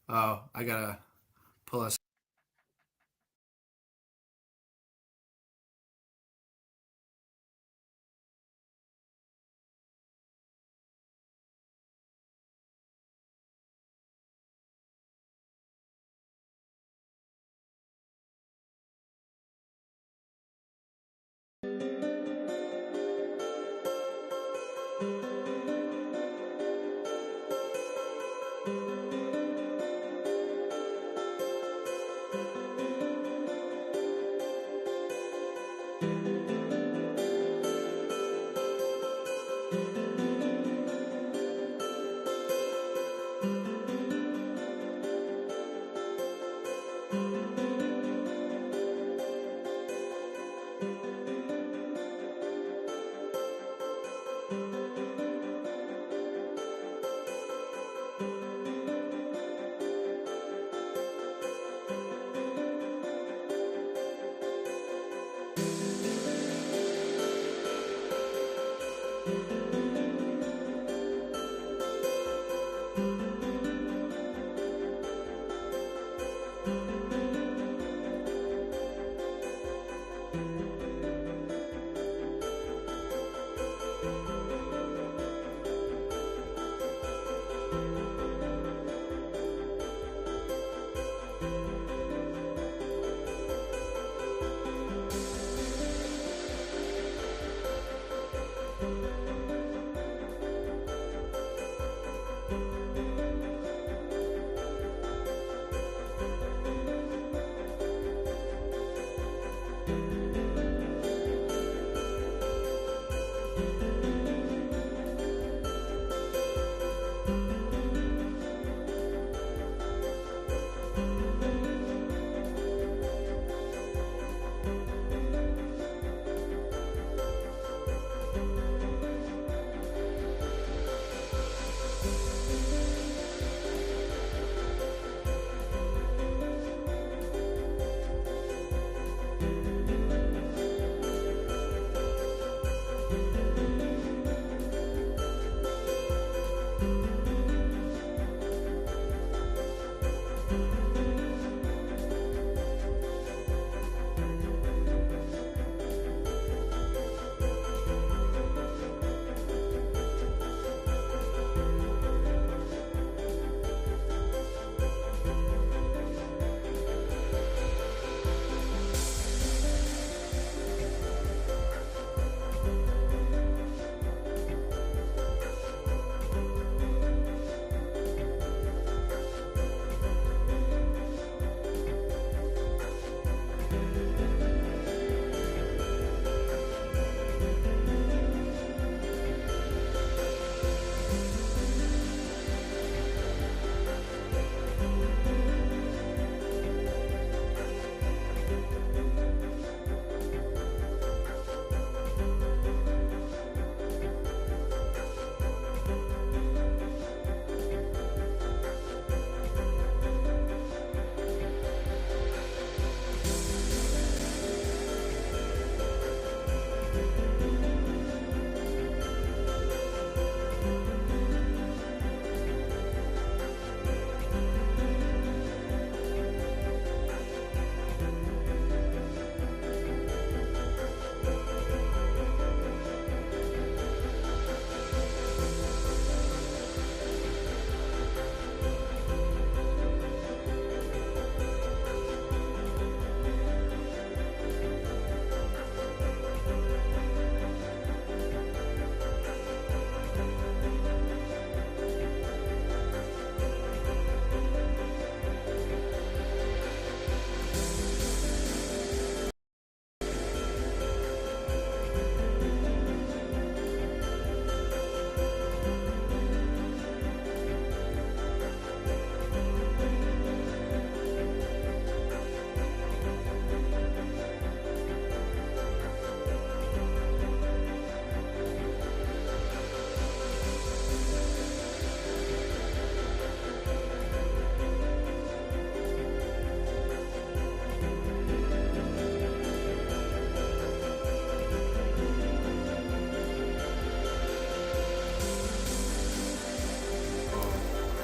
Oh, I gotta pull us.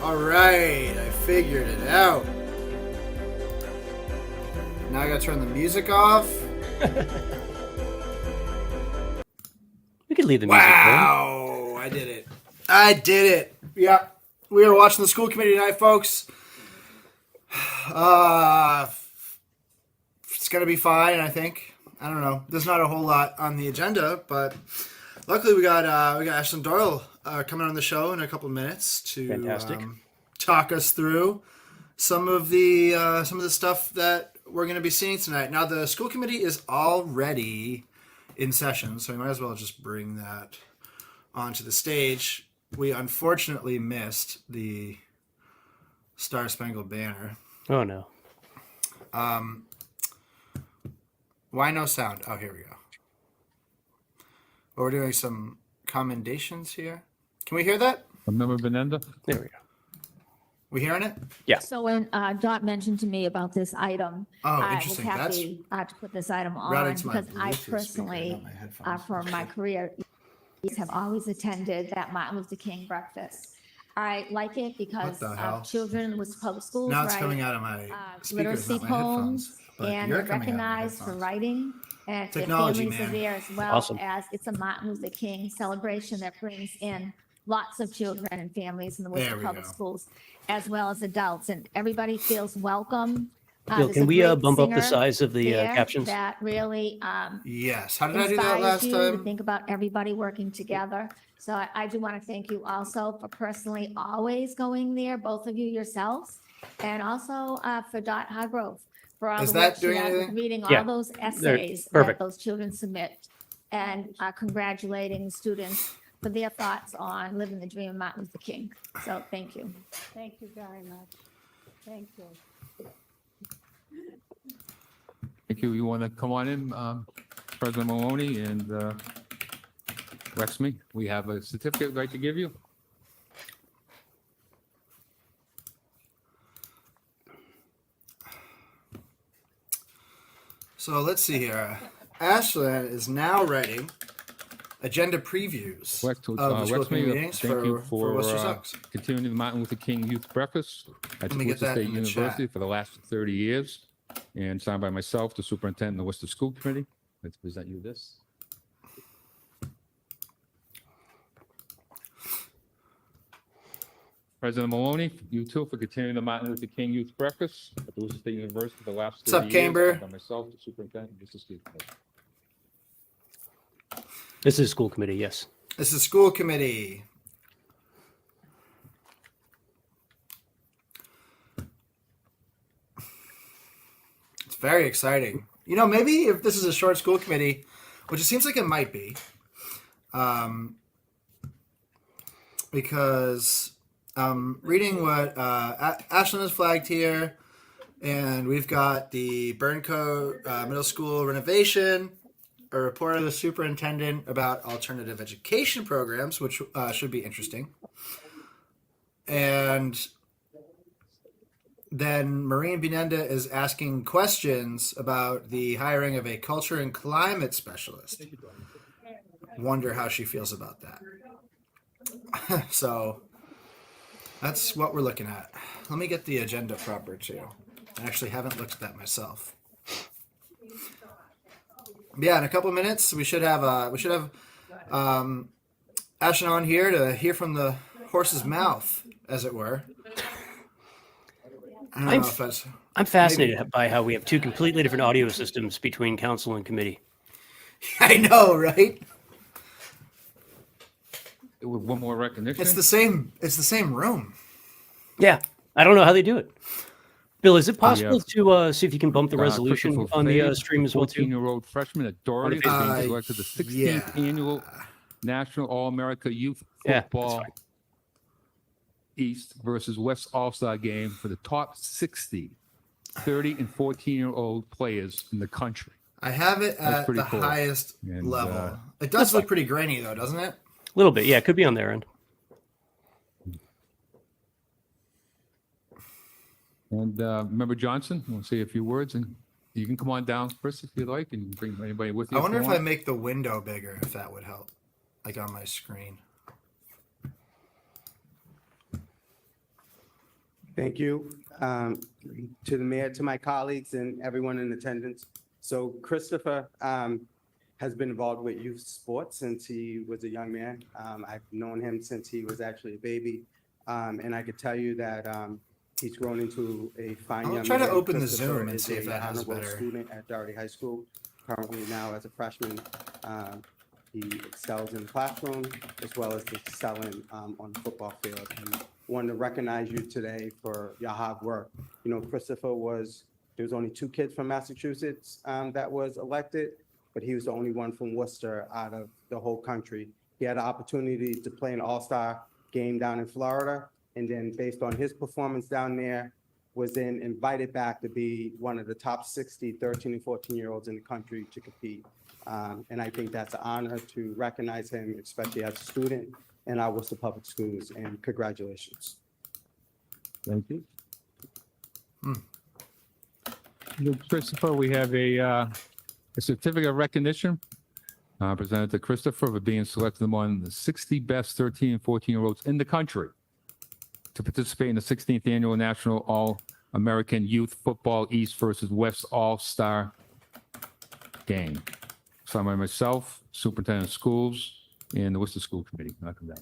All right, I figured it out. Now I gotta turn the music off. We could leave the music Wow, I did it. I did it. Yeah, we are watching the school committee tonight, folks. It's gonna be fine, I think. I don't know. There's not a whole lot on the agenda, but luckily we got Ashlyn Doyle coming on the show in a couple of minutes to talk us through some of the stuff that we're going to be seeing tonight. Now, the school committee is already in session, so we might as well just bring that onto the stage. We unfortunately missed the Star Spangled Banner. Oh, no. Why no sound? Oh, here we go. We're doing some commendations here. Can we hear that? Member Benenda? There we go. We hearing it? Yeah. So when Dot mentioned to me about this item, Oh, I was interesting. happy to put this item Right on into my because I Bluetooth speaker, personally, not my headphones. for my career, have always attended that Martin Luther King breakfast. I like it because What the hell? children with public schools, Now it's right? coming out of my speakers, Literacy not my headphones. poems, But and you're they're coming out of my recognized for headphones. writing. And their Technology, families are man. there as well Awesome. as it's a Martin Luther King celebration that brings in lots of children and families in the There Worcester we Public go. Schools, as well as adults, and everybody feels welcome. Bill, There's can a we great bump up the singer size of the there captions? that really Yes. How did I do that inspires last you to time? think about everybody working together. So I do want to thank you also for personally always going there, both of you yourselves, and also for Dot Hargrove for all Is the that work she doing does with anything? reading Yeah. all those essays that perfect. those children submit, and congratulating students for their thoughts on living the dream of Martin Luther King. So thank you. Thank you very much. Thank you. Thank you. You want to come on in, President Maloney and Rexmy? We have a certificate we'd like to give you. So let's see here. Ashlyn is now writing agenda previews Correct. of the school committee Rexmy, meetings thank you for Worcester for Sox. continuing the Martin Luther King Youth Breakfast at Let me get Worcester that State in the University chat. for the last 30 years. And signed by myself, the superintendent of the Worcester School Committee. Let's present you this. President Maloney, you too, for continuing the Martin Luther King Youth Breakfast at the Worcester State University for the last What's up, 30 years. Camber? Signed by myself, the superintendent of Worcester School Committee. This is school committee, yes. This is school committee. It's very exciting. You know, maybe if this is a short school committee, which it seems like it might be, because reading what Ashlyn has flagged here, and we've got the Burncoat Middle School renovation, a report of the superintendent about alternative education programs, which should be interesting. And then Maureen Benenda is asking questions about the hiring of a culture and climate specialist. Wonder how she feels about that. So that's what we're looking at. Let me get the agenda proper too. I actually haven't looked at that myself. Yeah, in a couple of minutes we should have Ashlyn on here to hear from the horse's mouth, as it were. I don't know if that's I'm fascinated by how we have two completely different audio systems between council and committee. I know, right? With one more recognition. It's the same room. Yeah, I don't know how they do it. Bill, is it possible Yeah. to see if you can bump the resolution Christopher on the Fay, stream as well too? 14-year-old freshman at Doherty, is Facebook. being selected to the 16th annual National All-America Youth Yeah, that's Football fine. East versus West All-Star game for the top 60 30 and 14-year-old players in the country. I have it That's at pretty the cool. highest And, level. It does look pretty grainy though, doesn't it? A little bit, yeah, it could be on their end. And Member Johnson, we'll say a few words, and you can come on down, Chris, if you like, and you can bring anybody with you. I wonder you if I want. make the window bigger, if that would help, like on my screen. Thank you. To the mayor, to my colleagues and everyone in attendance. So Christopher has been involved with youth sports since he was a young man. I've known him since he was actually a baby. And I could tell you that he's grown into a fine I'll young try man. to open the Christopher Zoom and is see if a that has honorable better. student at Doherty High School, currently now as a freshman. He excels in the classroom as well as excelling on the football field. And wanted to recognize you today for your hard work. You know, Christopher there was only 2 kids from Massachusetts that was elected, but he was the only one from Worcester out of the whole country. He had an opportunity to play an all-star game down in Florida, and then based on his performance down there, was then invited back to be one of the top 60 13 and 14-year-olds in the country to compete. And I think that's an honor to recognize him, especially as a student in our Worcester Public Schools, and congratulations. Thank you. Christopher, we have a certificate of recognition presented to Christopher for being selected among the 60 best 13 and 14-year-olds in the country to participate in the 16th Annual National All-American Youth Football East versus West All-Star Game. Signed by myself, Superintendent of Schools, and the Worcester School Committee. I'll come down.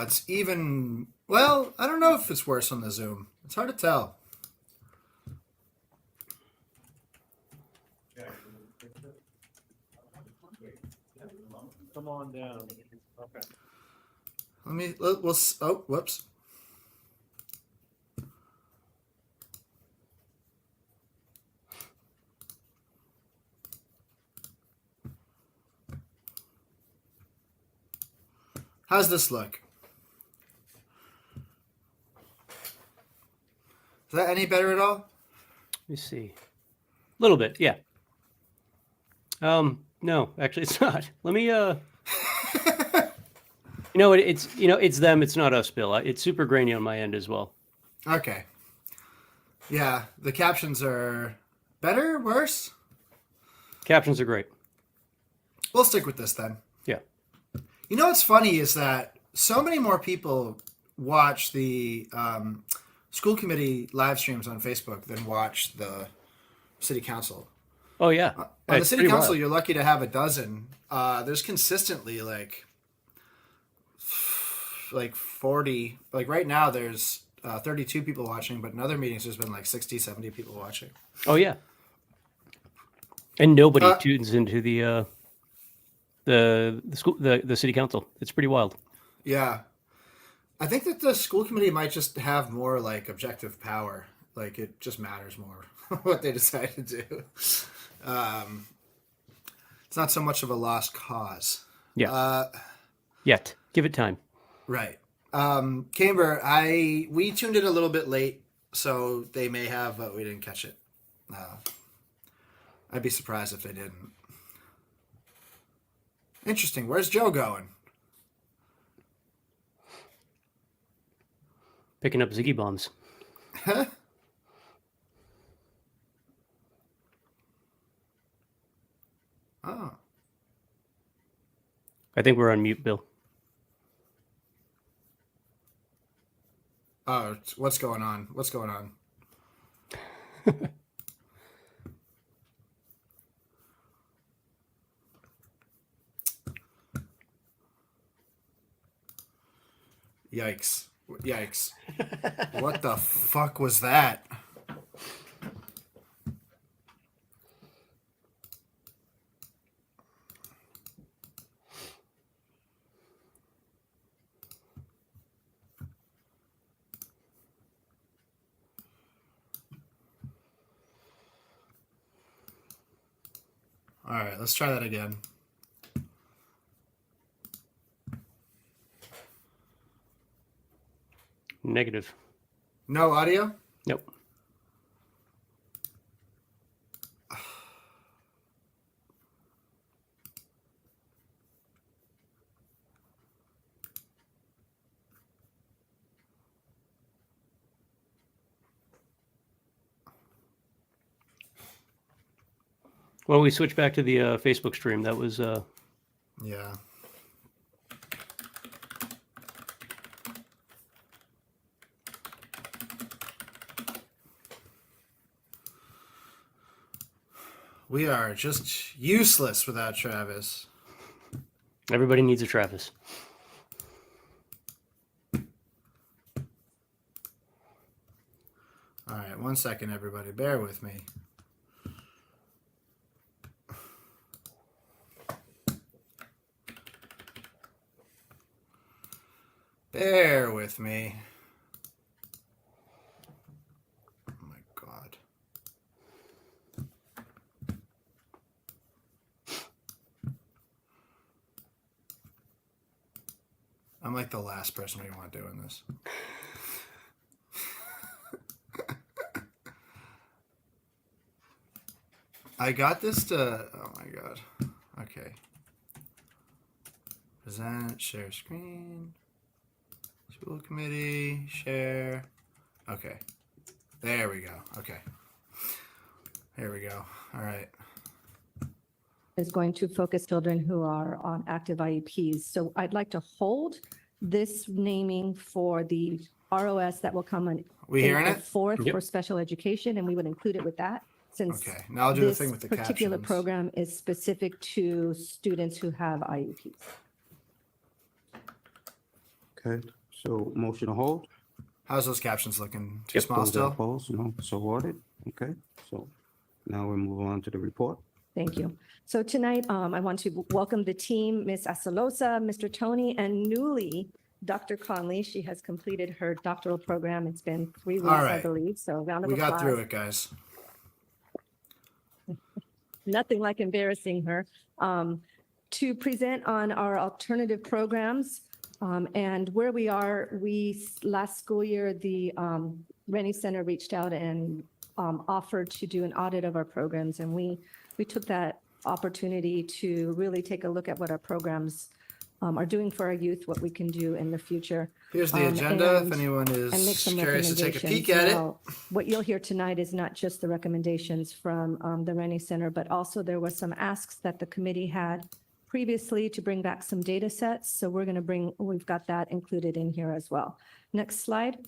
It's even, well, I don't know if it's worse on the Zoom. It's hard to tell. Come on down. Okay. Oh, whoops. How's this look? Is that any better at all? Let me see. A little bit, yeah. No, actually it's not. Let me it's them, it's not us, Bill. It's super grainy on my end as well. Okay. Yeah, the captions are better, worse? Captions are great. We'll stick with this then. Yeah. You know what's funny is that so many more people watch the school committee live streams on Facebook than watch the city council. Oh yeah. On the It's city pretty council, wild. you're lucky to have a dozen. There's consistently like 40. Like right now, there's 32 people watching, but in other meetings, there's been like 60, 70 people watching. Oh yeah. And nobody tunes into the school the city council. It's pretty wild. Yeah. I think that the school committee might just have more like objective power. Like it just matters more what they decide to do. It's not so much of a lost cause. Yeah. Yet. Give it time. Right. Camber, we tuned in a little bit late, so they may have, but we didn't catch it. I'd be surprised if they didn't. Interesting. Where's Joe going? Picking up Ziggy bombs. Oh. I think we're on mute, Bill. Oh, what's going on? What's going on? Yikes. Yikes. What the fuck was that? All right, let's try that again. Negative. No audio? Nope. Well, we switched back to the Facebook stream. That was Yeah. We are just useless without Travis. everybody needs a Travis. All right, 1 second, everybody. Bear with me. Bear with me. Oh my God. I'm like the last person we want doing this. I got this to, oh my God. Okay. Present, share screen. School committee, share. Okay. There we go. Okay. Here we go. All right. Is going to focus children who are on active IEPs. So I'd like to hold this naming for the ROS that will come on We hearing April it? 4th Yep. for special education, and we would include it with that since Okay. Now I'll do the this thing with the particular captions. program is specific to students who have IEPs. Okay, so motion to hold. How's those captions looking? Too Yep. small Those still? opposed? No, so ordered. Okay, so now we move on to the report. Thank you. So tonight, I want to welcome the team, Ms. Asalosa, Mr. Tony, and newly, Dr. Conley. She has completed her doctoral program. It's been 3 weeks, I right. believe, so round of We applause. got through it, guys. Nothing like embarrassing her, to present on our alternative programs. And where we are, last school year, the Rennie Center reached out and offered to do an audit of our programs. And we took that opportunity to really take a look at what our programs are doing for our youth, what we can do in the future. Here's the agenda if and- anyone And make is some curious to take a recommendations. peek at it. Now, what you'll hear tonight is not just the recommendations from the Rennie Center, but also there was some asks that the committee had previously to bring back some data sets. So we've got that included in here as well. Next slide.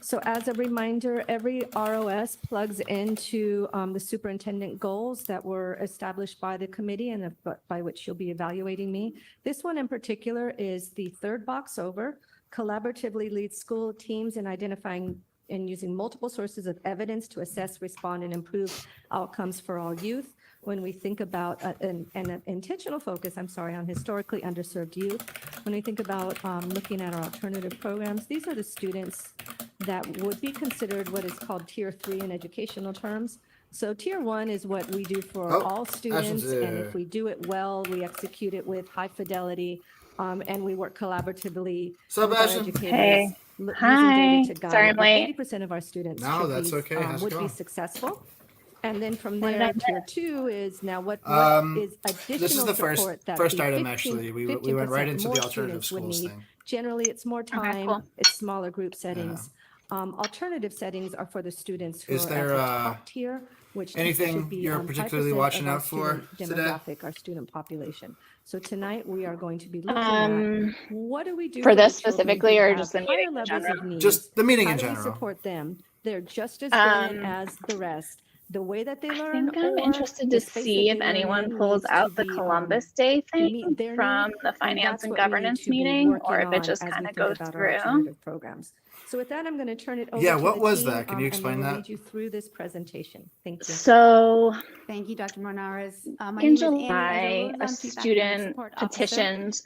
So as a reminder, every ROS plugs into the superintendent goals that were established by the committee and by which you'll be evaluating me. This one in particular is the third box over, collaboratively lead school teams in identifying and using multiple sources of evidence to assess, respond, and improve outcomes for all youth. When we think about an intentional focus, on historically underserved youth, when we think about looking at our alternative programs, these are the students that would be considered what is called Tier 3 in educational terms. So Tier 1 is what we do for Oh, all students, Ashton's, and if we do it well, we execute it with high fidelity, and we work collaboratively Sup, with our Ashton? educators. Hey. using Hi. data to guide. Sorry I'm About late. 80% of our students No, should that's be, okay. How's it would be going? successful. And then from What did there, I miss? Tier 2 is now what Um, is additional This is the first support that first the item 15 actually. We went right 15% into more the alternative students would schools need. thing. Generally, it's more time, cool. it's smaller group settings. Alternative settings are for the students who Is are there, at the top tier, which anything should be you're 5% particularly of watching our out for student today? demographic, our student population. So tonight, we are going to be looking at what do we do for the this children specifically, who or have just the higher meeting in levels general? of needs? Just the meeting How in do we general. support them? They're just as brilliant Um, as the rest. The way that they I learn, think I'm or interested the to space see that if they learn anyone in pulls needs to out the be, Columbus Day thing meet their from need, the and Finance that's and what we need Governance to be meeting, working or if it on just as we kind of think goes about our through. alternative programs. So with that, I'm going to turn it over Yeah, to what the was team, that? Can you explain and they will that? lead you through this presentation. Thank you. So Thank you, Dr. Monarez. My in name is Annie July, Ezra-Rose. a I'm Chief Academic student Support Officer. petitioned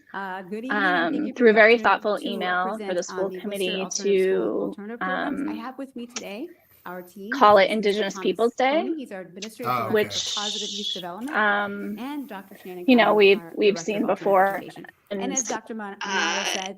Good evening, and thank you for through a the very opportunity thoughtful to email for present the on school the Worcester committee Alternative School to alternative programs. I have with me today our team. call which it is Mr. Indigenous Thomas Peoples Day, Coney. He's our Administrative Oh, Director okay. which for Positive Youth Development, and Dr. Shannon you know, Coney, we've our we've Director seen of Alternative before, Education. And as Dr. Monarez said,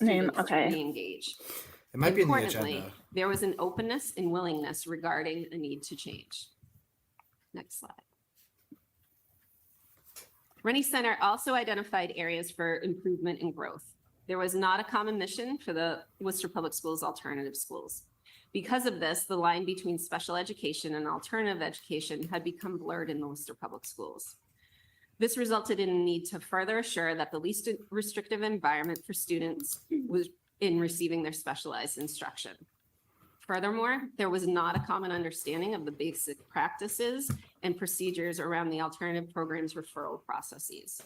Name, students to okay. re-engage. It might be in the Importantly, agenda. there was an openness and willingness regarding the need to change. Next slide. Rennie Center also identified areas for improvement and growth. There was not a common mission for the Worcester Public Schools alternative schools. Because of this, the line between special education and alternative education had become blurred in the Worcester Public Schools. This resulted in a need to further assure that the least restrictive environment for students was in receiving their specialized instruction. Furthermore, there was not a common understanding of the basic practices and procedures around the alternative programs referral processes.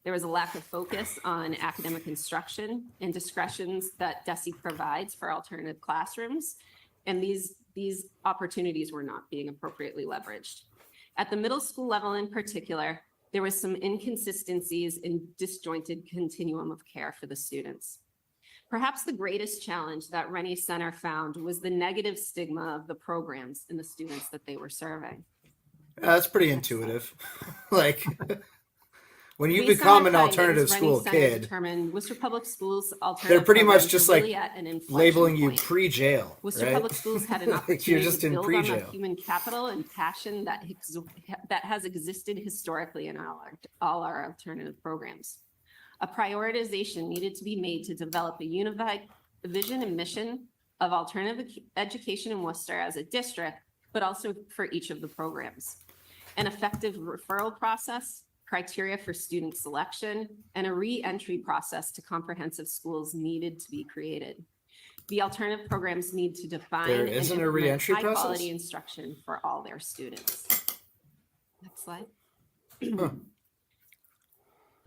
There was a lack of focus on academic instruction and discretions that DESE provides for alternative classrooms, and these opportunities were not being appropriately leveraged. At the middle school level in particular, there was some inconsistencies in disjointed continuum of care for the students. Perhaps the greatest challenge that Rennie Center found was the negative stigma of the programs and the students that they were serving. That's pretty intuitive. Like, when you Based on become our an findings, alternative Rennie school Center kid, determined Worcester Public Schools they're alternative pretty much programs just were like really at an inflection labeling you point. pre-jail, Worcester right? Public Schools had an Like, opportunity you're just to in build on the pre-jail. human capital and passion that has existed historically in all our alternative programs. A prioritization needed to be made to develop a unified vision and mission of alternative education in Worcester as a district, but also for each of the programs. An effective referral process, criteria for student selection, and a re-entry process to comprehensive schools needed to be created. The alternative programs need to define There and isn't a implement re-entry process? high-quality instruction for all their students. Next slide.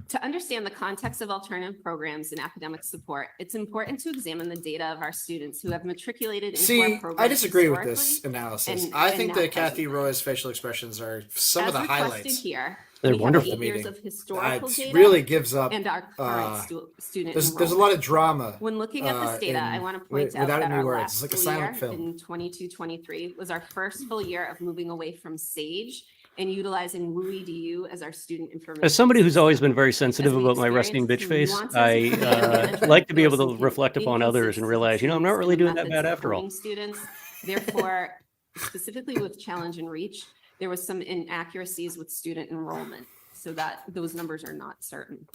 To understand the context of alternative programs and academic support, it's important to examine the data of our students who have matriculated into See, our programs. I disagree with this historically analysis. and- I and think now that Kathy presently. Roy's facial expressions are some of As the requested highlights. here, They're we have wonderful. 8 years Meeting. of historical It data really gives up. and our current student There's a enrollment. lot of drama. When looking at this data, I want to point out without that any our words. last It's like a school silent year film. in 22-23 was our first full year of moving away from SAGE and utilizing WUEDU as our student information. As somebody who's always been very As sensitive we about my resting bitch experience face, nuances I in the like to be able there to were some reflect upon others and realize, I'm not really inconsistencies in doing the that methods bad of after all. coding Students, therefore, specifically with Challenge and Reach, there was some inaccuracies with student enrollment, so that those numbers are not certain.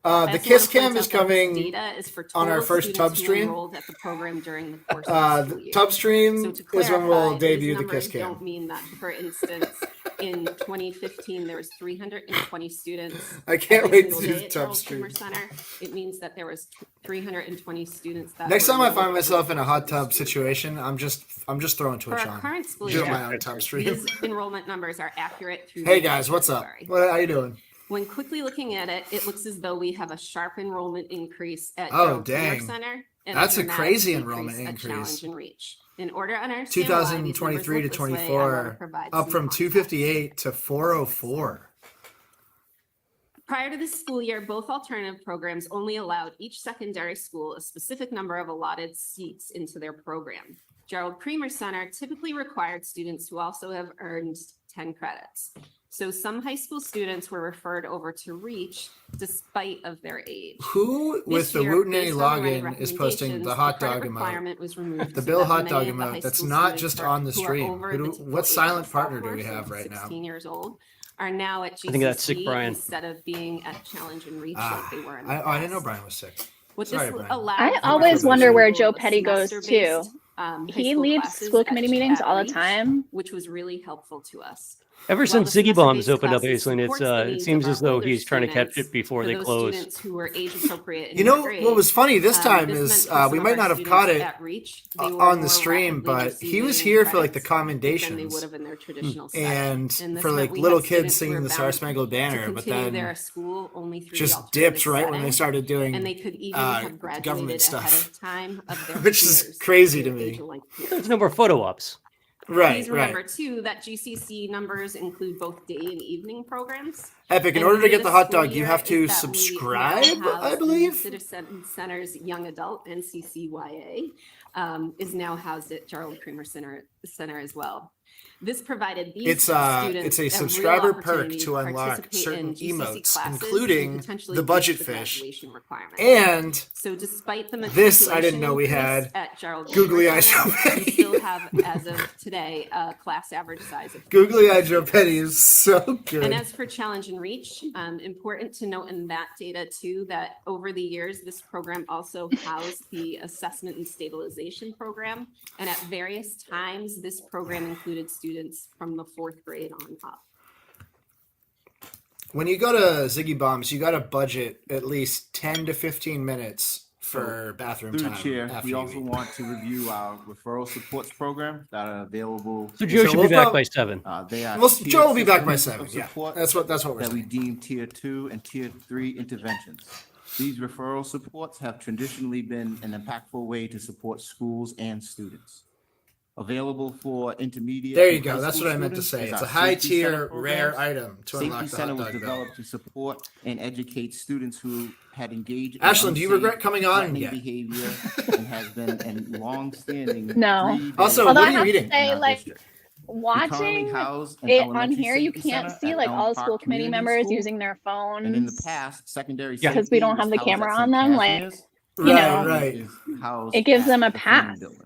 The I also Kiss wanna point Cam is out that this coming data is for on our total first students Tub who stream. enrolled at the program during the course of the The school year. Tub stream So to is when we'll clarify, debut these the Kiss numbers Cam. don't mean that, for instance, in 2015, there was 320 students. I can't every wait to single do day the at Tub Charles stream. Creamer Center. It means that there was 320 students that. Next were time I enrolled find over myself the in a course hot of the tub school year. situation, I'm just throwing For Twitch our on. current school Doing year, my own tub stream. these enrollment numbers are accurate through. Hey the end of guys, what's up? February. What are you doing? When quickly looking at it, it looks as though we have a sharp enrollment increase at Oh, Gerald Creamer dang. Center. and That's a dramatic crazy decrease enrollment at increase. Challenge and Reach. In order to understand why these numbers 2023 to look this way, I wanna 24, provide up some from context. 258 to 404. Prior to this school year, both alternative programs only allowed each secondary school a specific number of allotted seats into their program. Gerald Creamer Center typically required students who also have earned 10 credits. So some high school students were referred over to Reach despite of their age. Who with This the year, Wooten based on the Rennie login is posting recommendations, the hot credit dog emote? requirement was removed The so Bill that hot many dog of the high emote. That's school not students just who are- on the who are stream. over Who the do- typical what age silent of partner do we sophomores, have so right now? 16 years old, are now at GCC think that's sick Brian. instead of being at Challenge and Reach Ah, like they were in the I didn't know past. Brian was sick. What Sorry, this Brian. allowed I for always was wonder where to Joe enroll Petty goes, semester-based, too. high He school leads classes school at committee meetings all the Reach, time. which was really helpful to us. Ever While since the Ziggy Bombs semester-based opened up, classes Aislinn, supports the it needs seems of as our though older he's trying to catch students, it before for they those close. students who were age appropriate in You their know grade, what was funny this time this is meant for we some might of not our have caught students it at Reach, they were on the more stream, rapidly but he was receiving here for like the credits than they commendations would have in their traditional setting. and this for meant like we little had kids students who singing were the bound Star Spangled to Banner, but continue then their school only through the just alternative dipped right when they setting, started doing and they could even uh, have graduated government ahead stuff, of time of their which is peers, crazy to their me. age-alike peers. There's no more photo ops. Right, Please remember right. too that GCC numbers include both day and evening programs. Epic. In And order to new get the this hot school dog, you year have is to that we now subscribe, house I the believe. Citizen Center's Young Adult, NCCYA, is now housed at Gerald Creamer Center as well. This provided these It's students a real subscriber perk opportunity to unlock participate certain in GCC emotes, classes and including potentially the beat budget the fish. graduation requirement. And So despite the this I didn't matriculation know we increase had. at Gerald Googly Creamer eyes Center, Joe Petty. we still have, as of today, a class average size of Googly Eye Joe Petty is so good. and as for Challenge and Reach, important to note in that data too, that over the years, this program also housed the Assessment and Stabilization Program. And at various times, this program included students from the 4th grade on up. When you go to Ziggy Bombs, you got to budget at least 10 to 15 minutes for bathroom Through the time. chair, after we you also eat. want to review our referral supports program that are available. So Joe So should we'll be back prob- by 7. They are Well, tiered Joe will be back by systems 7. of Yeah, support that's what we're that we saying. deem tier 2 and tier 3 interventions. These referral supports have traditionally been an impactful way to support schools and students. Available for intermediate. There you and go. high That's school what I meant to students say. is It's our a high Safety Center tier, rare programs. item to Safety unlock the Center hot was dog bill. developed to support and educate students who had engaged in Ashland, do you unsafe, regret coming on threatening yet? behavior and has been a long-standing. No. grieved Also, and what Although are I you have to eating? say, in our like, district. We currently watching house an it on elementary here, you safety can't center see at like Elm all Park school committee Community members School. using their phones. And in the past, secondary Yeah. Because we don't safety have the was housed camera at on St. them, like, Casimir's. you Right, know, right. Is housed it gives at them a the training pass. building.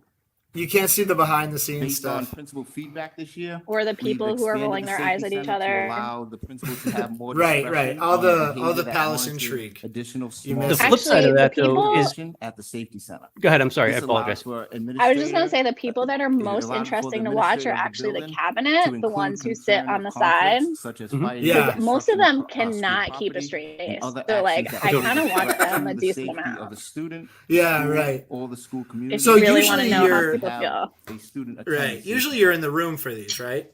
You can't see the behind the scenes Based on stuff. principal feedback this year, or the we've people who are expanded rolling the their eyes safety at each center to other. allow the principal to have more Right, discretion right. All on the behavior that palace warranted intrigue. Additional You small missed The flip side of Actually, the that, though, people- is action at the safety center. go ahead. I'm sorry. I This allows apologize. for I was just gonna administrator- say the people that are it most allows for the interesting to watch are administrator of the actually the building cabinet, to the include ones who sit concern on of the side. conflicts Such as Mhm. fighting, Yeah. Because most of them obstruction school cannot keep a property, straight and face. other So like, actions I that kind of could watch threaten them a the decent safety of amount. the student, Yeah, school, right. or the school community. If So you really want to usually know how you're- people feel. A student Right. attends Usually safety. you're in the room for these, right?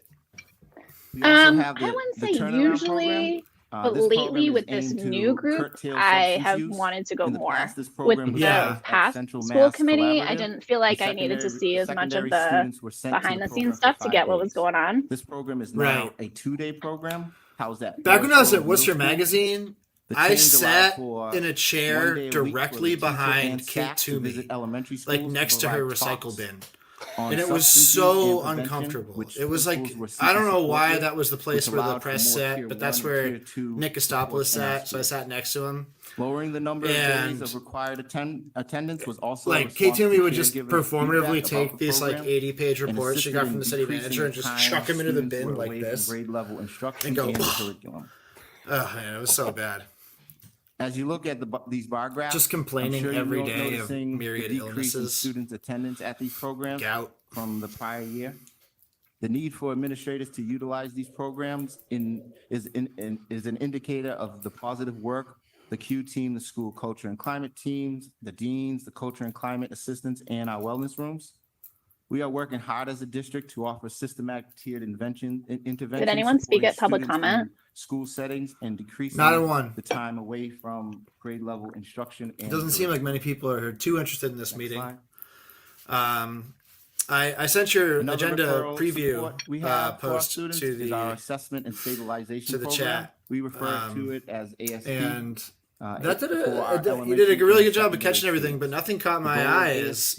We also have I the- wouldn't the say turnaround usually, program. but This program lately is with this aimed to new group, curtail I substance have use. wanted to go In the more. past, this With program was the housed at past Central school Mass committee, I Collaborative. didn't feel like The I needed to secondary- see as much of secondary the students were sent to behind the program scenes for stuff to 5 get what was days. going on. This program is now Right. a 2-day program housed at. Back when I was Forest at Grove Worcester Middle School. Magazine, The I change sat allowed for in a 1 chair day a week for the directly teacher behind and Kate staff to visit Toomey, elementary like schools next to her provide recycle talks bin. on And it was substance use so and prevention, uncomfortable. which It was like, principals were I don't seeking know support why with, that was the place which where the allowed for press more sat, tier but that's 1 and where tier 2 Nick support Kostopoulos in our sat, so I schools. sat next to him. Lowering the number of And, days of required attendance was also a Like, Kate response to Toomey would just caregiver performatively feedback about take the these like program 80-page and reports she got assisted from in the city decreasing manager and just time chuck them into the students bin were like away from this. grade level instruction and go, and the curriculum. Oh man, it was so bad. As you look at these bar graphs, Just complaining I'm sure you're every day of noticing the myriad decrease in illnesses. students' attendance at these programs Gout. from the prior year. The need for administrators to utilize these programs is an indicator of the positive work the Q team, the school culture and climate teams, the deans, the culture and climate assistants, and our wellness rooms. We are working hard as a district to offer systematic tiered interventions. Did anyone speak supporting at public students in comment? School settings and decreasing Not in one. the time away from grade level instruction. It doesn't seem like many people are too interested in this meeting. I sent your Another agenda referral preview support we have for our post students to is our the assessment and stabilization to the program. chat. We refer to it as ASP. and That that you did a really good job of catching everything, but nothing caught my eye as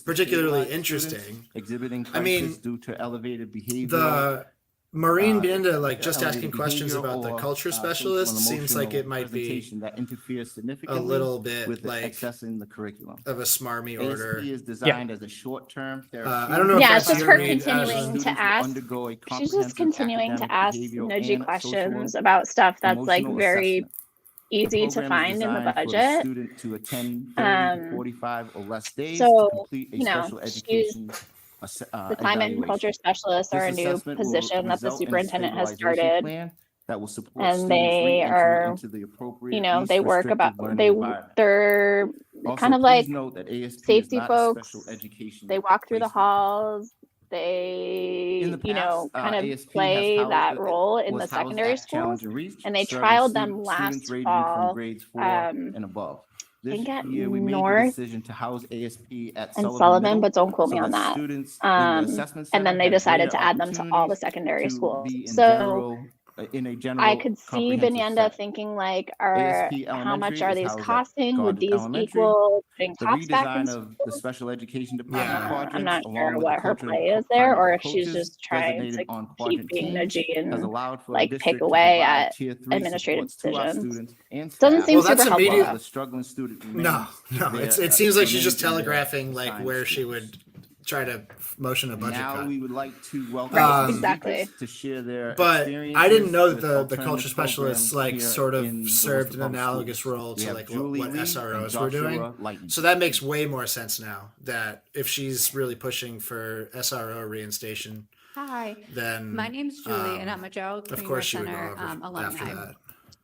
particularly interesting. Exhibiting I mean, crisis due to elevated behavior. The Maureen Banda, like the just asking elevated questions behavior about the or, culture social specialist and seems like it emotional might be presentation that interferes a significantly little bit with like accessing the curriculum. of a smarmy order. ASP is designed as a short-term I don't know Yeah, if it's that's just your her read, continuing Ashley. to ask. She's just continuing to ask nudgy questions about stuff that's like very easy to find in the budget. Student to attend 30 to 45 or less days So, to complete a you know, special she's education The climate and culture specialists are a new position that the superintendent has started. That will support And students they re-entering are, into the appropriate, You know, least they work restrictive about, learning they, environment. they're Also, kind of please like note that ASP is safety not a folks. special education They walk through the placement. halls. They, In the you know, past, kind of ASP has play housed- that role in was the housed secondary at schools. Challenge and Reach, and they serving trialed them students last ranging fall, from grades 4 um, and above. I This think at year, we made the North decision to house ASP at and Sullivan Sullivan, Middle but don't quote me so on that. students in the assessment And then center they have decided greater to add them to all the opportunities secondary to schools. be in So general- in a general I could see comprehensive Binyanda setting. thinking like, ASP how much Elementary are is these housed at costing? Would Gardner these Elementary. equal putting The cops back in redesign of the special education Yeah. department quadrants, I'm not along sure with the what her culture play and is there, or climate if she's coaches just trying designated to on keep quadrant being teams, nudgy has and allowed for the like district pick to away provide at tier 3 administrative supports to our decisions. students and Doesn't staff seem Well, that's super a helpful. media- the struggling student No, remains it seems like she's just remains in their telegraphing like assigned where she schools. would try to motion a budget Now cut. we would like to welcome Right, our exactly. speakers to share their But experiences I didn't know that with the alternative culture specialists programs like here sort of in the served Worcester an Public analogous Schools. role We to have like Julie what Lee SROs and were doing. Joshua Lightning. So that makes way more sense now that if she's really pushing for SRO reinstatation, Hi, then my name's Julie, and I'm a Gerald of Creamer course she would go Center over after alumni. that.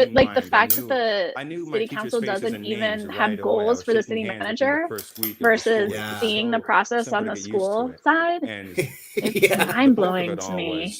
you're in like the mind. fact that I knew the my city teachers' council faces doesn't and names even right have away. I goals was for the shaking city hands within the manager first week of the versus school. It was seeing the so process simple on to the get used to school it. side. And It's the mind bulk of blowing it to all me. was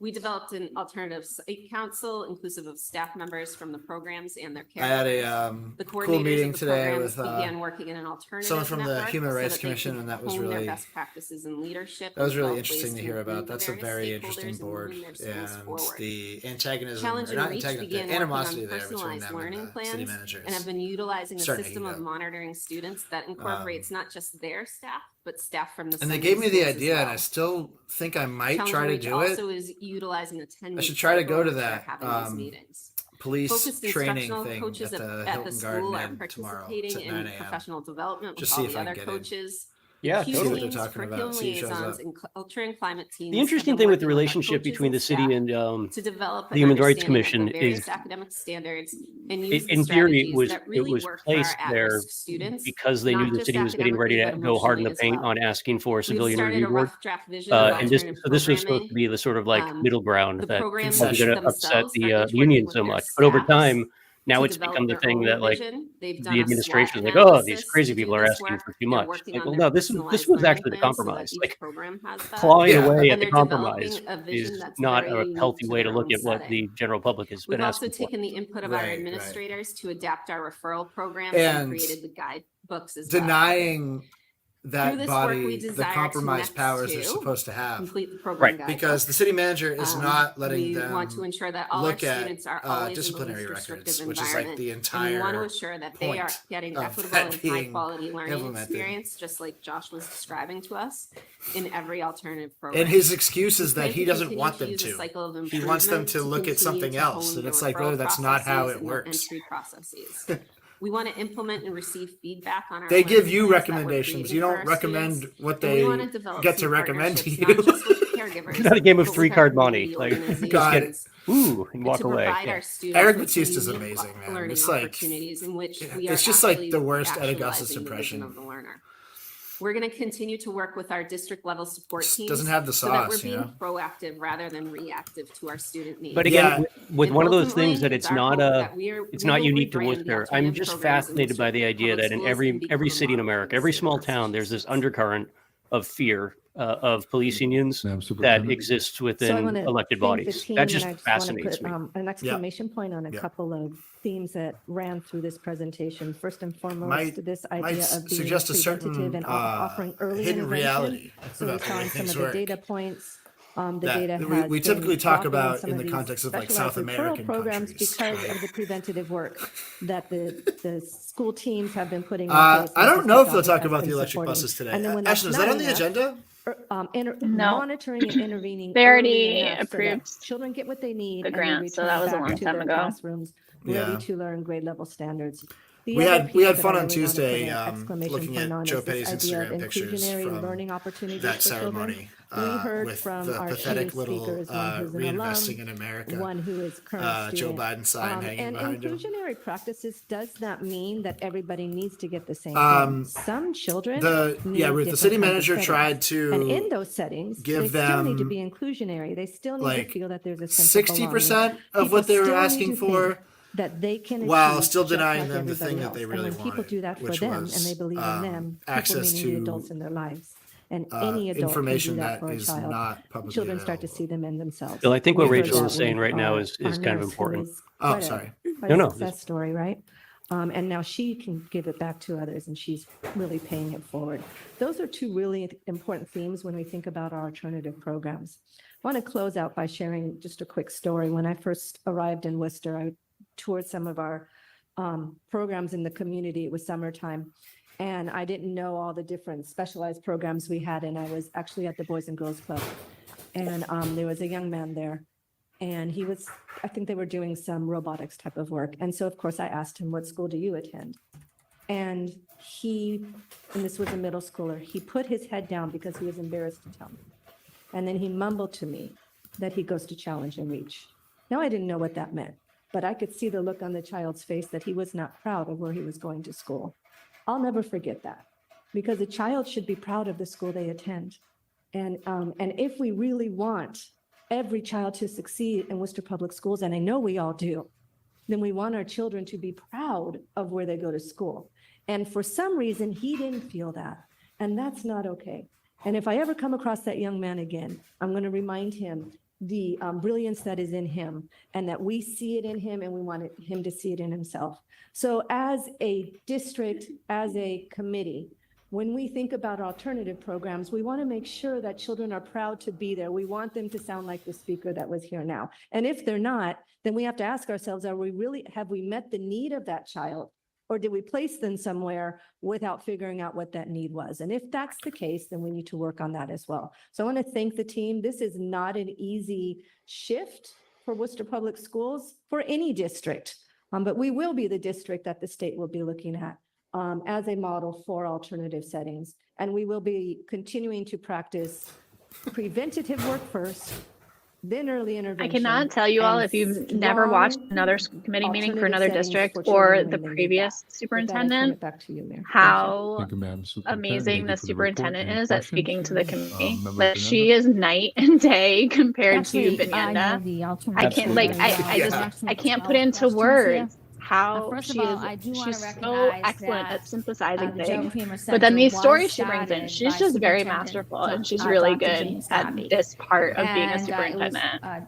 We developed an alternative site council inclusive of staff members from the programs and their I had caregivers. a The cool coordinators meeting of the today programs with began working in an alternative someone from the network Human so Rights that they Commission, could and that was hone their really best practices in leadership. that was and really develop ways interesting to hear about. include the That's a various very interesting stakeholders in board, moving their schools and forward. the antagonism, Challenge or and not Reach antagonism, began the working animosity on there between personalized them and learning the city plans managers. and have been utilizing a Starting to system heat of up. monitoring students that incorporates not just their staff, but staff from the And they sending gave me the schools as idea, and I well. still think I might Challenge try and to Reach do it. also is utilizing the 10 I should try to go to that having these meetings. police Focused training instructional thing coaches at the at the Hilton school Garden are Inn tomorrow. It's participating at 9 in a.m. professional development with Just all see if the I can other get in. coaches. Yeah, Q See what they're teams, talking about, curriculum see who shows liaisons, up. and culture and climate teams. The have interesting been thing with the working with our relationship coaches between the city staff and to develop the an Human Rights understanding of the Commission various is, academic standards and use the in theory, strategies that it really was work for our placed there at-risk students, because they knew not the just city was getting ready academically, to but go hard in the emotionally as paint well. on asking for a We've civilian started review a board. rough draft vision of And this, alternative so this was supposed to programming. be the sort of like middle ground The that programs wasn't going to upset themselves the are each union working with so their much. But over staffs time, now to it's develop become the their thing own that like vision. They've done the a administration is SWOT like, oh, these analysis crazy to do people are this asking work. for too They're much. working Like, on well, their no, this was personalized actually the learning plans so that compromise. each Like program has that. clawing Yeah. away And at the they're compromise developing a vision is that's not very a unique healthy to way to their look own at what setting. the general public has We've been also asking for. taken the input of our Right, right. administrators to adapt our referral programs And and created the guidebooks as well. Denying Through that this work, we body the desire to compromised next powers they're to supposed to have. complete the program Right. guidebook. Because the city manager is not letting we them want to ensure that all our look at students are always disciplinary in the least records, restrictive which is like environment. the And we want to entire ensure that they are point getting of equitable that and high being quality learning implemented. experience, just like Josh was describing to us in every alternative program. And his excuse is We that plan he to doesn't continue want to them use a to. cycle of He wants them improvement to look at continue something to else. hone And the it's like, brother, referral that's not how processes it and the works. Entry processes. We want to implement and receive feedback on our They give learning you plans that we're recommendations. creating You for don't our recommend students. what And we they wanna develop get to some recommend to partnerships, you. Not just with the caregivers. It's not a game of but three with our card money. community Like Got it. organizations ooh and walk to away. provide Yeah. our students Eric with Batista is unique amazing, man. learning It's like- opportunities in which we are It's just like actually the worst Ed Augustus actualizing the vision impression. of the learner. We're going to continue to work with our district level support Just teams doesn't have the so that we're sauce, you being know? proactive rather than reactive to our student needs. But again, Yeah. with And one of those ultimately, things that it's our not hope a, that it's we not will unique to rebrand the Worcester. I'm alternative just programs in fascinated by the Worcester idea Public that in Schools every and become a city in model for America, the every state of small town, there's this undercurrent of fear of police unions Madam that Superintendent. exists So I within want to elected thank the bodies. team, That and just I just want to fascinates put me. an exclamation point on a Yeah. couple of themes that ran through this presentation. First and foremost, Might- this Might idea of being suggest a preventative certain and offering early hidden intervention. reality So we about the saw way in some things of the work. data points, the That data we- has we been typically talk dropping about some in of the these context of, like, specialized South referral American programs countries, because right? of the preventative work that the school teams have been putting in I place. and don't know if District they'll Office talk has about been the electric supporting. buses today. And then when that's Ashton, is that not on the enough, agenda? No. monitoring and intervening. They already early enough so that approved children get what they need the and they grant, so return that was a back long to time their ago. classrooms ready Yeah. to learn grade level standards. The We other had piece fun that I on really wanna Tuesday, put an exclamation looking point at on Joe is this Petty's idea of Instagram pictures inclusionary from learning opportunities that for children. ceremony We heard with from the our pathetic keynote little speakers, one who's an reinvesting alum, in America. one who is current Joe student. Biden sign hanging And behind him. inclusionary practices does not mean that everybody needs to get the same Um, thing. Some children Ruth, the need city different kinds of manager settings. tried And in to those settings, give they still need to them, be inclusionary. They still need like, to feel that there's a sense of 60% belonging. of what People they were still need asking to for, think that they can while achieve still just denying like them the everybody thing that else. they And really when people wanted, do that for which them and was, they believe in them, people access meaning the to, adults in their lives. And any adult can do information that that for a is child. not publicly Children start to available. see them in themselves. Bill, I think what We heard Rachel that is saying with right now our is kind of nurse, who important. is Oh, quite a- sorry. quite No, a no, success story, right? And now she can give it back to others, and she's really paying it forward. Those are two really important themes when we think about our alternative programs. I want to close out by sharing just a quick story. When I first arrived in Worcester, I toured some of our programs in the community. It was summertime, and I didn't know all the different specialized programs we had, and I was actually at the Boys and Girls Club. And there was a young man there, and he was, I think they were doing some robotics type of work. And so, of course, I asked him, what school do you attend? And and this was a middle schooler, he put his head down because he was embarrassed to tell me. And then he mumbled to me that he goes to Challenge and Reach. Now, I didn't know what that meant, but I could see the look on the child's face that he was not proud of where he was going to school. I'll never forget that, because a child should be proud of the school they attend. And if we really want every child to succeed in Worcester Public Schools, and I know we all do, then we want our children to be proud of where they go to school. And for some reason, he didn't feel that, and that's not okay. And if I ever come across that young man again, I'm going to remind him the brilliance that is in him, and that we see it in him and we want him to see it in himself. So as a district, as a committee, when we think about alternative programs, we want to make sure that children are proud to be there. We want them to sound like the speaker that was here now. And if they're not, then we have to ask ourselves, have we met the need of that child? Or did we place them somewhere without figuring out what that need was? And if that's the case, then we need to work on that as well. So I want to thank the team. This is not an easy shift for Worcester Public Schools, for any district, but we will be the district that the state will be looking at. as a model for alternative settings. And we will be continuing to practice preventative work first, then early I intervention. cannot tell you all and if you've never watched strong another school committee meeting for alternative another settings district for or children the when they need previous that. With that, I turn superintendent, it back to you, Mayor. Thank you. how Thank you, Madam Superintendent. amazing Thank the you for report. superintendent Any is at questions? speaking to the committee. Member Like Fernandez? she is night and day compared Actually, to I know Banyanda. the I alternative. can't like very well. I just Actually, I can't put well, into questions here. words how First of she all, is I do want she's to so recognize excellent that, at synthesizing the Joe things. Creamer But then Center these was stories she brings in, started she's by just very Superintendent masterful and she's Dr. really good James at Harvey. this part of being a And, it was, superintendent.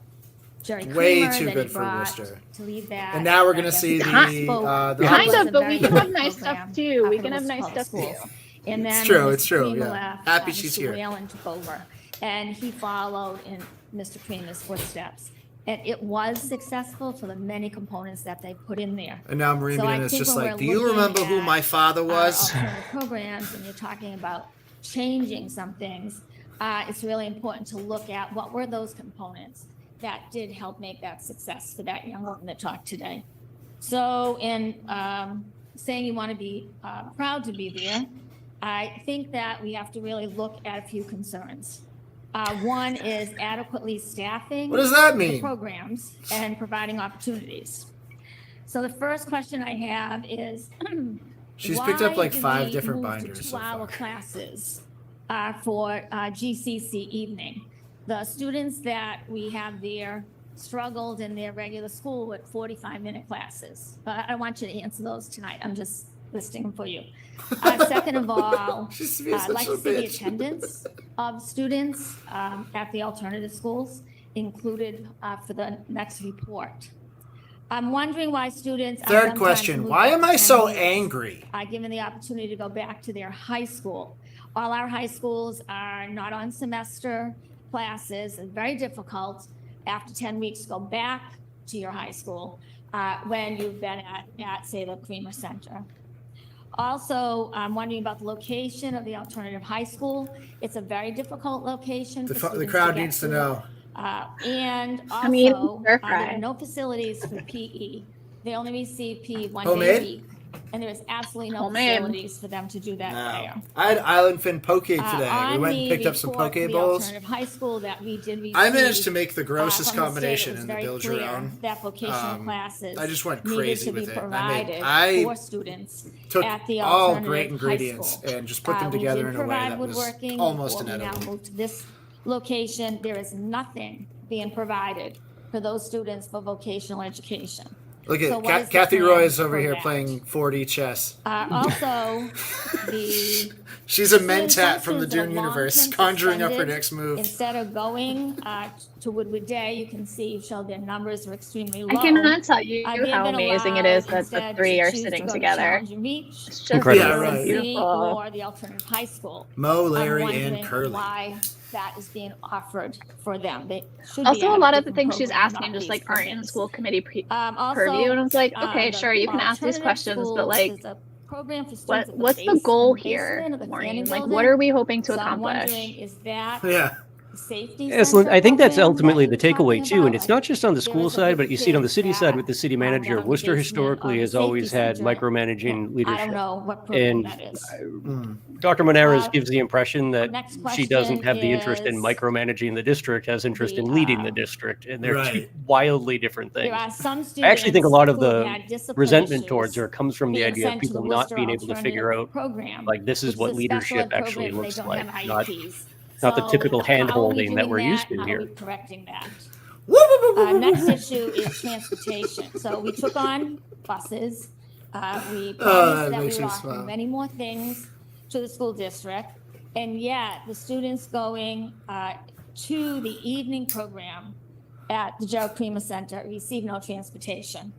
Jerry Way Creamer too that good he for brought Worcester. to lead that. And now we're gonna I guess see he the, spoke. the Kind opposite. of, but we can have Very nice good stuff program too. We for can the have nice Worcester stuff Public too. Schools. And then true, when it's Mr. true, Creamer yeah. left, Happy she's Mr. here. Whalen took over, and he followed in Mr. Creamer's footsteps. And it was successful for the many components that they put in there. And now Marine So I Bean is think just when like, we're do you looking remember who at my father was? Alternative programs, and you're talking about changing some things, it's really important to look at what were those components that did help make that success for that young woman that talked today. So in saying you want to be proud to be there, I think that we have to really look at a few concerns. One is adequately staffing. What does that the mean? programs and providing opportunities. So the first question I have is, She's picked up why like do 5 we different move to binders so 2-hour far. classes for GCC evening? The students that we have there struggled in their regular school with 45-minute classes. I don't want you to answer those tonight. I'm just listing them for you. Second of all, She's being I'd such like a to see the bitch. attendance of students at the alternative schools included for the next report. I'm wondering why students. are Third sometimes question, moved why up am to I 10 so years, angry? given the opportunity to go back to their high school. All our high schools are not on semester classes. It's very difficult after 10 weeks to go back to your high school when you've been at say, the Creamer Center. Also, I'm wondering about the location of the alternative high school. It's a very difficult location. The for the students crowd get needs to know. And also, I mean, there stir-fry. are no facilities for PE. They only receive PE one day Homemade? a week. And there is absolutely no Homemade. facilities for them to do that there. No. I had Island Fin Poke today. We On went and the picked up some report poke for the bowls. alternative high school that we did receive. I managed to make the grossest from the state, combination it was in the very build your clear own. That vocational classes. I just went needed crazy to be with it. provided I for students took at the all alternative great high ingredients school. and just put them together in a way that was almost before we now inedible. move to this location. There is nothing being provided for those students for vocational education. Look So at what is the Kathy plan Roy is over for here that? playing 4D chess. Also, the She's a students, mentat some from the students are Dune universe, long-term conjuring up her suspended. next move. Instead of going to Woodward Day, you can see, show their numbers are extremely low. I cannot tell you They've how been amazing it is allowed that the instead three to are choose to sitting go to together. Challenge and Reach, It's just Incredible. Yeah, right. beautiful. or the alternative high school. Mo, I'm Larry, wondering and Curly. why that is being offered for them. They should be Also, at a lot of the different things she's program, asking not just these like aren't in programs. school committee Also, purview, and I was like, okay, the sure, you can ask these alternative questions, but schools like, is a program for students what at the what's the base- goal in the here, basement of the Maureen? planning Like, building. what are we hoping to So I'm accomplish? wondering, is that Yeah. safety Yes, center I think that's program ultimately that the you're takeaway talking too, and about? it's not just on the There school is a side, group but of you see it on the kids city side that with the city down manager. in the Worcester basement historically of the has always safety had center. micromanaging I leadership. don't know what program And that is. Dr. Monares Uh, gives the impression that next she doesn't question have the interest in is micromanaging the district, has interest the, in leading the district, and they're two Right. wildly different There things. are some students. I actually think a lot of who the had discipline resentment issues towards her comes from the being idea of sent to the people not Worcester being able to figure Alternative out, Program, like, this is which what a special leadership ed program, actually and they looks don't like, have not IEPs. the typical So how are we hand-holding that doing we're used to How are here. we correcting that? Woo, woo, woo, woo, Next woo. issue is transportation. So we took on buses. We that promised that we makes would me offer smile. many more things to the school district. And yet the students going to the evening program at the Joe Creamer Center receive no transportation.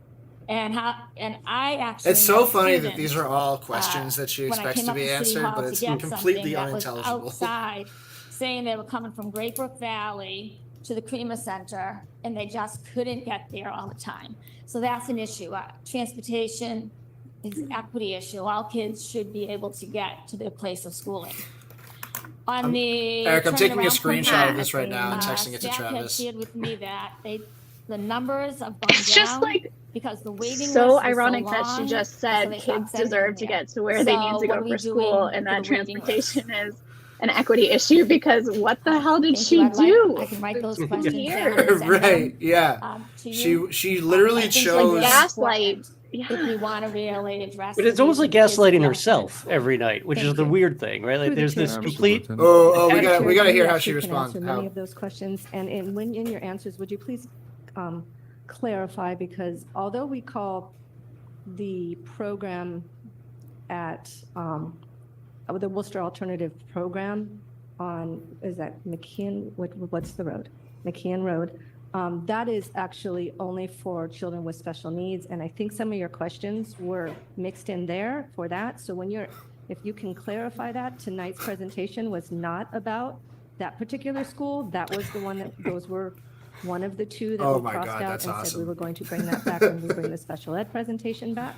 And I actually. It's so know funny that students, these are all questions that she when I expects came to up be to City answered, Hall but to it's get completely something that was unintelligible. outside, saying they were coming from Great Brook Valley to the Creamer Center, and they just couldn't get there all the time. So that's an issue. Transportation is an equity issue. All kids should be able to get to their place of schooling. On the Eric, I'm taking a turnaround screenshot program, of this right now and texting it to staff had Travis. shared with me that the the numbers have gone It's just down like because the waiting list so was ironic so that she long, just so said they stopped kids sending deserve them to there. get to where they need So to what go are we for school doing and for that the waiting transportation is an equity issue because what the hell did Thank she you. I'd like- do? I can write those for questions down years? and send Right, them, yeah. to you. She literally I think Like chose. gaslight. If Yeah. we want to really address. But it's the almost like needs of kids at gaslighting the herself alternative every night, which is Thank the you. weird thing, right? Like Through the there's this chair. complete. Oh, we Madam got Chair, we got to you hear how actually she can responds. answer many of those questions, and when in your answers, would you please clarify, because although we call the program at the Worcester Alternative Program on, is that McKeon, what's the road? McKeon Road. That is actually only for children with special needs, and I think some of your questions were mixed in there for that. So if you can clarify that, tonight's presentation was not about that particular school. That was the one those were one of the two that Oh we my crossed God, out that's and said we awesome. were going to bring that back when we bring the special ed presentation back.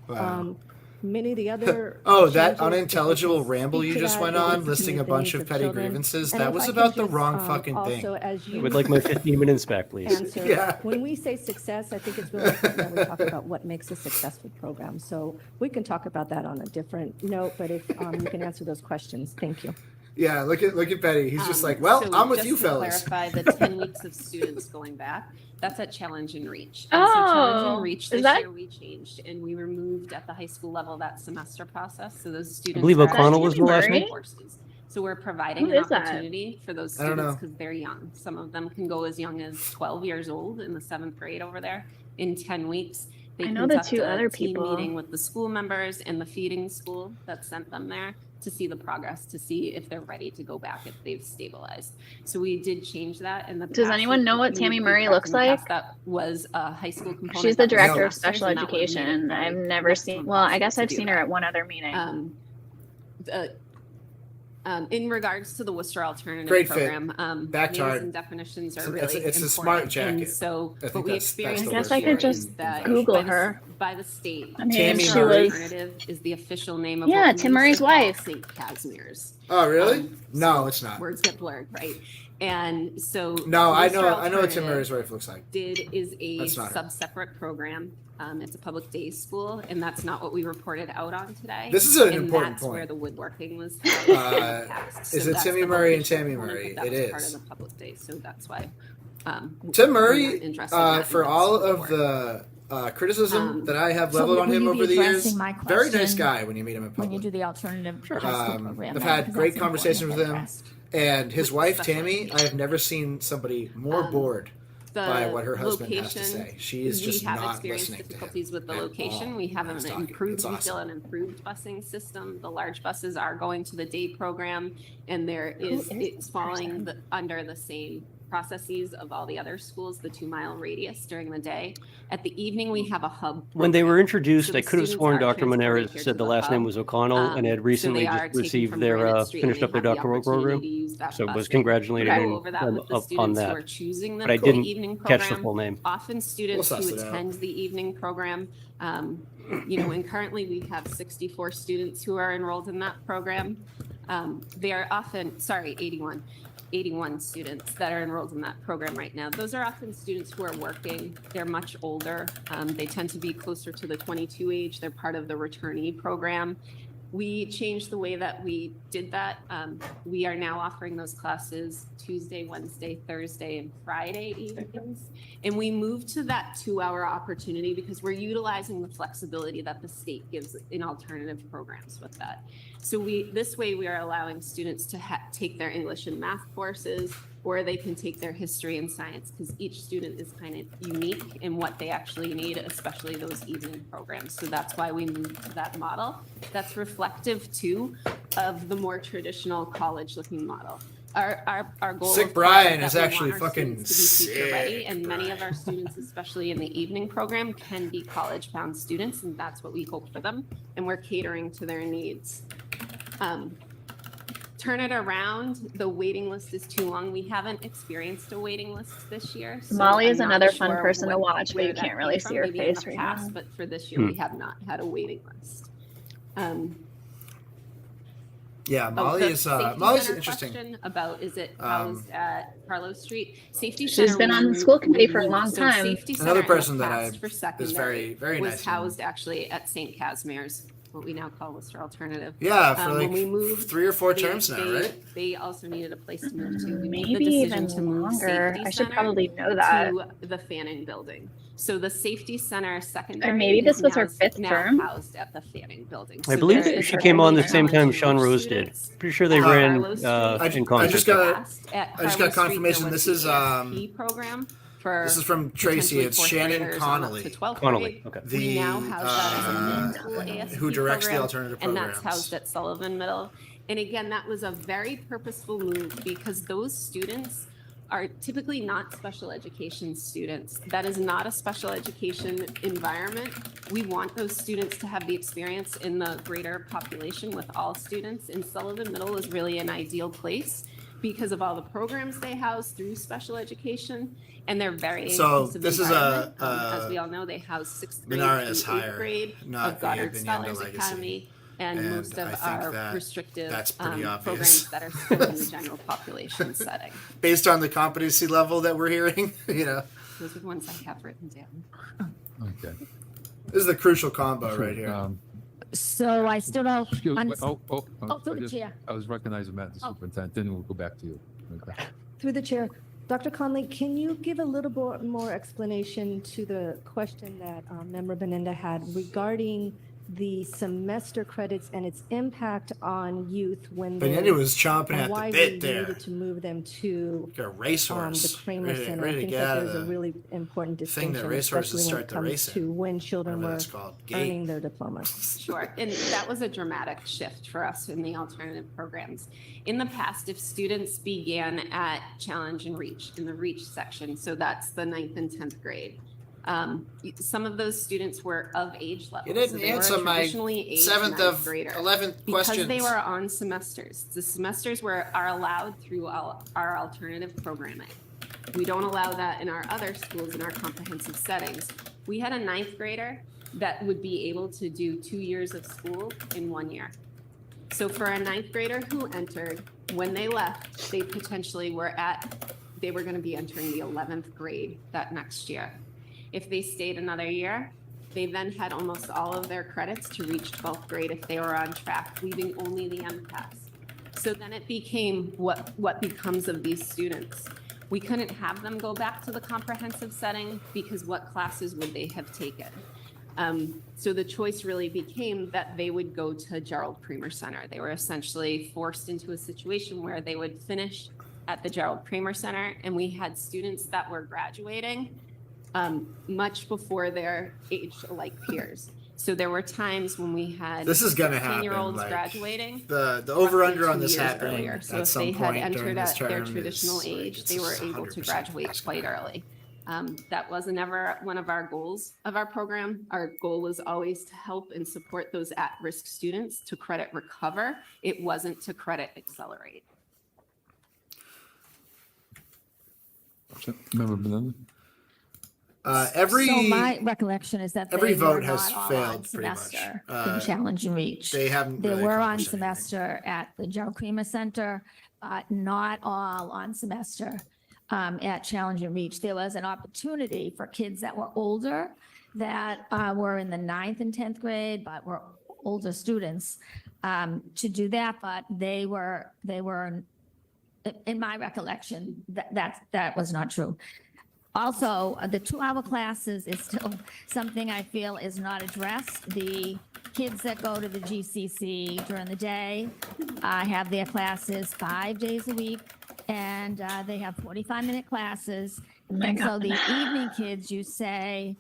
Wow. Many of the other. Oh, that changes, if we unintelligible can ramble speak you to just that, went it on, is to listing meet a the bunch needs of petty children. grievances. And That if was I can about the just, wrong fucking also, thing. as you Would like my 15 minutes back, please. answer. Yeah. When we say success, I think it's really important that we talk about what makes a successful program. So we can talk about that on a different note, but if you can answer those questions, thank you. Yeah, look at Betty. He's just like, well, So I'm with just you to fellas. Clarify the 10 weeks of students going back. That's at Challenge and Reach. And so Challenge Oh, and Reach is this that- year we changed and we removed at the high school level that semester process. So those students. I believe are O'Connell was actually the last taking name. courses. So we're providing Who an is that? opportunity for those I don't students know. because they're young. Some of them can go as young as 12 years old in the 7th grade over there in 10 weeks. They I know the conduct two a other team people. meeting with the school members and the feeding school that sent them there to see the progress, to see if they're ready to go back, if they've stabilized. So we did change that in the Does past. anyone know what We Tammy moved Murray back looks in the past. like? That was a high school component. She's the that was director of semesters, special and that would make it education. very I've never next to seen, well, I guess impossible I've to seen do her that. at one other meeting. In regards to the Worcester Alternative Great fit. Program, Backed names hard. and definitions are It's a- really it's a important. smart jacket. And so, I think what we that's experienced the I guess this I year could just is that Google by the- her. by the state. I mean, Tammy she Murray. was, Alternative is the official name of Yeah, what we Tim Murray's used to call wife. St. Casimir's. Oh, really? Um, No, it's not. Words get blurred, right? And so. No, I Worcester know what Tim Alternative Murray's wife looks like. is a That's not her. sub-separate program. It's a public day school, and that's not what we reported out on today. This is an And important that's where point. the woodworking was held in the past. Is So it that's Timmy the Murray and vocational Tammy component, Murray? but that It was part is. of the public day, so that's why. Tim we Murray, weren't interested in that in for that all school of board. the criticism that I have So leveled on will him you be over the years, addressing my very nice question guy when you meet him in when you public. do the alternative high school program. I've now, had because great that's conversations with important him. to address. And his With wife, special Tammy, I education. have never seen somebody more bored The by what her husband has to location, say. She is just we have not experienced listening to him. difficulties with the at location. all We have when he's an talking. improved, It's we awesome. feel an improved busing system. The large buses are going to the day program, and it's falling under the same processes of all the other schools, the 2-mile radius during the day. At the evening, we have a hub. When they were program. introduced, So I the could have students sworn are Dr. transported Monera here to said the the last name hub. was O'Connell and had So recently they just are taken received from their, Granite Street, and finished they up their have the doctoral opportunity program. to use that So was busing. congratulated We him go over that with the on students who that. are choosing the But I didn't evening catch the program. full name. Often students We'll who suss it out. attend the evening program, and currently we have 64 students who are enrolled in that program. They are often, 81 students that are enrolled in that program right now. Those are often students who are working. They're much older. They tend to be closer to the 22 age. They're part of the returnee program. We changed the way that we did that. We are now offering those classes Tuesday, Wednesday, Thursday, and Friday evenings. And we moved to that 2-hour opportunity because we're utilizing the flexibility that the state gives in alternative programs with that. So this way we are allowing students to take their English and math courses, or they can take their history and science, because each student is kind of unique in what they actually need, especially those evening programs. So that's why we moved to that model. That's reflective too of the more traditional college-looking model. Our goal. Sick of course, Brian that is we want actually our fucking students to be teacher ready, sick, and many of Brian. our students, especially in the evening program, can be college-bound students, and that's what we hope for them. And we're catering to their needs. Turn it around. The waiting list is too long. We haven't experienced a waiting list this year. So Molly is I'm not another fun sure person to watch, but where you that can't really came see her from. Maybe in face the right past, now. But for this year, we have not had a waiting list. Yeah, Oh, Molly the is safety Molly's center interesting. question About, is it housed at Carlos Street? Safety She's center been on the we school committee we for a moved. long So time. Safety Another center in the person that past I- for is secondary very was nice. housed actually at St. Casimir's, what we now call Worcester Alternative. Yeah, for When like we moved, 3 or 4 they- terms now, they- right? They also needed a place to move to. We made the Maybe decision even to move longer. safety I should center probably know that. to the Fanning Building. So the safety center secondary. Or maybe this is was her now- fifth now term. Housed at the Fanning Building. I So believe there is she a came on the really same time challenge Sean for Rose did. students. Pretty sure they at ran Carlos Street. in I concert. just got- Past, at I just got Carlos Street, there confirmation. was This the is, ASP program for This is from Tracy. potentially It's fourth Shannon graders on up Connolly. to 12th Connolly, grade. okay. We now house that as a mid-school ASP who directs the program, alternative and that's programs. housed at Sullivan Middle. And again, that was a very purposeful move because those students are typically not special education students. That is not a special education environment. We want those students to have the experience in the greater population with all students. And Sullivan Middle is really an ideal place because of all the programs they house through special education. And they're very So inclusive this is environment. a As we all know, they house 6th grade Minara through is 8th higher, grade not of Goddard the Binyanda Scholars legacy. Academy. And And most of I think our that restrictive that's pretty programs obvious. that are still in the general population setting. Based on the competency level that we're hearing, Those are the ones I have written down. Okay. this is the crucial combo right here. So I still don't. Excuse me. understand- Oh, Oh, through I the just- chair. I was recognizing Matt, the Oh. superintendent, then we'll go back to you. Okay. Through the chair, Dr. Conley, can you give a little more explanation to the question that Member Beninda had regarding the semester credits and its impact on youth when Beninda they're was chomping and at why the we bit there. needed to move them to Like a racehorse. the Kramer ready, Center. ready I to think get that out there's a of the really important thing that distinction, racehorses especially when start it the comes racing. to when children whatever were that's called. Gate. earning their diplomas. Sure, and that was a dramatic shift for us in the alternative programs. In the past, if students began at Challenge and Reach, in the Reach section, so that's the 9th and 10th grade, some of those students were of age level. You didn't so they were answer my traditionally aged 7th 9th of grader. 11th Because questions. they were on semesters. The semesters are allowed through our alternative programming. We don't allow that in our other schools in our comprehensive settings. We had a 9th grader that would be able to do 2 years of school in 1 year. So for a 9th grader who entered, when they left, they potentially they were going to be entering the 11th grade that next year. If they stayed another year, they then had almost all of their credits to reach 12th grade if they were on track, leaving only the MCAS. So then it became what becomes of these students. We couldn't have them go back to the comprehensive setting because what classes would they have taken? So the choice really became that they would go to Gerald Creamer Center. They were essentially forced into a situation where they would finish at the Gerald Creamer Center, and we had students that were graduating much before their age-alike peers. So there were times when we had This is gonna happen, 10-year-olds like, graduating. The over-under roughly on 2 this years happening earlier. So at if some they had point during entered this at term their is, traditional like, age, it's they were just able to 100% graduate quite early. That was never one of our goals of our program. Our goal was always to help and support those at-risk students to credit recover. It wasn't to credit accelerate. Member Beninda? Every So my recollection is that every they vote were has not all failed on pretty much. semester Uh, in Challenge and Reach. they haven't They really were on accomplished anything. semester at the Gerald Creamer Center, but not all on semester at Challenge and Reach. There was an opportunity for kids that were older, that were in the 9th and 10th grade, but were older students to do that, but they were, in my recollection, that was not true. Also, the 2-hour classes is still something I feel is not addressed. The kids that go to the GCC during the day have their classes 5 days a week, and they have 45-minute classes. And so the evening kids, you say,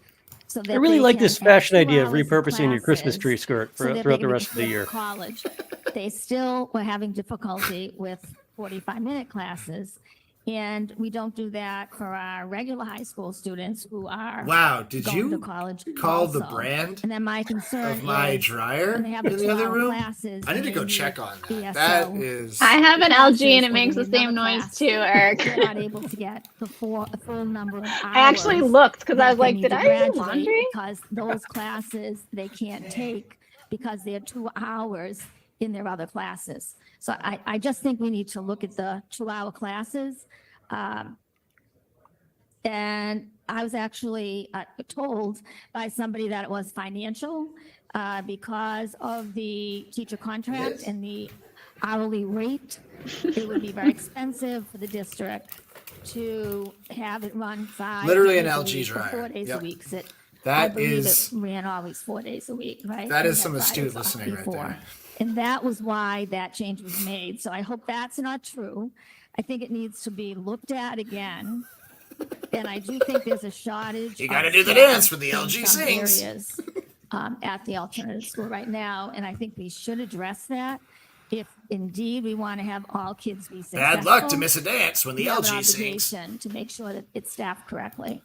so that I really they like can this have fashion 2 idea of hours repurposing your Christmas classes tree skirt so that they throughout the can rest of the go to year. College. They still were having difficulty with 45-minute classes. And we don't do that for our regular high school students who are Wow, did going you to college call the also. brand And then my concern of my is dryer when they have in the other 2-hour room? classes, I need to and go they check need on that. ESO That is. I have an classes, LG and it or makes they the need same another noise class, too, Eric. They're not able to get the full number of hours. I actually looked because I was that they like, need did to I do graduate laundry? Because those classes they can't take because they're 2 hours in their other classes. So I just think we need to look at the 2-hour classes. And I was actually told by somebody that it was financial because of the teacher contract and the hourly rate. It would be very expensive for the district to have it run 5 Literally an days a LG week or 4 dryer. days Yep. a week. So I That believe is it ran always 4 days a week, right? that We is had some astute Fridays off listening right before. there. And that was why that change was made. So I hope that's not true. I think it needs to be looked at again. And I do think there's a shortage. You gotta of do the staff dance for the in LG some Sings. areas, at the alternative school right now. And I think we should address that. If indeed we want to have all kids be successful. Bad luck to miss a dance when the we have an LG sings. obligation to make sure that it's staffed correctly.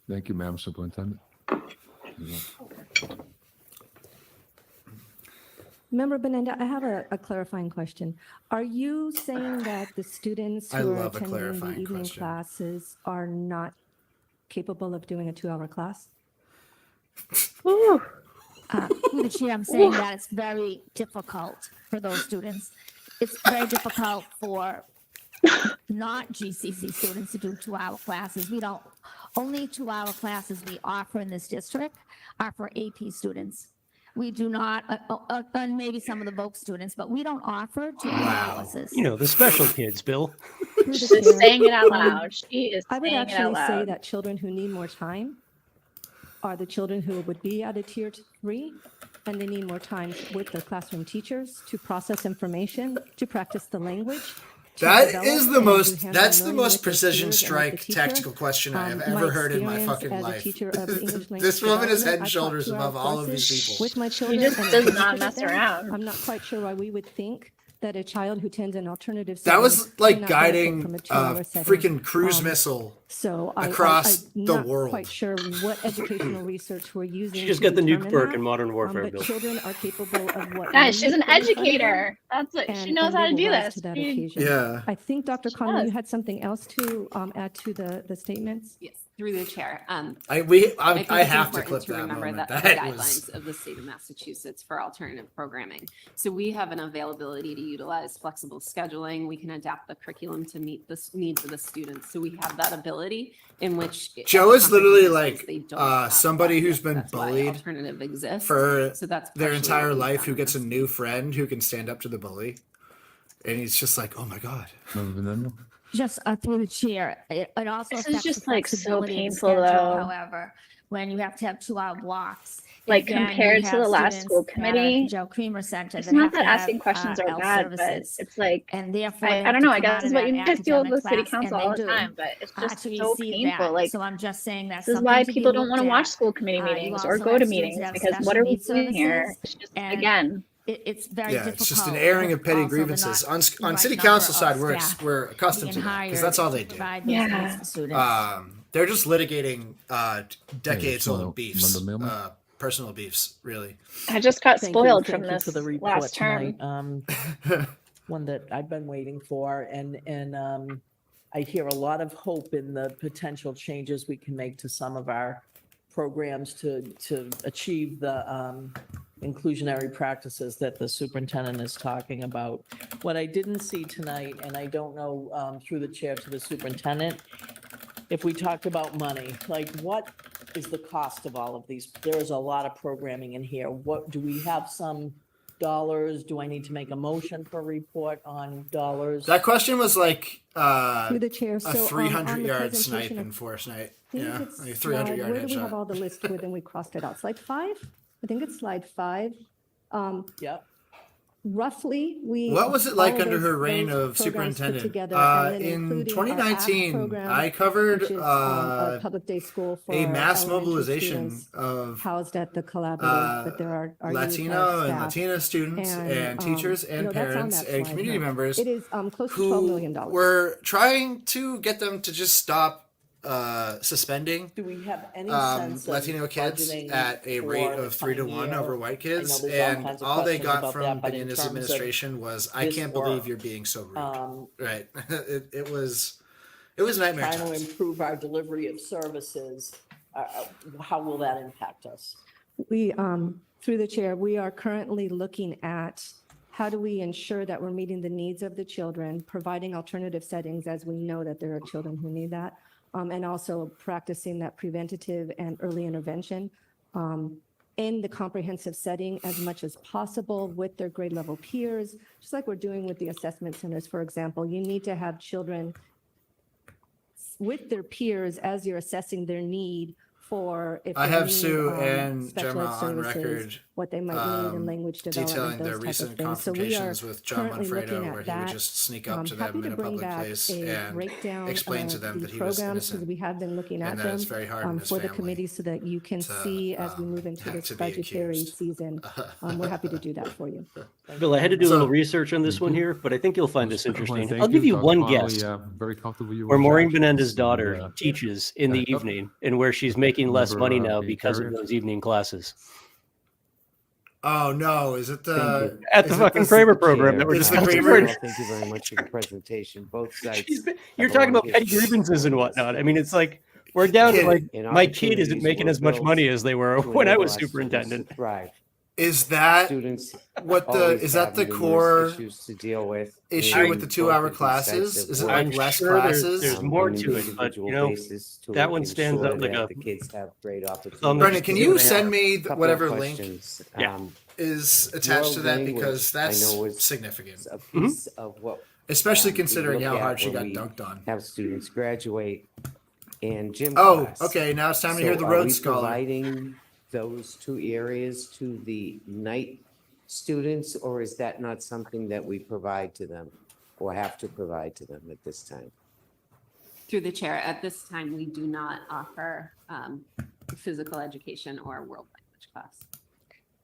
Thank you, Madam Superintendent. Member Benenda, I have a clarifying question. Are you saying that the students I who are love a attending the clarifying evening question. classes are not capable of doing a 2-hour class? Through the chair, I'm saying that it's very difficult for those students. It's very difficult for not GCC students to do 2-hour classes. We don't, only 2-hour classes we offer in this district are for AP students. We do not, and maybe some of the Voc students, but we don't offer 2-hour classes. You know, the special kids, Bill. Through the She's chair, saying it out loud. She is I would saying it out actually say loud. that children who need more time are the children who would be at a tier 3, and they need more time with their classroom teachers to process information, to practice the language. to That develop is the and most. do hands-on That's the learning most with their precision peers and with strike the teacher. tactical question I have My ever heard in my experience fucking as a life. teacher of the English language This woman is development, head I've and taught shoulders 2-hour above all of these courses people. with my children. just and does I not teach mess them. around. I'm not quite sure why we would think that a child who attends an alternative That setting was like cannot benefit guiding from a a 2-hour setting. freaking cruise missile. So across I'm the not world. quite sure what educational research we're using. She just to got the nuke determine perk that, in Modern Warfare, but Bill. children are capable of what. Guys, she's an we put in front of them, educator. That's what she knows and how they to will do rise this. to that She- occasion. Yeah. I think, Dr. Conlon, does. you had something else to add to the statements? Yes, through the chair. I think have it's to important clip to that remember moment. that That the was guidelines of the state of Massachusetts for alternative programming. So we have an availability to utilize flexible scheduling. We can adapt the curriculum to meet the needs of the students. So we have that ability in which Joe is literally other like, companies, they don't have somebody that who's yet. been That's why bullied alternative exists. for So that's their partially entire what we've life done who in gets a this. new friend who can stand up to the bully. And he's just like, oh my God. Member Benenda? Just through the chair, it also This is affects just, the like, so flexibility of the painful, schedule, though. However, when you have to have 2-hour blocks. Like, again, you compared to have the last students school at committee, Joe Creamer Center. It's that not have that to have, asking questions are L bad, but services, it's like, and therefore. I they have don't to know, I come guess out this is of what that you guys deal with academic with city class, and council they all the do, time, but it's just to so receive painful. that. Like, So I'm just saying that's this is something why to be people don't looked want to watch at. school committee You meetings or also go have to students meetings that have because special what are we needs doing here? services, It's just, and again, It's very Yeah, difficult. it's just an airing of petty also the grievances. not On right city number council of side, staff we're accustomed to being that because hired that's all to they do. provide those Yeah. needs to students. They're just litigating decades so, old beefs, Member Millman? personal beefs, really. I just got Thank you- spoiled from thank you this for the report last term. tonight. One that I've been waiting for, and I hear a lot of hope in the potential changes we can make to some of our programs to achieve the inclusionary practices that the superintendent is talking about. What I didn't see tonight, and I don't know through the chair to the superintendent, if we talked about money, like what is the cost of all of these? There is a lot of programming in here. What, do we have some dollars? Do I need to make a motion for a report on dollars? That question was like Through the chair, a so on 300-yard the snipe presentation in of Forest Night. I think Yeah, it's like a 300-yard slide- Where do we have headshot. all the list with, and we crossed it out? Slide 5? I think it's slide 5. Yep. Roughly, we. What was it all like of under those- her reign those of programs put superintendent? together, and then In including our ACT 2019, program, I covered which is, a public day school for a mass elementary mobilization students of housed at the collaborative, but there are youth Latino and staff. Latina students and teachers and that's on parents that and slide, community right. members It is close to $12 who million. were trying to get them to just stop suspending Do we have any sense of Latino kids budgeting at a rate for of 3 to coming 1 year? over white I know kids, there's all and kinds of all they questions got about from that, but in Benina's terms of administration was, "I this can't believe work, you're being so rude." Um, Right? It was nightmare trying to times. improve our delivery of services, how will that impact us? We, through the chair, we are currently looking at how do we ensure that we're meeting the needs of the children, providing alternative settings as we know that there are children who need that, and also practicing that preventative and early intervention in the comprehensive setting as much as possible with their grade level peers, just like we're doing with the assessment centers, for example. You need to have children with their peers as you're assessing their need for if I they have need, Sue and special Gemma ed on services, record what they might need in language development, detailing their those type of recent things. So we are confrontations with John currently looking Manfredo, at where he would that. just sneak up to Happy them in to a bring public back place a and breakdown explain to of them the that he was programs, because innocent we have been looking at and that them it's very hard on his for the family committee so that you can to, see as we move into this to be budgetary accused. season. We're happy to do that for you. Bill, I had to do a So- little research on this one here, but I think you'll find this interesting. Thank I'll give you Dr. one Connolly, guess Very comfortable with you. where Maureen Jackson. Benenda's daughter And, teaches in the uh, evening and where she's making less Member, money now the because of area. those evening classes. Oh no, is it the At the is it fucking this- Kramer program that we're It's the discussing. Kramer- right Thank you very much for the presentation. Both sides. You're have talking a about long petty history. grievances and whatnot. I mean, it's like we're down to Kid. like And my kid isn't opportunities making were as much built money as they were to when I enable was our students superintendent. to thrive. Is that Students what the always is that have the numerous core issues to deal with. issue and with the both 2 hour of these classes? sets of Is it work, like I'm less sure there's- classes? there's more to it, but, you know, that one stands out like ensure a that the kids have great opportunities. Brendan, can you send me Couple of whatever link questions. Yeah. is attached to that, World because language, I that's know, is significant, a piece of what especially we considering look how at hard she when got we dunked on. have students graduate in gym Oh, class. okay. Now it's time to So hear the are Rhodes we Scholar. providing those two areas to the night students, or is that not something that we provide to them or have to provide to them at this time? Through the chair, at this time, we do not offer physical education or world language class.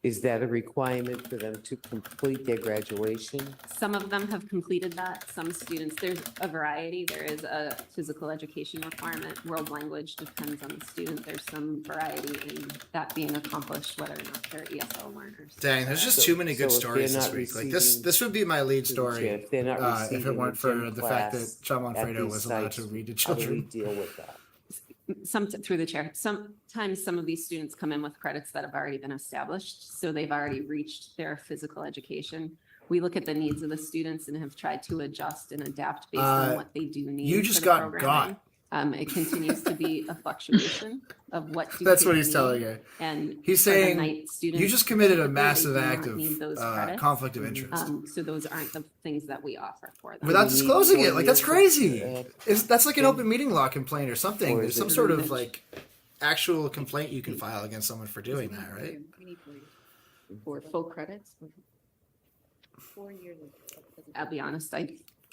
Is that a requirement for them to complete their graduation? Some of them have completed that. Some students, there's a variety. There is a physical education requirement. World language depends on the student. There's some variety in that being accomplished, whether or not they're ESL learners. Dang, there's just So- too many good so if they're stories this not week. Like receiving- this would be my lead story If they're not if it receiving weren't a for gym the fact that class John at Manfredo these was allowed to sites, read to how do we children. deal with that? Through the chair, sometimes some of these students come in with credits that have already been established, so they've already reached their physical education. We look at the needs of the students and have tried to adjust and adapt based on what they do need. you for just the got programming. It continues to be a fluctuation of what. do That's what kids he's telling need. you. And He's for the saying night students, you just committed a typically, they massive do not act of need those credits. conflict of interest So those aren't the things that we offer for them. without we need disclosing 4 it. Like that's years of, crazy. uh, That's like an open meeting law complaint or something. Or There's is some it- sort of like actual complaint you can file against someone for doing that, right? For full credits? 4 years. I'll be honest,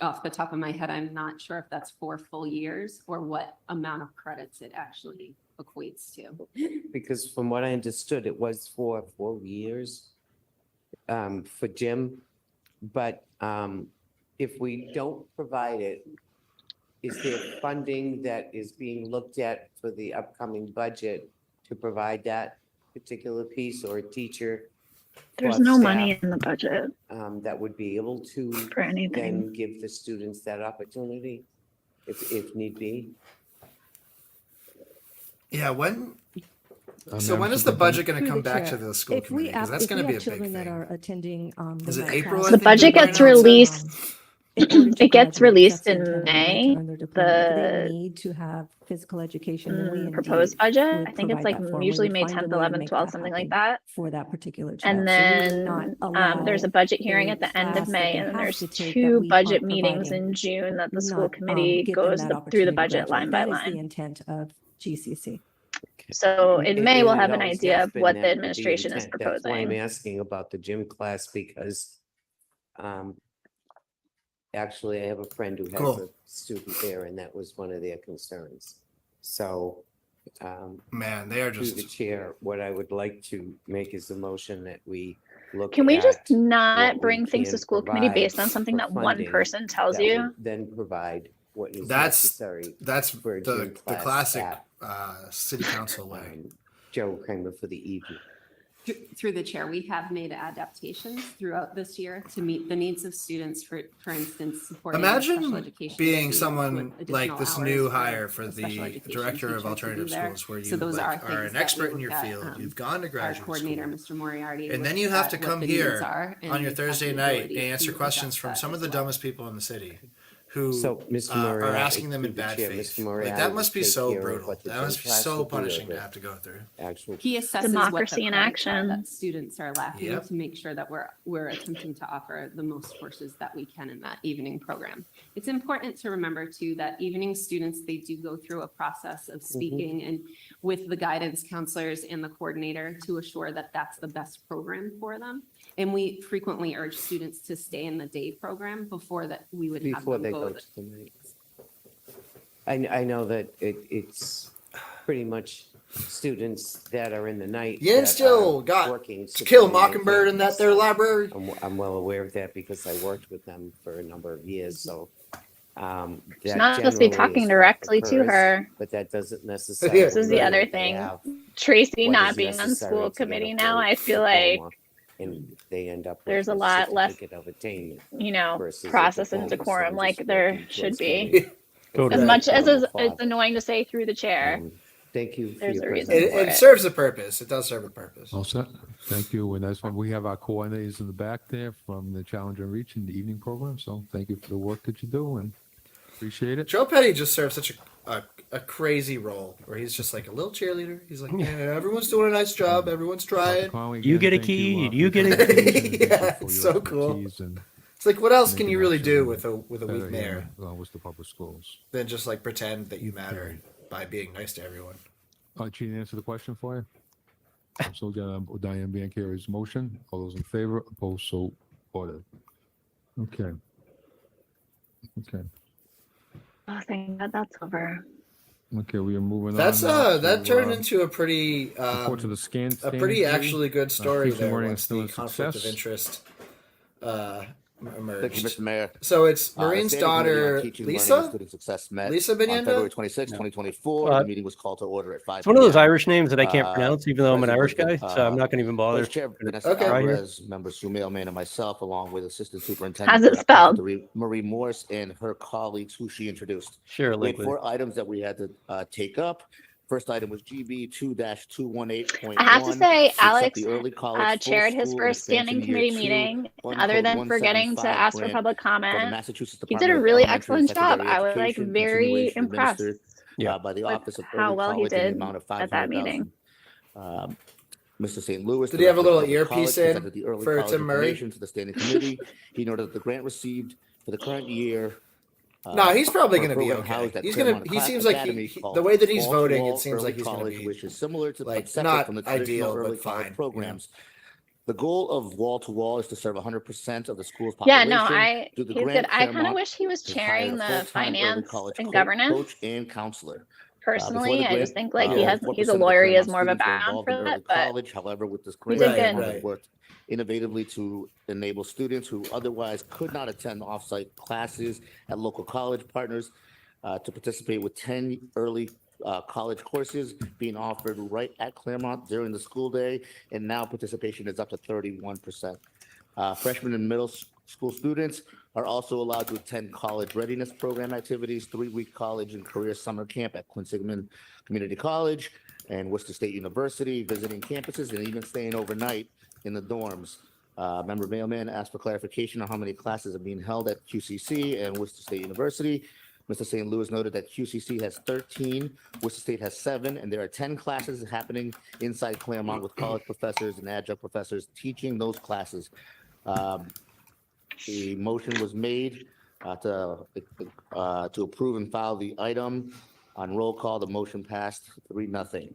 off the top of my head, I'm not sure if that's 4 full years or what amount of credits it actually equates to. Because from what I understood, it was for 4 years for gym. But if we don't provide it, is there funding that is being looked at for the upcoming budget to provide that particular piece, or a teacher? There's plus no money staff, in the budget that would be able to for anything. then give the students that opportunity if need be? Yeah. When? So Madam when is the budget Superintendent? going to Through come the back chair, to the school If we committee? Because have, that's if going to we be a have big children that thing. are attending, Is it night April? I class, The think budget they're gets announcing? released. in order to It gets graduate released successfully in to May. earn their diploma, if The they need to have physical education, then we indeed proposed budget, would I think it's provide like that for 'em. We usually would May find a 10th, way to 11th, make 12th, that something like happen that. for that particular child. And So we would not then there's a allow budget hearing a at the end of class that May, they and then have there's to take that 2 we budget aren't meetings providing, in June that the school not, committee give them goes that through the opportunity to budget line by graduate. That is the line. intent of GCC. So in May, And we'll it have an always idea has of been what that the with administration is intent. That's why I'm proposing. asking about the gym class, because actually, I have a friend who has Cool. a student there, and that was one of their concerns. So Man, they are through the just. chair, what I would like to make is a motion that we look Can we at just not what bring we things to can school committee provide based on something for that one funding person tells that you? would then provide what is That's necessary that's for a the gym class classic at, city council way. Joe Kramer for the evening. Through the chair, we have made adaptations throughout this year to meet the needs of students, for instance, supporting special Imagine education being students someone with like additional this hours new for hire for a special the education director of teacher to alternative be there. schools, where So you those like, are are things an that we expert in look your at, field. You've gone to Our graduate coordinator, school. Mr. Moriarty. And then looks you have at to what come the needs here are, and on your has the Thursday night ability and answer to questions adjust from that some of as the well. dumbest people in the city who So, Mr. are Moriarty, asking them in through the bad chair, faith. Mr. Like, Moriarty that will must be take so care of brutal. what the That must be gym class so will do, punishing to the have to go through. Actual He assesses what the Democracy in credits are action. that students are lacking Yep. to make sure that we're attempting to offer the most courses that we can in that evening program. It's important to remember too that evening students, they do go through a process of speaking and with the guidance counselors and the coordinator to assure that that's the best program for them. And we frequently urge students to stay in the day program before that we would have before them they go. go to the night. I know that it's pretty much students that are in the night. Yen that still are got working to kill supporting their Mockingbird in that families. their library. I'm well aware of that because I worked with them for a number of years, so. She's that not supposed to be generally talking is what directly to occurs, her. But that doesn't necessarily. This is the mean other that they thing. have Tracy what not is being on necessary school to get a committee now, full I feel like, diploma, and they end up with there's a a lot less, certificate of attainment you know, versus a process and diploma. So decorum I'm like just there working should towards be. getting Totally. As a much as diploma it's father. annoying to say through the chair, Thank you for There's your a reason presentation. for It it. serves a purpose. It does serve a purpose. All set. Thank you. And that's when we have our coordinators in the back there from the Challenge and Reach in the evening program. So thank you for the work that you do and appreciate it. Joe Petty just serves such a crazy role where he's just like a little cheerleader. He's like, yeah, everyone's doing a nice job. Everyone's Dr. trying. Conley, You again, get a thank key, for you your get a presentation and Yeah, thank you for it's your so cool. expertise and It's like, what else can making you really do action with a better weak here mayor at Worcester Public Schools. than just like pretend that you matter by being nice to everyone? Gene, answer the question for you. So Diane Biancary's motion. All those in favor, opposed, so ordered. Okay. Okay. oh, thank God that's over. Okay, we are moving That's on. now that to, turned into a pretty report to the scan. a pretty actually good story Keith and there Morning once the Student conflict of Success. interest Thank you, emerged. Mr. Mayor. So it's The Maureen's Standing Committee on daughter, Teaching, Learning, and Lisa. Student Success met Lisa on February Benienda. 26, 2024. Uh, The meeting was called to order at 5 It's one of those p.m. Irish names that I can't Uh, pronounce, even though I'm an Irish President guy. was, So I'm not going to even bother. Vice Chair Vanessa Okay. Right here. Alvarez, Member Sue Mailman, and myself, along with Assistant Superintendent How's it spelled? Dr. Marie Morse and her colleagues who she introduced. Sure, We had liquid. 4 items that we had to take up. First item was GB 2-218.1. I have to say, accept Alex the early college full chaired his school first expansion standing year committee 2 meeting. Fund Other Code than forgetting to 175 ask for grant public from the comment, Massachusetts he did Department a of really Elementary and excellent job. Secondary I was like Education, very continuation impressed administered, Yeah. by the with Office of how Early well he College in the did amount of at that meeting. $500,000. Mr. St. Louis. Did he have a Director of little Public earpiece College, in presented the early for college Tim Murray? information to the standing committee. He noted that the grant received for the current year. No, he's probably for a going to be program housed okay. at He's going Claremont to. He seems like Academy he, called the way that he's Wall to voting, Wall it seems Early like he's going College, to be which is similar to like but separate not from the ideal, traditional early but college fine. programs. The goal of Wall to Wall is to serve 100% of the school's Yeah, population. no, Through the he's grant, good. I kind of Claremont wish he was has hired chairing a the full-time early finance college and coach governance. and counselor. Personally, I grant, just think like he he has, 4% he's a of the lawyer, he has Claremont more of a students were background involved for in early that, but college. However, with this he grant, did Right, good. Claremont right. has worked innovatively to enable students who otherwise could not attend off-site classes at local college partners to participate with 10 early college courses being offered right at Claremont during the school day, and now participation is up to 31%. Freshmen and middle school students are also allowed to attend college readiness program activities, 3-week college and career summer camp at Quinsigamond Community College and Worcester State University, visiting campuses and even staying overnight in the dorms. Member Mailman asked for clarification on how many classes are being held at QCC and Worcester State University. Mr. St. Louis noted that QCC has 13, Worcester State has 7, and there are 10 classes happening inside Claremont with college professors and adjunct professors teaching those classes. The motion was made to approve and file the item. On roll call, the motion passed 3-0.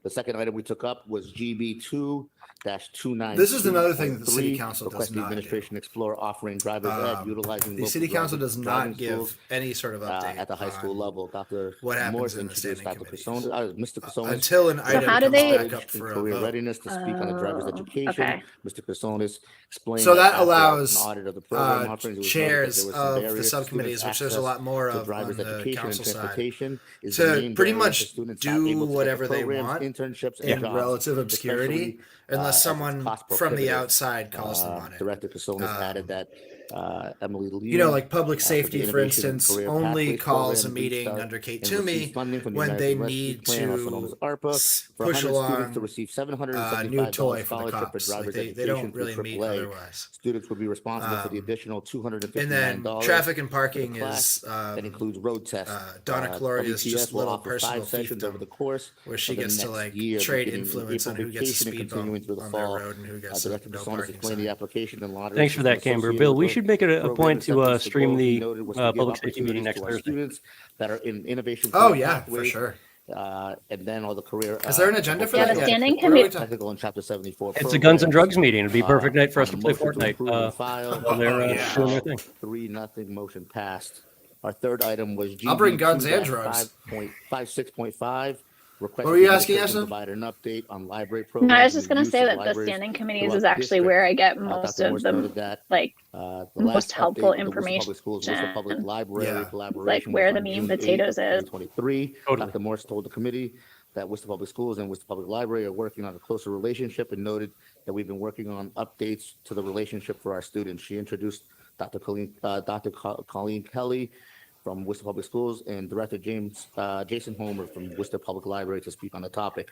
The second item we took up was GB 2-292. This is another thing that the city council does Request the not do. administration explore offering driver's ed utilizing The local city council drivers- does driving not give schools, any sort of update at the high school on level. Dr. what happens Morse in the introduced standing Dr. committees. Casonas, Mr. Casonas. until an So item how do comes they- back up for a career vote. readiness to speak on the driver's Oh, education. okay. Mr. Casonas explained. So that after allows an audit of the program offerings, it was noted that chairs there were some of the barriers to subcommittees, students' which there's a lot access more to of on driver's the education and council side, transportation is the to main pretty barrier much students not do able to get whatever they programs, want internships, and in jobs, relative obscurity especially unless as its someone cost from the prohibitive. outside calls them on it. Director Casonas added that Emily Lee. You know, like public for the safety, for Innovation and instance, Career only Pathways calls a Program, meeting Start, under Kate and Toomey receives funding from the when they American Rescue need Plan, also known as to ARPA, for push 100 students along to receive a new toy $775 for the scholarship for cops. Like driver's they education don't through really meet AAA. otherwise. Students will be responsible for the additional $259 And then traffic and parking class. is That includes road tests. Donna Gloria's WPS just will little offer personal 5 sessions over fiefdom, the course where she of the gets to next like year, trade beginning influence on April who gets a vacation and speed continuing bump through the on fall. their road and who gets a Director no Casonas parking explained the sign. application and lottery Thanks for that, system Camber. associated Bill, with we the should make it a program point to acceptance. The stream goal, he the noted, was to give public safety meeting opportunities next to our Thursday. students that are in innovation. Oh career yeah, for pathways, sure. And then all the career. Is there an agenda for Yeah, that the yet? standing What are we committee. talking- Technical and Chapter 74 It's a guns and programs. drugs meeting. It'd be a perfect night for us On to the play motion to Fortnite approve and file. while they're yeah. doing their thing. 3-0 motion passed. Our third item was GB. I'll bring guns and drugs. 5.56.5. What were you asking, Ashley? Ashley? Provide an update on library programs. No, I was just and going to use say of that the libraries standing committees throughout is the actually district. where I get most Dr. of Morse the noted that, like the most last helpful update of the Worcester Public Schools, Worcester Public information. Library Yeah. collaboration. Like where was the on meat June and 8th, potatoes is. 2023. Totally. Dr. Morse told the committee that Worcester Public Schools and Worcester Public Library are working on a closer relationship and noted that we've been working on updates to the relationship for our students. She introduced Dr. Colleen Kelly from Worcester Public Schools and Director Jason Homer from Worcester Public Library to speak on the topic.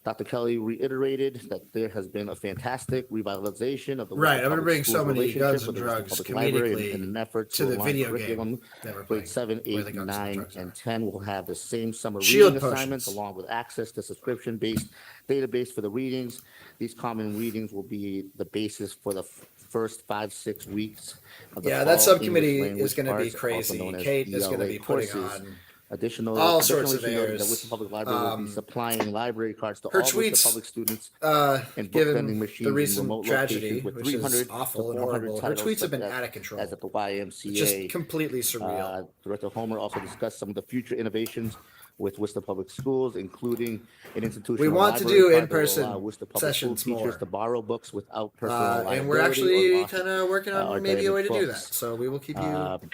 Dr. Kelly reiterated that there has been a fantastic revitalization of the Right, Worcester I'm gonna Public bring Schools so many relationship guns with and the Worcester drugs Public Library comedically in an effort to the align video curriculum. game that we're playing. Grades 7, where 8, the guns and 9, drugs are. and 10 will have the same summer Shield reading assignments potions. along with access to subscription-based database for the readings. These common readings will be the basis for the first 5-6 weeks of the Yeah, fall that subcommittee English language is going to be arts, also crazy. known as Kate is going to ELA be putting courses. on Additionally, all sorts of she noted that airs. Worcester Public Library will be supplying library cards to her all Worcester tweets, Public students and book vending given machines the in recent remote tragedy, locations with which 300 is to awful and 400 horrible. Her titles tweets have been such out of control. as at the YMCA. Just completely surreal. Director Homer also discussed some of the future innovations with Worcester Public Schools, including an institutional We want to library do card that will in-person allow Worcester Public School sessions teachers more. to borrow books without personal And liability. we're or actually loss kind of working on or maybe a way to do that. books. So we will keep you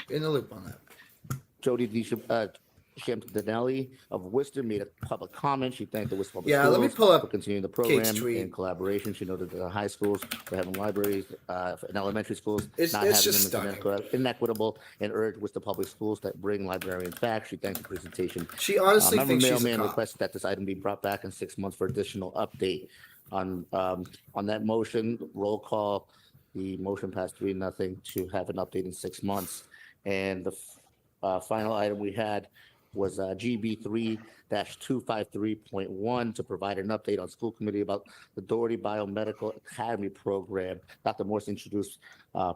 in the loop on that. Jody Champdanelli of Worcester made a public comment. She thanked the Worcester Public Yeah, Schools let me pull up for continuing the Kate's program tweet. in collaboration. She noted that the high schools were having libraries in elementary schools, It's not having just them is inequitable, and urged Worcester Public Schools that bring librarians back. She thanked the presentation. She honestly Member thinks she's a Mailman cop. requested that this item be brought back in 6 months for additional update. On that motion, roll call, the motion passed 3-0 to have an update in 6 months. And the final item we had was GB 3-253.1 to provide an update on school committee about the Doherty Biomedical Academy program. Dr. Morse introduced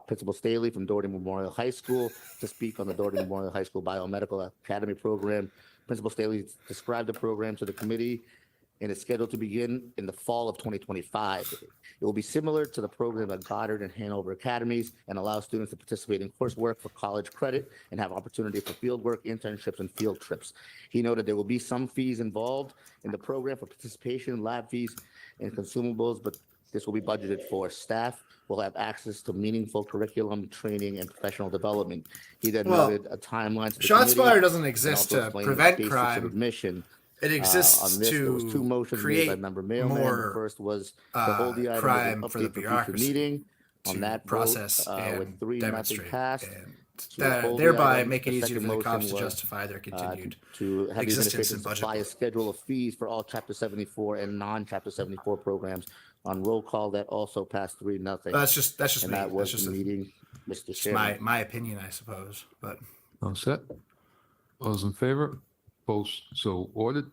Principal Staley from Doherty Memorial High School to speak on the Doherty Memorial High School Biomedical Academy program. Principal Staley described the program to the committee and is scheduled to begin in the fall of 2025. It will be similar to the program at Goddard and Hanover Academies and allow students to participate in coursework for college credit and have opportunity for field work, internships, and field trips. He noted there will be some fees involved in the program for participation, lab fees, and consumables, but this will be budgeted for. Staff will have access to meaningful curriculum, training, and professional development. He then Well, noted a timeline to the ShotSpotter committee doesn't and exist also to explained prevent the basics of crime. admission. It exists On this, there was to 2 motions made by create Member Mailman. The more first was to hold the item crime as for an the update for future bureaucracy meeting. to On that process vote, and with 3-0 demonstrate, passed. and to hold the thereby item. make it The easier second for the cops motion to was, justify their continued to have the existence administration and budget. supply a schedule of fees for all Chapter 74 and non-Chapter 74 programs. On roll call, that also passed 3-0. That's just And me. that was That's just the meeting, Mr. It's Chairman. my opinion, I suppose. But All set? All those in favor? Post so ordered.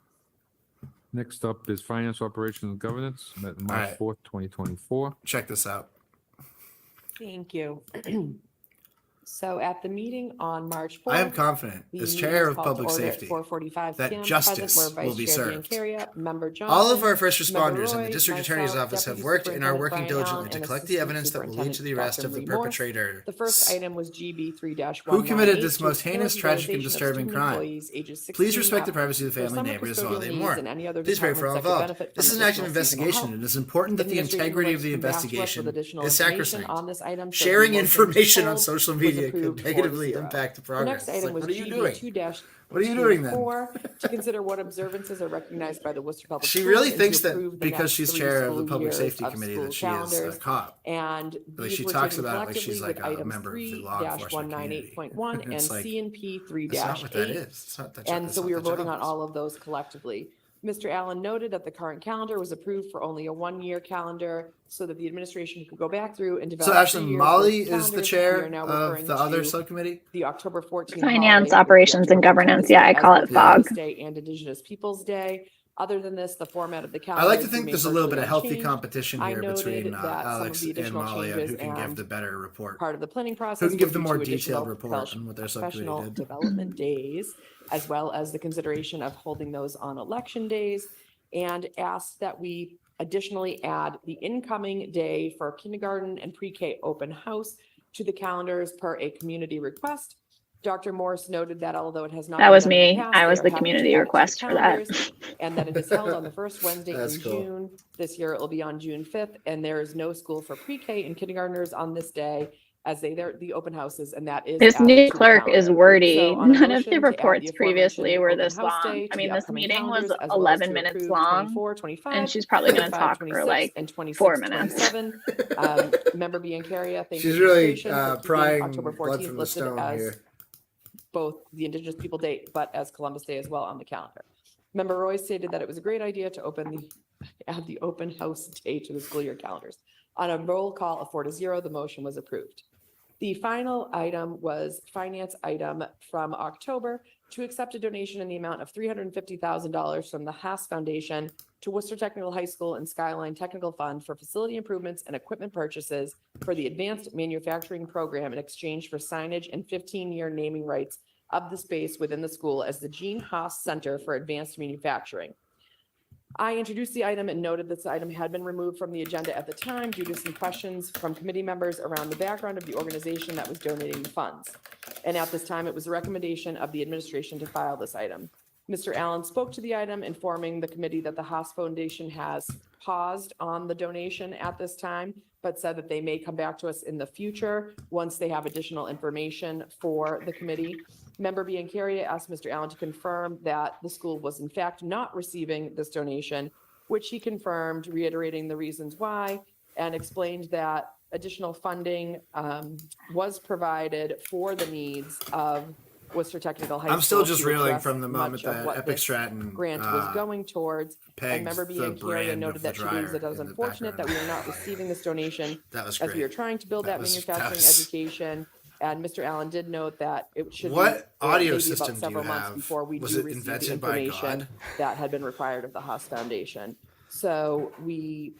Next up is Finance, Operations, and Governance, met March right. 4th, 2024. check this out. Thank you. So at the meeting on March 4th. I am confident, the as meeting chair was of called to public order at safety, 4:45 that PM. justice Present were will Vice be Chair served. Biancaria, Member All of Johnson, our first Member responders in the Roy, district attorney's myself, office have Deputy worked and are Superintendent working Brian diligently Allen, to and collect the Assistant evidence that will lead to the Superintendent arrest Dr. of the Marie Morse. perpetrator. The first item was GB 3-198. Who committed this most to heinous, tragic, and utilization of disturbing student crime? employees ages 16 Please respect up the privacy of the for family, summer neighbors, custodial holiday, and needs more. and any other Please pray for all departments that could involved. benefit This from is an active additional seasonal investigation. help. It is important that the Administration integrity would of the like to come back to us with investigation additional is information sacrosanct. on this item, so Sharing the motion information on pulled social was media was it could approved negatively 4-0. impact the The progress. next It's item like, was what are you GB doing? 2-. What are you doing then? 4, to consider what observances are recognized by the Worcester Public She Schools really and to thinks approve that the because next she's 3 chair of the school public years safety of committee school that she is a calendars. cop. And Like, these she were talks taken about it like collectively she's with like a items member of the 3 law enforcement community. 198.1 And and it's like, C&P 3 That's not what that 8. is. It's not, And that's so not we were the voting job. on all of those collectively. Mr. Allen noted that the current calendar was approved for only a 1-year calendar so that the administration could go back through and develop. So Ashley, 3 years Molly worth of is the calendars. chair We are now of referring the other to subcommittee? the October 14th Finance, holiday, operations, and the October 14th governance. Yeah, I as call both it FOG. Columbus Day and Indigenous Peoples Day. Other than this, the format of the I calendar. like to think there's a little bit of healthy unchanged. competition I here noted between that some of Alex the and additional Molly on who changes can give and the better report. part of the planning process. Who can give were the due more to additional detailed report on what their subcommittee professional did. development days, as well as the consideration of holding those on election days, and asked that we additionally add the incoming day for kindergarten and pre-K open house to the calendars per a community request. Dr. Morse noted that although it has not. That been was done in the me. past, I they was are the happy to community add it to the request for that. calendars, and that it is held on the first Wednesday in That's cool. June. This year it will be on June 5th, and there is no school for pre-K and kindergartners on this day, as they're the open houses, and that is. This added new to the clerk is calendar. wordy. So on a None of motion the to add reports previously aforementioned were open this house long. day I to mean, the this upcoming meeting was calendars, as well as 11 to minutes approve long, 24, 25, and she's probably going to 25, talk for 26, like and 26, 4 minutes. 27. Member Biancaria, thank you. She's for the really administration for keeping prying October blood 14th from the listed stone as here. both the Indigenous People Day, but as Columbus Day as well on the calendar. Member Roy stated that it was a great idea to add the open house day to the school year calendars. On a roll call of 4-0, the motion was approved. The final item was finance item from October to accept a donation in the amount of $350,000 from the Haas Foundation to Worcester Technical High School and Skyline Technical Fund for facility improvements and equipment purchases for the advanced manufacturing program in exchange for signage and 15-year naming rights of the space within the school as the Gene Haas Center for Advanced Manufacturing. I introduced the item and noted this item had been removed from the agenda at the time due to some questions from committee members around the background of the organization that was donating the funds. And at this time, it was a recommendation of the administration to file this item. Mr. Allen spoke to the item, informing the committee that the Haas Foundation has paused on the donation at this time, but said that they may come back to us in the future once they have additional information for the committee. Member Biancaria asked Mr. Allen to confirm that the school was in fact not receiving this donation, which he confirmed, reiterating the reasons why, and explained that additional funding was provided for the needs of Worcester Technical High School. I'm still just to reeling address from the moment much of that what Epic this Stratton grant was going towards. pegged And Member the Biancaria brand noted of that the she believes dryer that it is in the unfortunate that we are not receiving this donation That was as we are great. trying to build that manufacturing education. And Mr. Allen did note that it should be What audio maybe system about do several you months have? before we Was do it receive the invented by information God? that had been required of the Haas Foundation. So we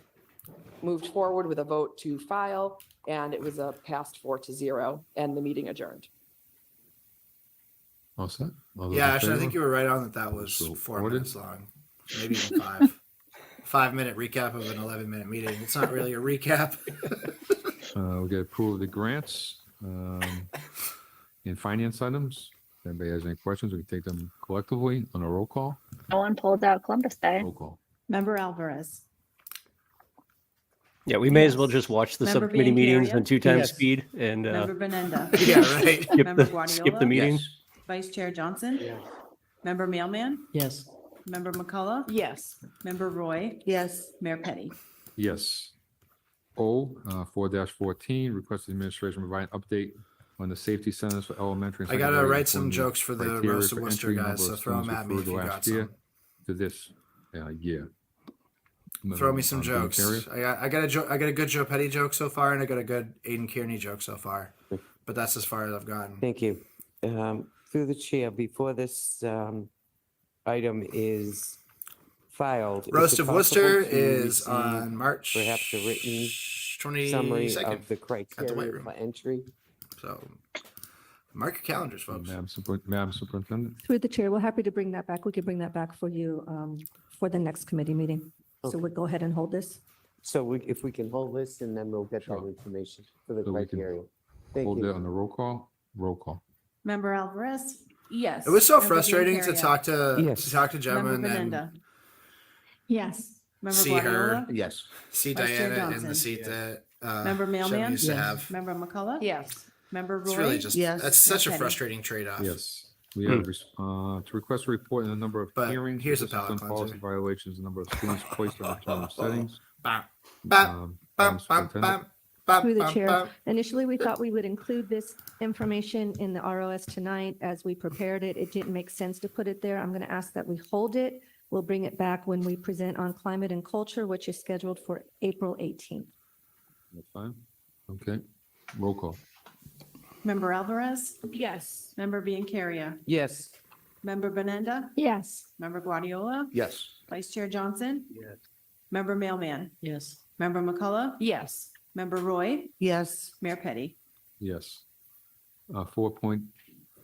moved forward with a vote to file, and it was a passed 4-0, and the meeting adjourned. All set? All those Yeah, in actually, I favor? think you were right on that was So 4 ordered? minutes long, maybe even 5. 5-minute recap of an 11-minute meeting. It's not really a recap. We get approval of the grants and finance items. If anybody has any questions, we can take them collectively on a roll call. No one pulled out Columbus Day. Roll call. Member Alvarez. Yeah, we may as well just watch the Member subcommittee meetings Biancaria? on 2 times Yes. speed and Member Benenda. Yeah, right. skip Member the skip Guardiola? the meeting. Yes. Vice Chair Johnson. Member Mailman. Yes. Member McCullough. Yes. Member Roy. Yes. Mayor Petty. Yes. O, 4-14, request the administration provide an update on the safety centers for elementary. and I gotta secondary write some employment jokes for the criteria Roast of for Worcester entry, guys, number so of throw 'em students at me referred if to you got last year some. To this year. Throw me some Being jokes. carried. I got a good Joe Petty joke so far, and I got a good Aiden Kearney joke so far. But that's as far as I've gotten. Thank you. Through the chair, before this item is filed. is Roast it of possible Worcester to is receive on March Perhaps a written 22nd summary of the at the White criteria Room. for entry. So mark your calendars, folks. Madam Superintendent? Through the chair, we're happy to bring that back. We can bring that back for you for the next committee meeting. So Okay. we'll go ahead and hold this. So if we can hold this and then we'll get that Sure. information for the So we can criteria. Thank Hold you. it on the roll call. Roll call. Member Alvarez. Yes. It was so Member frustrating to Biancaria? talk to Gemma Member and then Benenda. Yes. Member see her. Guardiola. Yes. see Vice Chair Diana in Johnson. the seat that Member Gemma Mailman. used to have. Member McCullough. Yes. Member It's Roy? really just, Yes. that's such a Mayor Petty? frustrating trade-off. Yes. We have, to request a report on the number of But hearings, here's a discipline palate policy cleanser. violations, the number of students placed on alternative settings. Bam, bam, Madam bam, Superintendent. bam, Through the bam, chair, bam. initially, we thought we would include this information in the ROS tonight as we prepared it. It didn't make sense to put it there. I'm going to ask that we hold it. We'll bring it back when we present on climate and culture, which is scheduled for April 18th. That's fine. Okay. Roll call. Member Alvarez? Yes. Member Biancaria? Yes. Member Benenda? Yes. Member Guardiola? Yes. Vice Chair Johnson? Yes. Member Mailman? Yes. Member McCullough? Yes. Member Roy? Yes. Mayor Petty? Yes.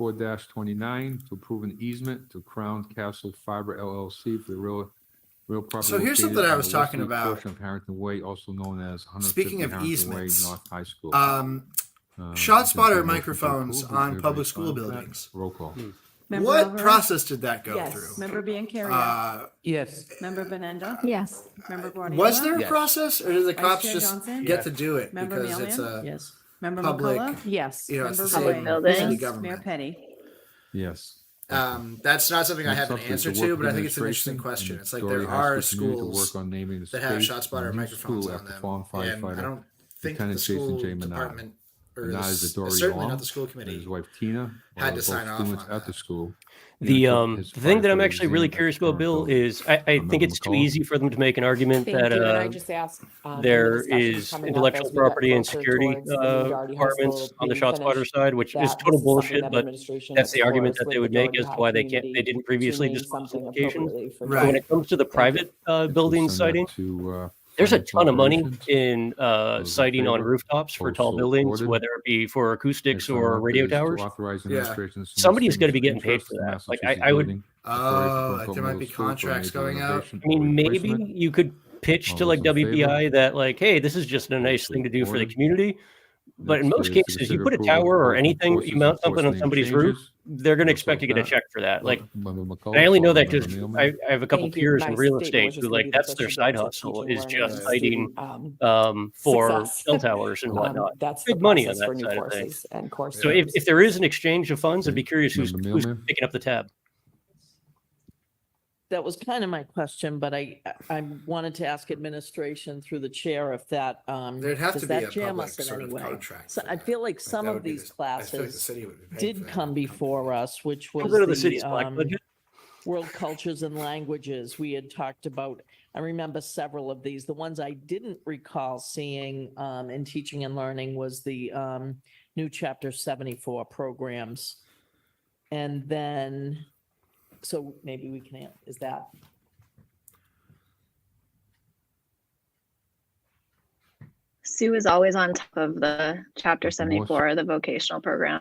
4.4-29 to approve an easement to Crown Castle Fiber LLC for the real property. So here's located something I on was the talking westerly about. portion of Harrington Way, also known as 150 Speaking of Harrington Way easements, North High School. Shot spotter entertain a motion to microphones approve. on Is there a public response school to that? buildings. Roll call. Member What Alvarez? process did that go Yes. through? Member Biancaria? Yes. Member Benenda? Yes. Member Guardiola? Was there a Yes. process, or did the Vice cops Chair just Johnson? get to do it Member because it's Mailman? a Yes. Member public, McCullough? Yes. you know, it's the Member Public same building. city Mayor government. Petty? Yes. That's not something I Next have an up is answer the work to, of but I think it's an interesting administration question. and It's like Doherty there High are School community to schools work on naming the that have space shot spotter and new microphones school on after them, fallen and I firefighter don't think Lieutenant the school Jason J. Menard. department, or And that is the Doherty certainly alum not the school and his committee. wife Tina had to both sign off students on at the that. school. The His thing that I'm firefighter actually really exam at curious the about, current Bill, building. is I think Member it's too McCullough? easy for them to make an argument Thank that you. And I just asked. there is intellectual property and security requirements on the shot spotter side, which is total bullshit, but that's the argument that they would make as to why they didn't previously disclose locations. But when Right. it comes to the private building Send that siting, to, there's a financial ton of money operations. in in siting on favor? rooftops for tall So buildings, ordered. whether it be for acoustics Next item or up radio is to towers. authorize Yeah. administration to submit Somebody's gonna statements be of getting paid interest for to that. Like, Massachusetts I would- Building Oh, Authority like for there might Middle be School for contracts major going out. renovation I mean, or maybe replacement. you could pitch All to like those in favor? WPI that like, hey, this is just a nice thing to do for the Ordered. community. But in Next most is to cases, you consider put a approval of tower or proposed anything, courses you mount and something on course somebody's name roof, changes. they're going to We'll expect to solve get a that. check for that. Like, Member McCullough, I only know followed that by because Member I Mailman. have a couple Thank you. peers My in real statement was estate just who gonna like be that that's their should side go to hustle teaching, is learning, just and citing student, for success. cell towers and whatnot. That's the Big money on process that for new side of things. courses and course. So if there is an exchange of funds, I'd be curious who's Member who's Mailman? picking up the tab. That was kind of my question, but I wanted to ask administration through the chair if that, There'd have does to be a that jam public us in sort any of way? contract. So for I that. feel like some that of would be these the- I feel like the classes city would be paying did for that. come before us, which was Comes out of the city's black the budget. world cultures and languages. We had talked about, I remember several of these. The ones I didn't recall seeing in teaching and learning was the new chapter 74 programs. And then, so maybe we can, is that? Sue is always on top of the chapter 74, the vocational program.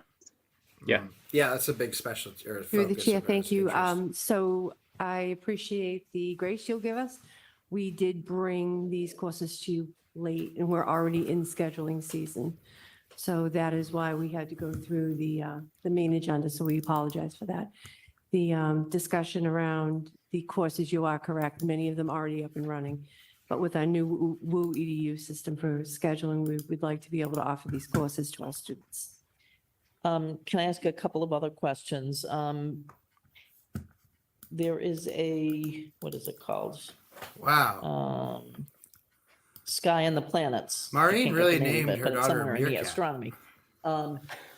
Yeah. Yeah, that's a big specialty or Through the focus chair, of thank hers, you. interest. So I appreciate the grace you'll give us. We did bring these courses to you late and we're already in scheduling season. So that is why we had to go through the main agenda. So we apologize for that. The discussion around the courses, you are correct. Many of them already up and running. But with our new Woo EDU system for scheduling, we'd like to be able to offer these courses to our students. Can I ask a couple of other questions? There is what is it called? Wow. Sky and the Planets. I Maureen can't get really the name of named it, her but it's daughter somewhere in here, Meerkat. Astronomy.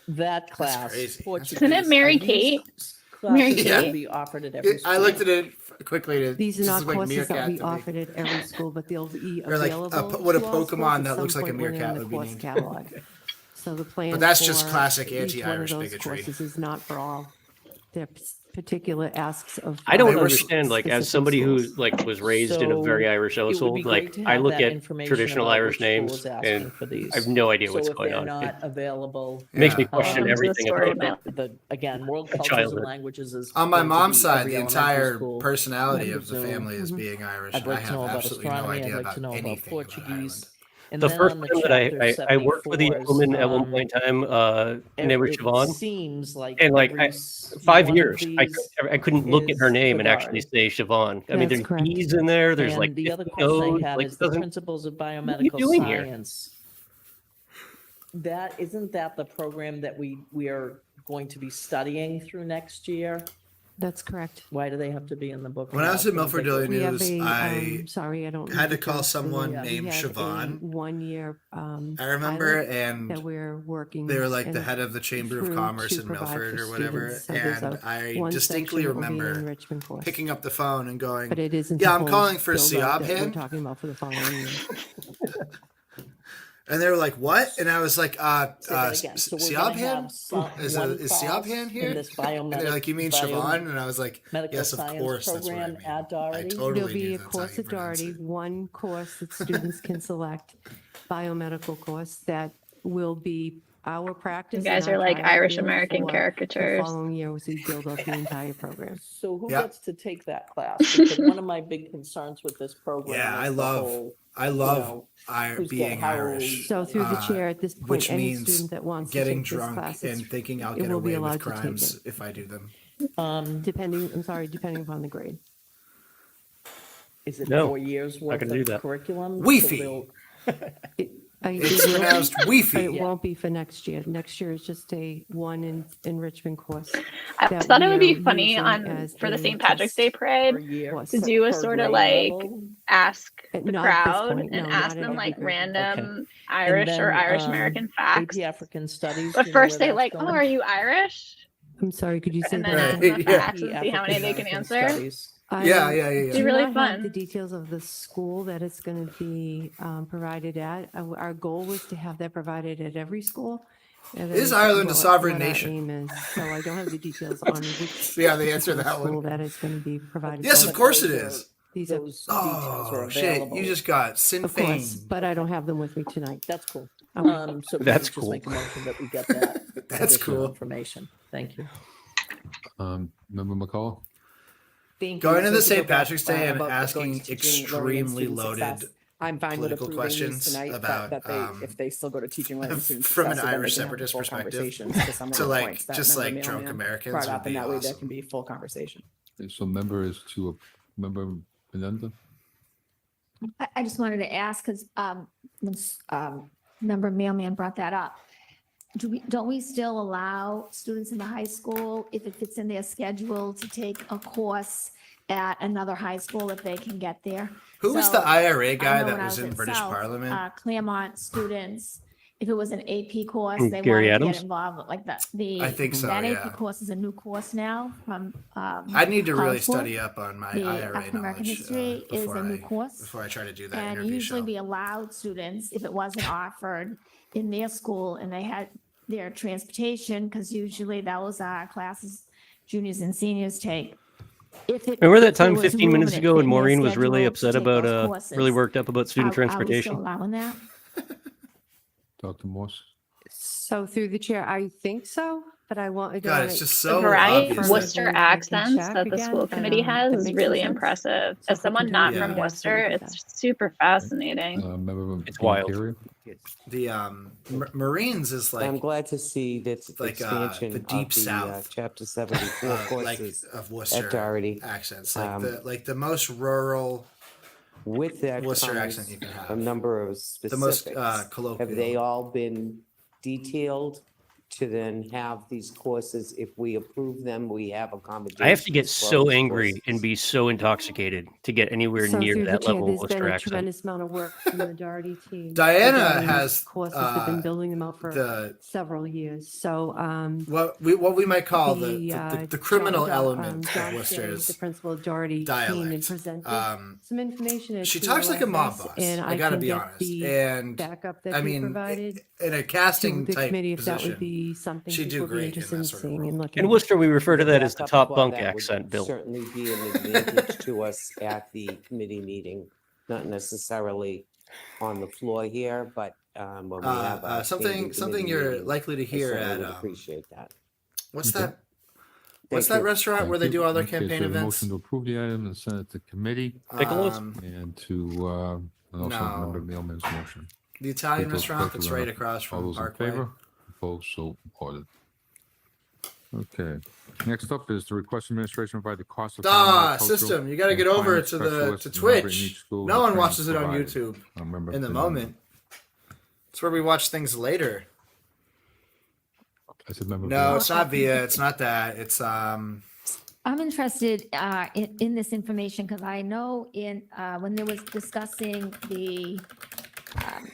That class. crazy. Portuguese, Isn't it Mary are these Kate? classes Mary that Kate? will be offered at every school? I looked at it quickly. These are this not is like courses that Meerkat we to me. offered at every school, but they'll be Or like a available. what a to all schools Pokemon at that some looks like a point when they're in meerkat the would be course named. catalog. So the plan. But that's just for classic each one of anti-Irish those bigotry. courses is not for all. Their particular asks of. I don't They were understand, like, as specific somebody who schools. like was raised in a very So, Irish it would be household, great like to I have look that at information traditional about Irish which school names is asking and for these. I have no idea So what's if going they're on. not available. It makes me Yeah. question Welcome to the everything story about of it. Again, world cultures childhood. and languages is. On my going to mom's be side, every the elementary entire school. personality I of the presume. family is being Irish. I'd and I like to know have about absolutely no astronomy. idea I'd like about to know about anything about Ireland. Portuguese. And The then first on the time that chapter I worked with a young 74s, woman at one point in time, her name was it Siobhan. seems like. And like every 5 one of years, these I couldn't look at her is name and actually regard. say Siobhan. I mean, That's there's correct. E's in there. There's And like the other 50 question O's, I have like, is the doesn't- principles of are you biomedical doing here? science. isn't that the program that we are going to be studying through next year? That's correct. Why do they have to be in the book? When I was at Milford Daily We have News, I sorry, I don't. had to know call the someone details. named We have a Siobhan. 1-year. I remember, and that we're working. they were like the and head of the Chamber of through Commerce to in provide Milford for or whatever. students. So there's And a- I one distinctly section that will be an remember enrichment course. picking up the phone and going, But it isn't. yeah, the I'm whole calling for build-out that We're Siobhan. talking about for the following year. And they were like, what? And I was like, Say that again. So we're gonna have Siobhan? Is one Siobhan class here? in this And they're like, you mean Siobhan? And I was like, Medical yes, of science course, that's what I program mean. at Doherty? totally There'll be knew a that's how course you at pronounce Doherty, it. one course that students can select, biomedical course that will be our practice. You guys and are our like trial Irish field American for caricatures. The following year was we build up the entire program. So who Yeah. gets to take that class? Because one of my big concerns with this program Yeah, is I the love whole, who's who's being get how- Irish. So through the chair at this point, which any means student that wants to getting take this drunk class, and thinking I'll it get will be away with allowed to take crimes it. if I do them. depending upon the grade. is it No, 4 years not worth gonna do of that. curriculum? Weefy. So It's pronounced It Weefy. won't be for next year. Next year is just one enrichment course. I that thought it we would be are funny using as for the a St. Patrick's Day test parade per year. course. to do a Per sort of grade like level? ask the Not at this crowd point, and no, ask not at them like every grade. random And Irish or then, Irish American facts. AP African Studies. But do you know first where they that's like, oh, going? are you Irish? I'm sorry, could you say And that then again? ask them the Yeah. facts and see how many they can African answer. Studies. I Yeah. Be do really not have fun. the details of the school that it's going to be provided at. Our goal was to have that provided at every school. And that Is Ireland a what- sovereign what our nation? aim is. So I don't have the details on which Yeah, the answer to that school one. that is going to be provided. Yes, for. of course it Those are- is. These are, Those details are Oh, shit. available. You just got Sinn of course, Féin. but I don't have them with me tonight. That's cool. Okay. So we That's should just cool. make a motion that we get that. That's additional cool. Information. Thank you. Member McCullough? Thank you. Going into So to St. go back, Patrick's Day and about going asking to teaching, learning, and extremely student loaded success, I'm fine with political approving questions these tonight, about, that they, if they still go to teaching, learning, and student from an success, so then they Irish can have separatist full perspective, conversations to some of to the like points that just Member like drunk Mailman Americans brought would up, and be that way there awesome. can be full conversation. So member is to, member Benenda? I just wanted to ask, because member Mailman brought that up. Don't we still allow students in the high school, if it fits in their schedule, to take a course at another high school if they can get there? Who was So, the IRA I guy know that when I was in at British South, Parliament? Claremont students, if it was an AP course, they Gary wanted to Adams? get involved, like the. I think so, That yeah. AP course is a new course now from. I need to really College Board. study up on my The IRA African American knowledge history is before a new course. before I try to do that And interview usually show. we allowed students, if it wasn't offered in their school and they had their transportation, because usually those are classes juniors and seniors take. Remember that time there was 15 room minutes and it ago fit when in their Maureen was really schedule upset to take about, those courses, really worked up about student are we still transportation? allowing that? Dr. Morse? So through the chair, I think so, but I want. I don't God, wanna- it's just The so variety obvious. of that- Worcester I can accents check that the again, school but, committee has that is makes really sense. impressive. So As if we someone can not do from that, Worcester, we can it's super fascinating. Member It's wild. Biancaria? The Marines is I'm like glad to see that like, expansion the of deep the south, Chapter 74 like courses of Worcester at Doherty. accents, like the most rural With that Worcester comes accent you can have. a number of the specifics. most colloquial. Have they all been detailed to then have these courses? If we approve them, we have accommodations. I have to get for so these angry courses. and be so intoxicated to get anywhere So near through the that chair, level of there's been Worcester a accent. tremendous amount of work from the Doherty team. Diana regarding has, these courses. They've been building them out for the several years. So, what we might call the criminal John- element John of Shea, Worcester's the principal of Doherty, came and dialect. presented some information. at She talks like a mob TOSS, boss. and I gotta can be get honest. the And backup that I he mean, provided in a to casting the type committee, if that position, would be something she'd do people would be great in interested in that sort of seeing role. and looking. In at. Worcester, we refer to that as the Backup top for bunk that would accent, Bill. Certainly be an advantage to us at the committee meeting, not necessarily on the floor here, but when we have a something standing you're committee likely to meeting, I hear certainly at would appreciate that. what's Okay. that? What's Thank that you. restaurant where they Thank you. do all their Okay, campaign so the events? Motion to approve the item and send it to committee Pickles? and to, and also No. member Mailman's motion. The Italian Pickles, restaurant that's Pickles, right across All from those in Parkway. favor? Opposed, so ordered. Okay, next up is the request administration provide the cost of. System, you got to get over to Twitch. No one watches it on YouTube in the moment. It's where we watch things later. I said member. No, Bennett. it's not Via. It's not that. It's I'm interested in this information because I know when there was discussing the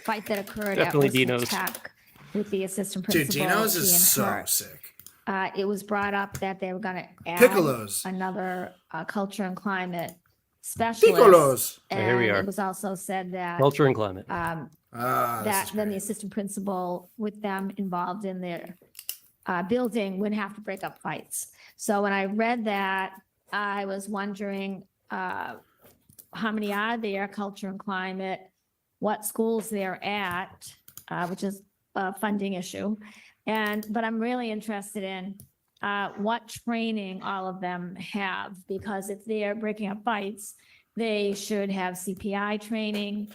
fight that occurred Definitely at Worcester Dino's. Tech with the assistant dude. principal Dino's is being so hurt. sick. It was brought up that they were going to add Piccolos. another culture and climate specialist. Piccolos. And Here we are. it was also said that Culture and climate. that then the assistant principal with them involved in their building would have to break up fights. So when I read that, I was wondering how many are there, culture and climate, what schools they're at, which is a funding issue. But I'm really interested in what training all of them have, because if they're breaking up fights, they should have CPI training.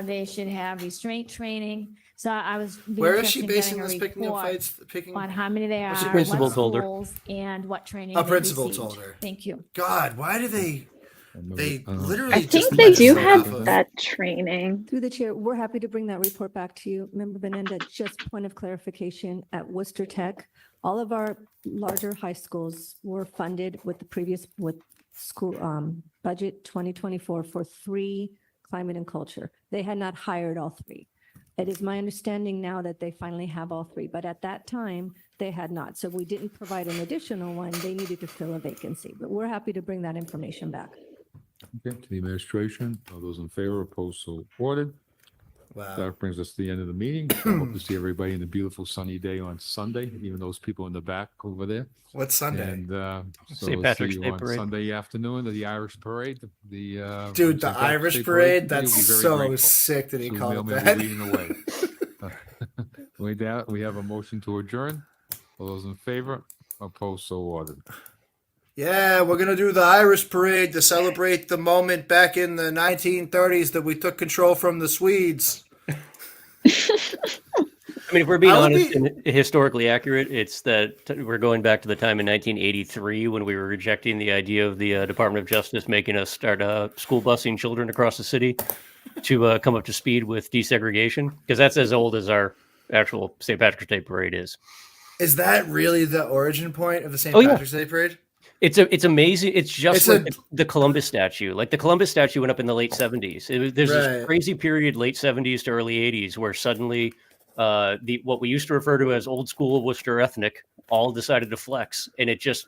They should have restraint training. So I was. Where is she interested in basing getting a this picking up report fights? Picking. on how many they are, What's the what principal told her? schools, and what training. A they principal received. told her. Thank you. God, why do they? They literally. I just think they do legislate have off of- that training. Through the chair, we're happy to bring that report back to you. Member Benenda, just point of clarification, at Worcester Tech, all of our larger high schools were funded with the previous, with school budget 2024 for 3 climate and culture. They had not hired all 3. It is my understanding now that they finally have all 3, but at that time, they had not. So we didn't provide an additional one. They needed to fill a vacancy, but we're happy to bring that information back. Okay, to the administration, all those in favor, opposed, so ordered. Wow. That brings us to the end of the meeting. I hope to see everybody in a beautiful sunny day on Sunday, even those people in the back over there. What's Sunday? And so St. we'll Patrick's see you Day on parade. Sunday afternoon, the Irish parade, the Dude, the St. Patrick's Irish Day parade, You'll that's be very so grateful. sick that he So called it mailman will that. be leading the way. With that, we have a motion to adjourn. All those in favor, opposed, so ordered. Yeah, we're gonna do the Irish parade to celebrate the moment back in the 1930s that we took control from the Swedes. I mean, if we're being I would honest be- and historically accurate, it's that we're going back to the time in 1983 when we were rejecting the idea of the Department of Justice making us start school busing children across the city to come up to speed with desegregation, because that's as old as our actual St. Patrick's Day parade is. Is that really the origin point of the St. Oh, yeah. Patrick's Day parade? It's amazing. It's just It's like the Columbus statue. Like the Columbus statue went up in the late 70s. There's Right. this crazy period, late 70s to early 80s, where suddenly what we used to refer to as old school Worcester ethnic all decided to flex. And it just,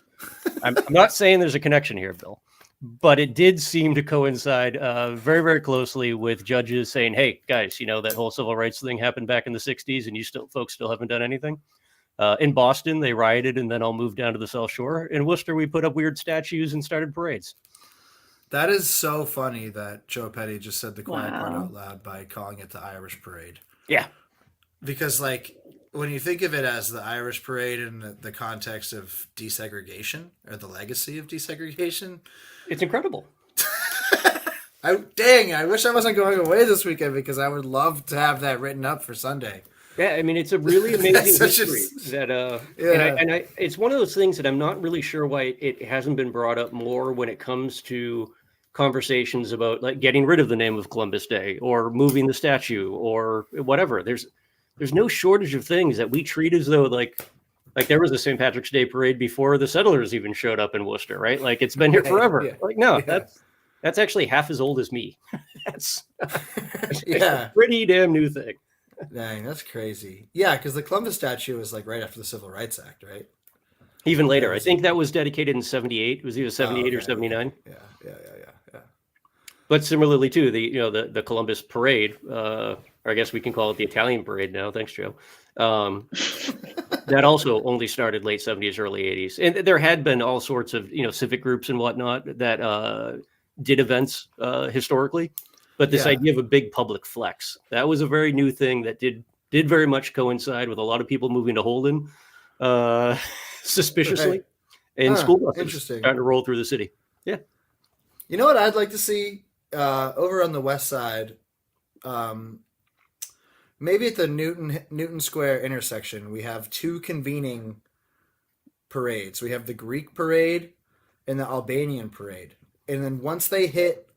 I'm not saying there's a connection here, Bill, but it did seem to coincide very, very closely with judges saying, hey, guys, you know, that whole civil rights thing happened back in the 60s and folks still haven't done anything. In Boston, they rioted and then all moved down to the South Shore. In Worcester, we put up weird statues and started parades. That is so funny that Joe Petty just said the quiet part Wow. out loud by calling it the Irish parade. Yeah. Because, like, when you think of it as the Irish parade in the context of desegregation or the legacy of desegregation, it's incredible. I wish I wasn't going away this weekend because I would love to have that written up for Sunday. Yeah, I mean, it's a really amazing Such a- history that, Yeah. and I, it's one of those things that I'm not really sure why it hasn't been brought up more when it comes to conversations about like getting rid of the name of Columbus Day or moving the statue or whatever. There's no shortage of things that we treat as though like there was a St. Patrick's Day parade before the settlers even showed up in Worcester, right? Like it's been here Right, forever. yeah, Like no, yeah. that's actually half as old as me. That's Yeah. a pretty damn new thing. Dang, that's crazy. Yeah, because the Columbus statue was like right after the Civil Rights Act, right? Even later, I think that was dedicated in '78. It was either '78 or okay, '79. Yeah. But similarly, too, the Columbus parade, or I guess we can call it the Italian parade now. Thanks, Joe. That also only started late '70s, early '80s, and there had been all sorts of civic groups and whatnot that did events historically. But this Yeah. idea of a big public flex, that was a very new thing that did very much coincide with a lot of people moving to Holden suspiciously, Right. and Huh, school buses interesting. starting to roll through the city. Yeah. You know what I'd like to see over on the west side? Maybe at the Newton Square intersection, we have 2 convening parades. We have the Greek parade and the Albanian parade. And then once they hit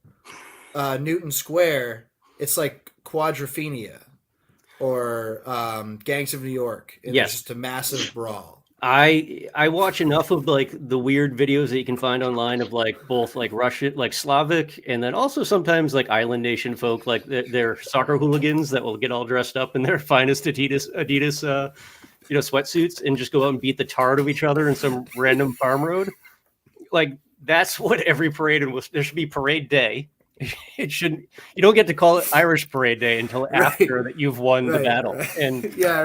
Newton Square, it's like quadrophenia. or Gangs of New York. And Yes. It's just a massive brawl. I watch enough of like the weird videos that you can find online of like both like Russian, like Slavic, and then also sometimes like island nation folk, like they're soccer hooligans that will get all dressed up in their finest Adidas sweatsuits and just go out and beat the tar out of each other in some random farm road. Like that's what every parade there should be parade day. It shouldn't. You don't get to call it Irish Parade Day until after that you've won the battle, and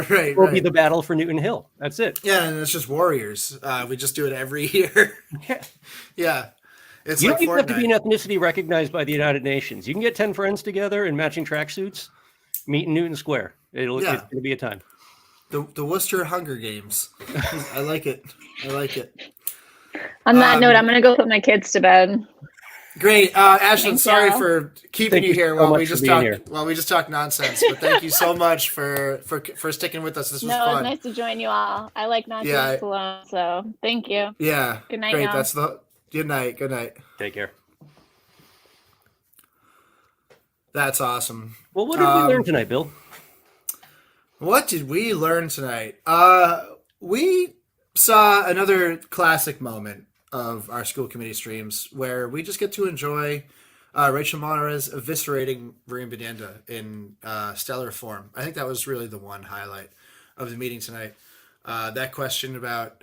right. will be the battle for Newton Hill. That's it. Yeah, and it's just warriors. We just do it every year. Yeah. It's You like don't even have to Fortnite. be an ethnicity recognized by the United Nations. You can get 10 friends together in matching tracksuits, meet in Newton Square. It's going to be a time. The Worcester Hunger Games. I like it. On that note, I'm going to go put my kids to bed. Great, Ashlyn. Thanks, Sorry y'all. for keeping Thank you you here so while much we for just being here. talk nonsense. But thank you so much for sticking with us. This was No, fun. it's nice to join you all. I like not doing this alone, so thank you. Yeah. Good night, Great. y'all. Good night. Good night. Take care. That's awesome. Well, what did we learn tonight, Bill? What did we learn tonight? We saw another classic moment of our school committee streams where we just get to enjoy Rachel Monterez eviscerating Maureen Bedenda in stellar form. I think that was really the one highlight of the meeting tonight. That question about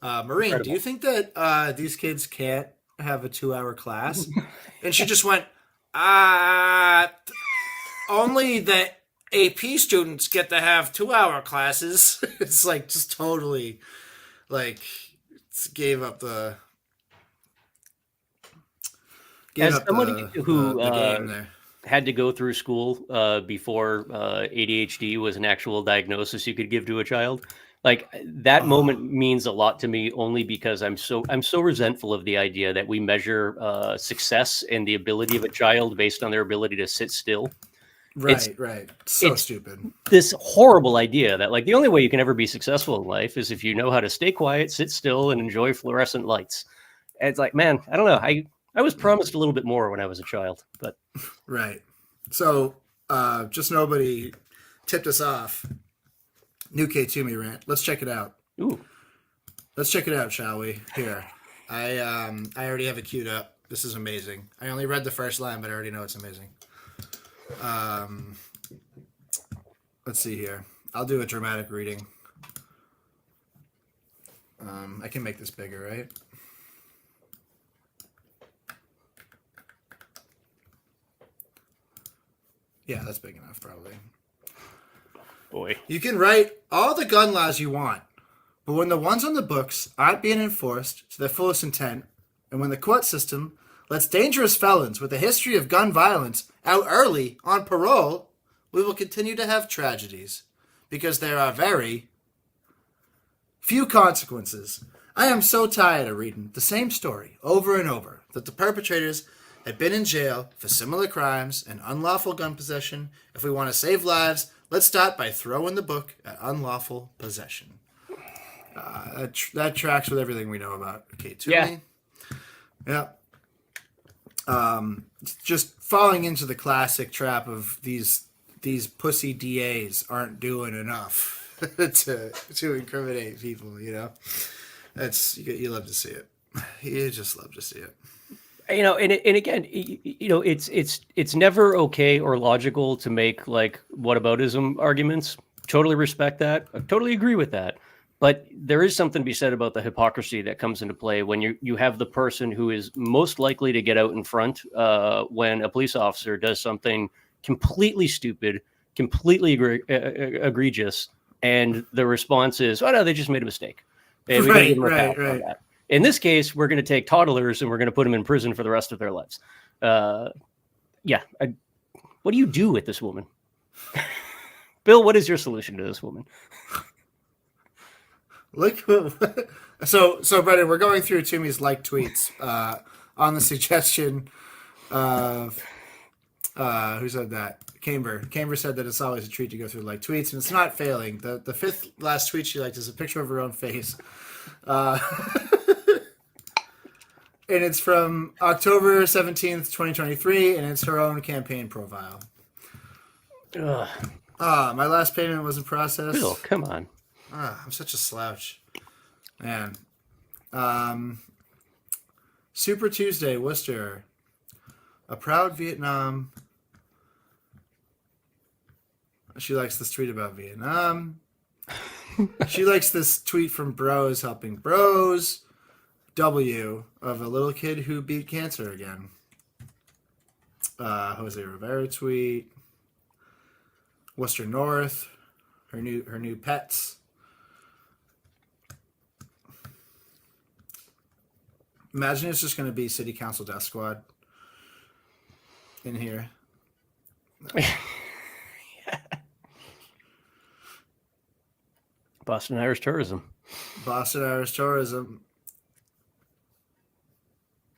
Maureen, Incredible. do you think that these kids can't have a 2-hour class? And she just went, only the AP students get to have 2-hour classes. It's like just totally like gave up the As somebody who the game there. had to go through school before ADHD was an actual diagnosis you could give to a child, like that moment means a lot to me only because I'm so resentful of the idea that we measure success and the ability of a child based on their ability to sit still. Right. So it's stupid. This horrible idea that like the only way you can ever be successful in life is if you know how to stay quiet, sit still, and enjoy fluorescent lights. And it's like, man, I don't know. I was promised a little bit more when I was a child, but Right. So just nobody tipped us off. New K Toomey rant. Let's check it out. Ooh. Let's check it out, shall we? Here. I already have it queued up. This is amazing. I only read the first line, but I already know it's amazing. Let's see here. I'll do a dramatic reading. I can make this bigger, right? Yeah, that's big enough, probably. Boy. You can write all the gun laws you want, but when the ones on the books aren't being enforced to their fullest intent, and when the court system lets dangerous felons with a history of gun violence out early on parole, we will continue to have tragedies, because there are very few consequences. I am so tired of reading the same story over and over, that the perpetrators had been in jail for similar crimes and unlawful gun possession. If we want to save lives, let's start by throwing the book at unlawful possession. That tracks with everything we know about Kate Toomey. Yeah. Just falling into the classic trap of these pussy DAs aren't doing enough to incriminate people. You know, you love to see it. You just love to see it. You know, and again, you know, it's never okay or logical to make like whataboutism arguments. Totally respect that. I totally agree with that. But there is something to be said about the hypocrisy that comes into play when you have the person who is most likely to get out in front when a police officer does something completely stupid, completely egregious, and the response is, "Oh no, they just made a mistake." And we gotta give them a pass on that. In this case, we're going to take toddlers and we're going to put them in prison for the rest of their lives. What do you do with this woman? Bill, what is your solution to this woman? Look, so Brendan, we're going through Toomey's like tweets on the suggestion of who said that? Camber. Camber said that it's always a treat to go through like tweets, and it's not failing. The fifth last tweet she liked is a picture of her own face. And it's from October 17th, 2023, and it's her own campaign profile. Ugh. My last payment wasn't processed. Bill, come on. I'm such a slouch. Man. Super Tuesday, Worcester. A proud Vietnam. She likes this tweet about Vietnam. She likes this tweet from Bros Helping Bros. W of a little kid who beat cancer again. Jose Rivera tweet. Worcester North. Her new pets. Imagine it's just going to be City Council Death Squad in here. Boston Irish Tourism. Boston Irish Tourism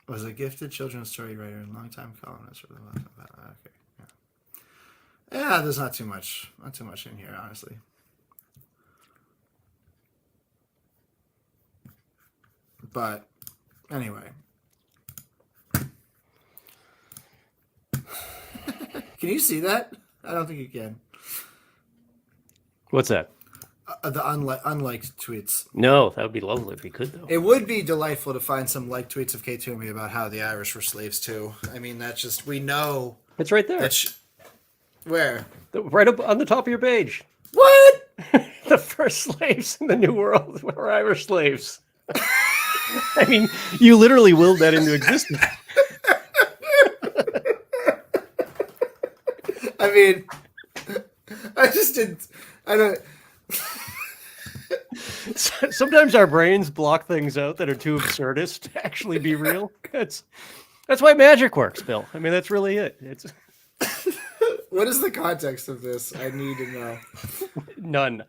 was a gifted children's story writer and longtime columnist for the Boston. Okay, yeah, there's not too much in here, honestly. But anyway, can you see that? I don't think you can. What's that? The unliked tweets. No, that would be lovely if we could, though. It would be delightful to find some liked tweets of Kate Toomey about how the Irish were slaves too. I mean, that's just, we know. It's right there. Where? Right up on the top of your page. What? The first slaves in the New World were Irish slaves. I mean, you literally willed that into existence. I mean, I just didn't. I don't. Sometimes our brains block things out that are too absurdist to actually be real. That's why magic works, Bill. I mean, that's really it. It's What is the context of this? I need to know. None.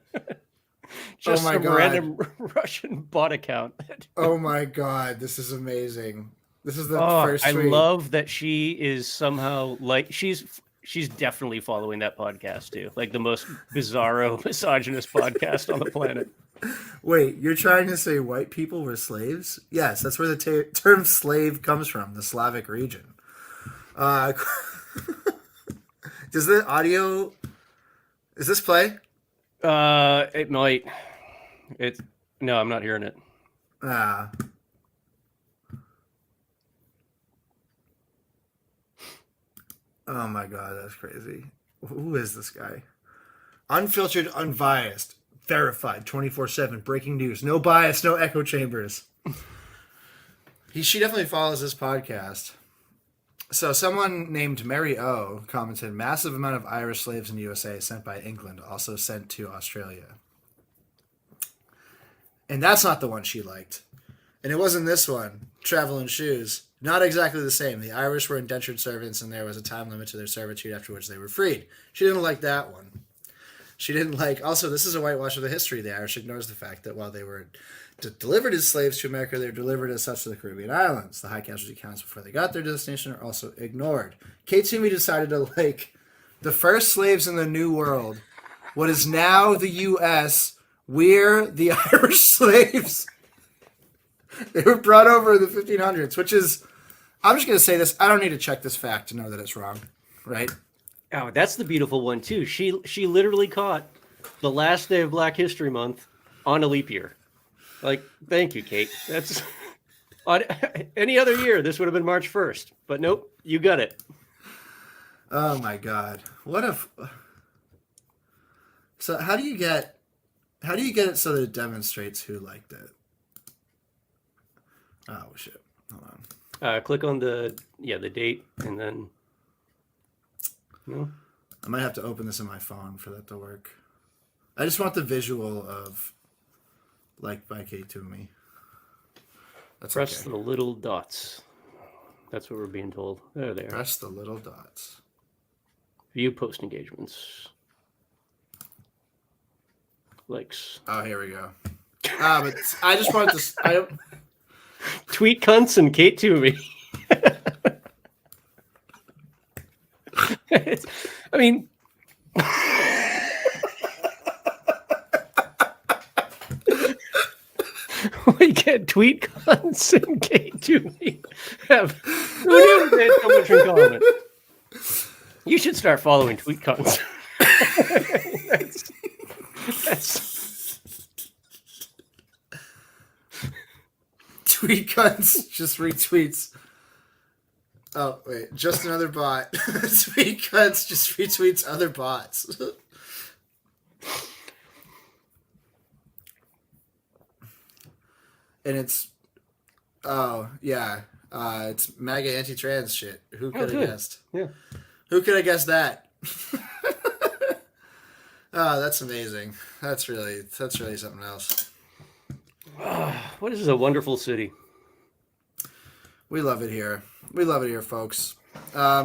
Just some random Russian bot account. Oh my god, this is amazing. This is the first I tweet. love that she is somehow like she's definitely following that podcast too. Like the most bizarro misogynist podcast on the planet. Wait, you're trying to say white people were slaves? Yes, that's where the term slave comes from, the Slavic region. Does the audio... Is this play? It might. No, I'm not hearing it. Oh my god, that's crazy. Who is this guy? Unfiltered, unbiased, verified, 24/7, breaking news, no bias, no echo chambers. She definitely follows this podcast. So someone named Mary O commented, massive amount of Irish slaves in the USA sent by England, also sent to Australia. And that's not the one she liked. And it wasn't this one, Travel and Shoes. Not exactly the same. The Irish were indentured servants and there was a time limit to their servitude after which they were freed. She didn't like that one. She didn't like, also, this is a whitewash of the history. The Irish ignores the fact that while they were delivered as slaves to America, they were delivered as such to the Caribbean islands. The high casualty counts before they got their destination are also ignored. Kate Toomey decided to like the first slaves in the New World, what is now the U.S., we're the Irish slaves. They were brought over in the 1500s, which is, I'm just going to say this, I don't need to check this fact to know that it's wrong, right? Oh, that's the beautiful one, too. She literally caught the last day of Black History Month on a leap year. Like, thank you, Kate. That's on any other year, this would have been March 1st. But nope, you got it. Oh, my God. What if... So how do you get it so that it demonstrates who liked it? Oh, shit. Hold on. Click on the date, and then... No? I might have to open this on my phone for that to work. I just want the visual of liked by Kate Toomey. That's Press okay. the little dots. That's what we're being told. There they are. Press the little dots. View post engagements. Likes. Oh, here we go. But I just wanted to... Tweet cunts and Kate Toomey. I mean... We get tweet cunts and Kate Toomey. Who knew they had so much in common? You should start following tweet cunts. Sweet Cunts just retweets. Oh, wait. Just another bot. Sweet Cunts just retweets other bots. And it's, oh, yeah. It's MAGA anti-trans shit. Who could have guessed? Yeah. Who could have guessed that? Oh, that's amazing. That's really something else. What is a wonderful city? We love it here. We love it here, folks. I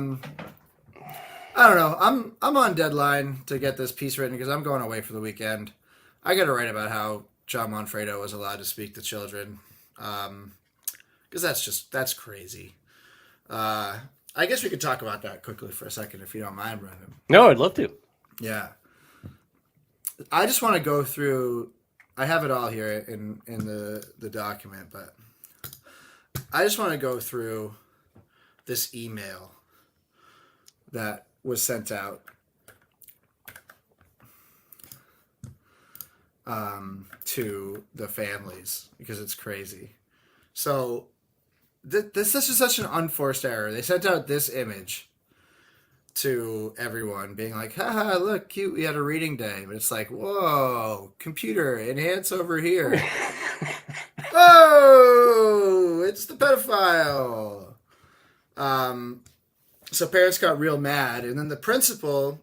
don't know. I'm on deadline to get this piece written because I'm going away for the weekend. I got to write about how John Manfredo was allowed to speak to children, because that's crazy. I guess we could talk about that quickly for a second if you don't mind, Brendan. No, I'd love to. Yeah. I just want to go through. I have it all here in the document, but I just want to go through this email that was sent out to the families because it's crazy. So this is just such an unforced error. They sent out this image to everyone being like, haha, look, cute, we had a reading day. But it's like, whoa, computer, enhance over here. Oh, it's the pedophile. So parents got real mad. And then the principal,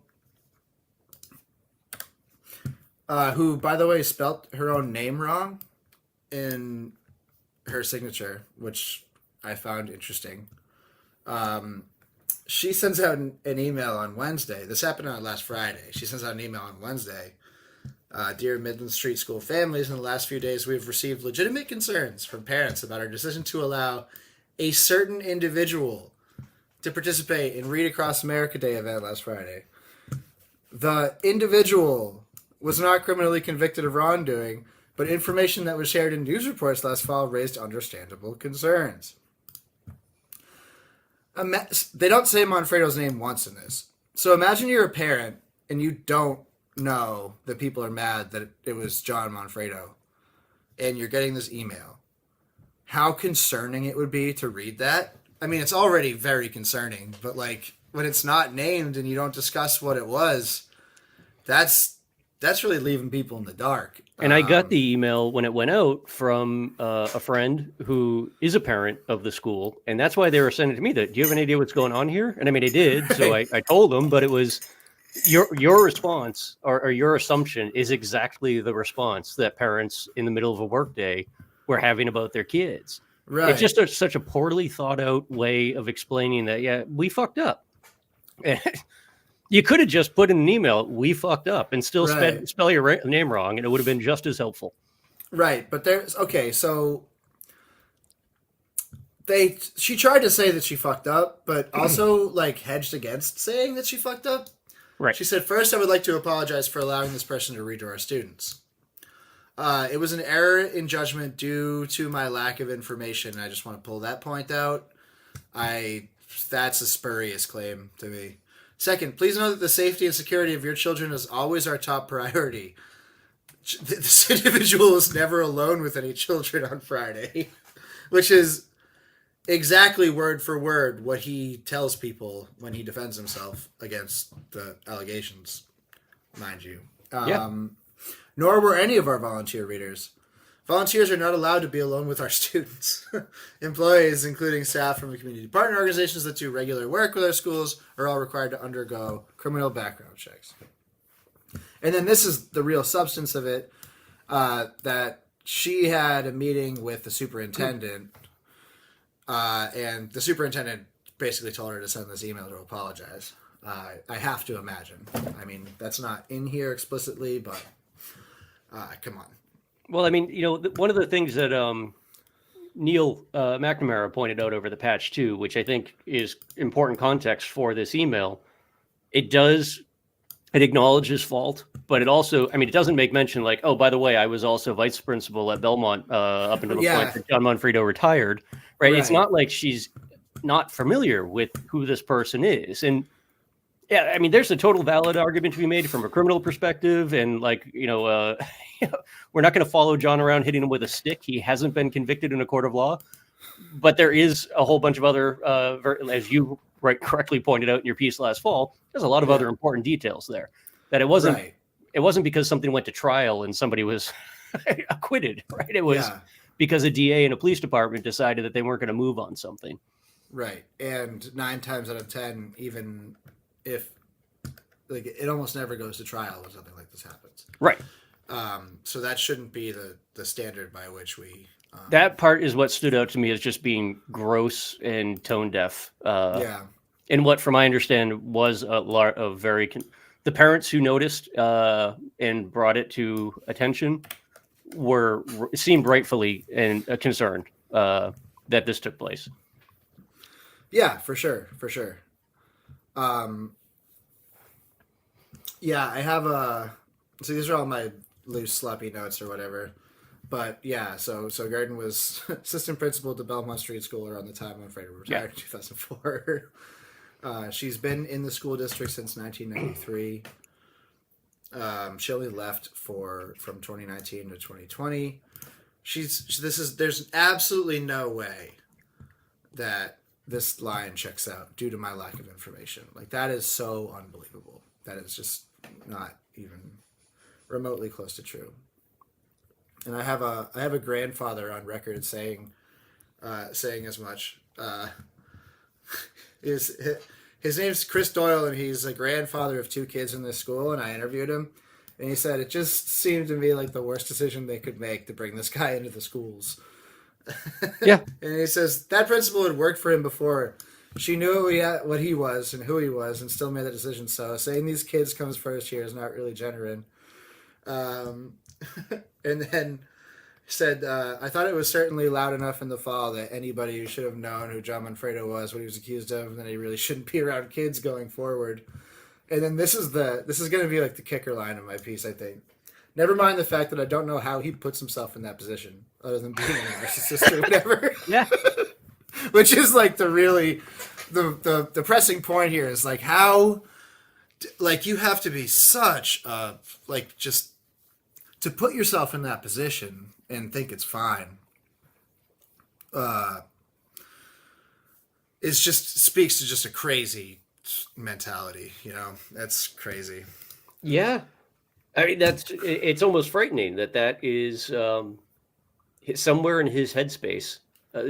who, by the way, spelt her own name wrong in her signature, which I found interesting. She sends out an email on Wednesday. This happened on last Friday. She sends out an email on Wednesday. Dear Midland Street School families, in the last few days, we've received legitimate concerns from parents about our decision to allow a certain individual to participate in Read Across America Day event last Friday. The individual was not criminally convicted of wrongdoing, but information that was shared in news reports last fall raised understandable concerns. They don't say Manfredo's name once in this. So imagine you're a parent and you don't know that people are mad that it was John Manfredo and you're getting this email. How concerning it would be to read that. I mean, it's already very concerning, but like when it's not named and you don't discuss what it was, that's really leaving people in the dark. And I got the email when it went out from a friend who is a parent of the school, and that's why they were sending it to me. That, do you have any idea what's going on here? And I mean, I did, so I told them, but it was your response or your assumption is exactly the response that parents in the middle of a workday were having about their kids. Right. It's just such a poorly thought out way of explaining that. Yeah, we fucked up. You could have just put in an email, we fucked up, and still spell your name wrong, and it would have been just as helpful. Right, but so she tried to say that she fucked up, but also like hedged against saying that she fucked up. Right. She said, first, I would like to apologize for allowing this person to read to our students. It was an error in judgment due to my lack of information. I just want to pull that point out. That's a spurious claim to me. Second, please know that the safety and security of your children is always our top priority. This individual was never alone with any children on Friday, which is exactly word for word what he tells people when he defends himself against the allegations, mind you. Nor were any of our volunteer readers. Volunteers are not allowed to be alone with our students. Employees, including staff from the community partner organizations that do regular work with our schools, are all required to undergo criminal background checks. And then this is the real substance of it, that she had a meeting with the superintendent, and the superintendent basically told her to send this email to apologize. I have to imagine. I mean, that's not in here explicitly, but come on. Well, I mean, one of the things that Neil McNamara pointed out over the patch too, which I think is important context for this email, it acknowledges fault, but it also, I mean, it doesn't make mention like, oh, by the way, I was also vice principal at Belmont up until the point that John Manfredo retired, right? It's not like she's not familiar with who this person is. And Yeah, I mean, there's a total valid argument to be made from a criminal perspective, and like, we're not going to follow John around hitting him with a stick. He hasn't been convicted in a court of law, but there is a whole bunch of other, as you correctly pointed out in your piece last fall, there's a lot of other important details there. That it wasn't because something went to trial and somebody was acquitted, right? It was because a DA and a police department decided that they weren't going to move on something. Right, and 9 times out of 10, even if like it almost never goes to trial when something like this happens. Right. So that shouldn't be the standard by which we. That part is what stood out to me as just being gross and tone deaf. And what, from my understanding, was a very the parents who noticed and brought it to attention seemed rightfully and concerned that this took place. Yeah, for sure. Yeah, I have so these are all my loose, sloppy notes or whatever. But yeah, so Garden was assistant principal at the Belmont Street School around the time I'm afraid retired in 2004. She's been in the school district since 1993. She only left from 2019 to 2020. There's absolutely no way that this line checks out due to my lack of information. Like, that is so unbelievable. That is just not even remotely close to true. And I have a grandfather on record saying as much. His name's Chris Doyle, and he's a grandfather of 2 kids in this school. And I interviewed him, and he said it just seemed to me like the worst decision they could make to bring this guy into the schools. Yeah. And he says that principal had worked for him before. She knew what he was and who he was, and still made that decision. So saying these kids comes first here is not really genuine. And then said, I thought it was certainly loud enough in the fall that anybody who should have known who John Manfredo was, what he was accused of, and that he really shouldn't be around kids going forward. And then this is going to be like the kicker line of my piece, I think. Never mind the fact that I don't know how he puts himself in that position, other than being a narcissist or whatever. Yeah. Which is like the pressing point here is like how, like, you have to be such a, like, just to put yourself in that position and think it's fine. It just speaks to just a crazy mentality, that's crazy. Yeah. I mean, it's almost frightening that is somewhere in his headspace,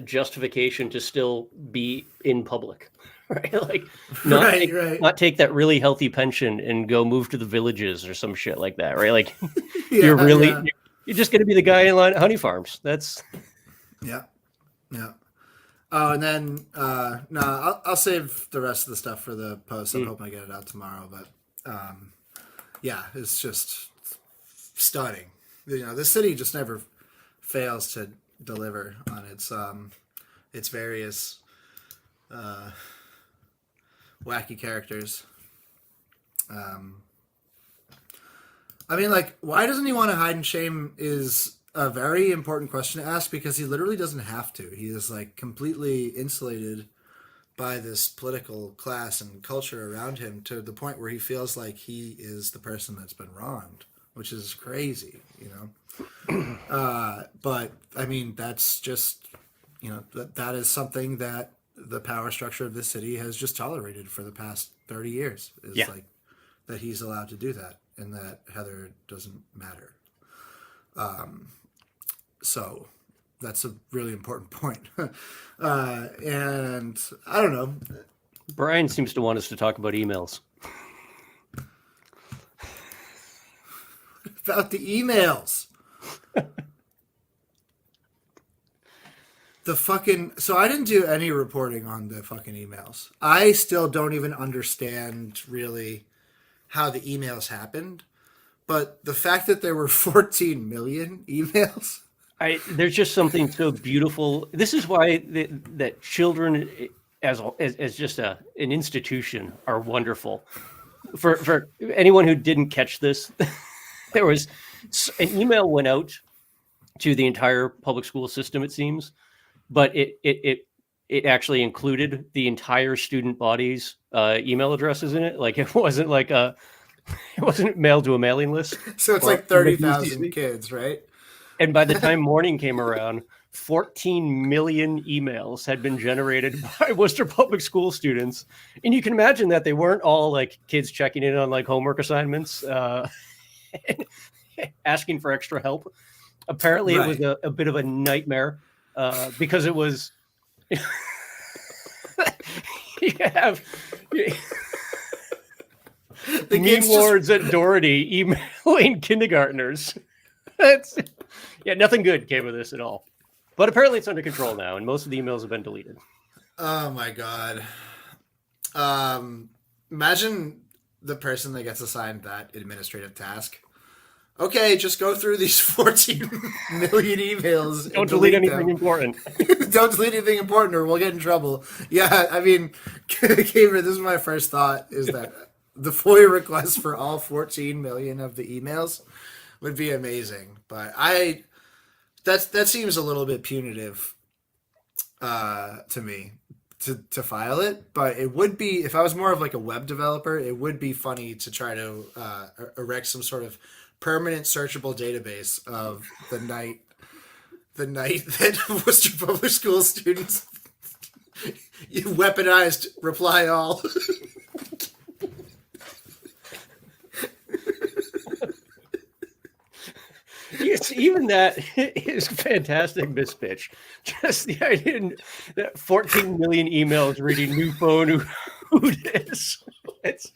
justification to still be in public, right? Like not take that really healthy pension and go move to the villages or some shit like that, right? Like you're just going to be the guy in line at Honey Farms. That's. Yeah. Oh, and then no, I'll save the rest of the stuff for the post. I'm hoping I get it out tomorrow, but yeah, it's just stunning. The city just never fails to deliver on its various wacky characters. I mean, like, why doesn't he want to hide and shame is a very important question to ask, because he literally doesn't have to. He is like completely insulated by this political class and culture around him to the point where he feels like he is the person that's been wronged, which is crazy, but I mean, that's just, that is something that the power structure of this city has just tolerated for the past 30 years is like that he's allowed to do that and that Heather doesn't matter. So that's a really important point. And I don't know. Brian seems to want us to talk about emails. About the emails. So I didn't do any reporting on the fucking emails. I still don't even understand really how the emails happened. But the fact that there were 14 million emails. There's just something so beautiful. This is why that children as just an institution are wonderful. For anyone who didn't catch this, there was an email went out to the entire public school system, it seems, but it actually included the entire student bodies email addresses in it. Like it wasn't like it wasn't mailed to a mailing list. So it's or- like 30,000 kids, right? And by the time morning came around, 14 million emails had been generated by Worcester Public School students. And you can imagine that they weren't all like kids checking in on like homework assignments, asking for extra help. Apparently it was a bit of a nightmare because it was, you have The mean kids just- lords at Doherty emailing kindergartners. That's, yeah, nothing good came of this at all. But apparently it's under control now, and most of the emails have been deleted. Oh my god. Imagine the person that gets assigned that administrative task. Okay, just go through these 14 million emails. Don't and delete anything them. important. Don't delete anything important or we'll get in trouble. Yeah, I mean, Cameron, this is my first thought, is that the FOIA request for all 14 million of the emails would be amazing. But that seems a little bit punitive to me to file it. But it would be, if I was more of like a web developer, it would be funny to try to erect some sort of permanent searchable database of the night that Worcester Public School students weaponized reply all. Yes, even that is fantastic mispitch. Just the idea that 14 million emails reading new phone who dis. It's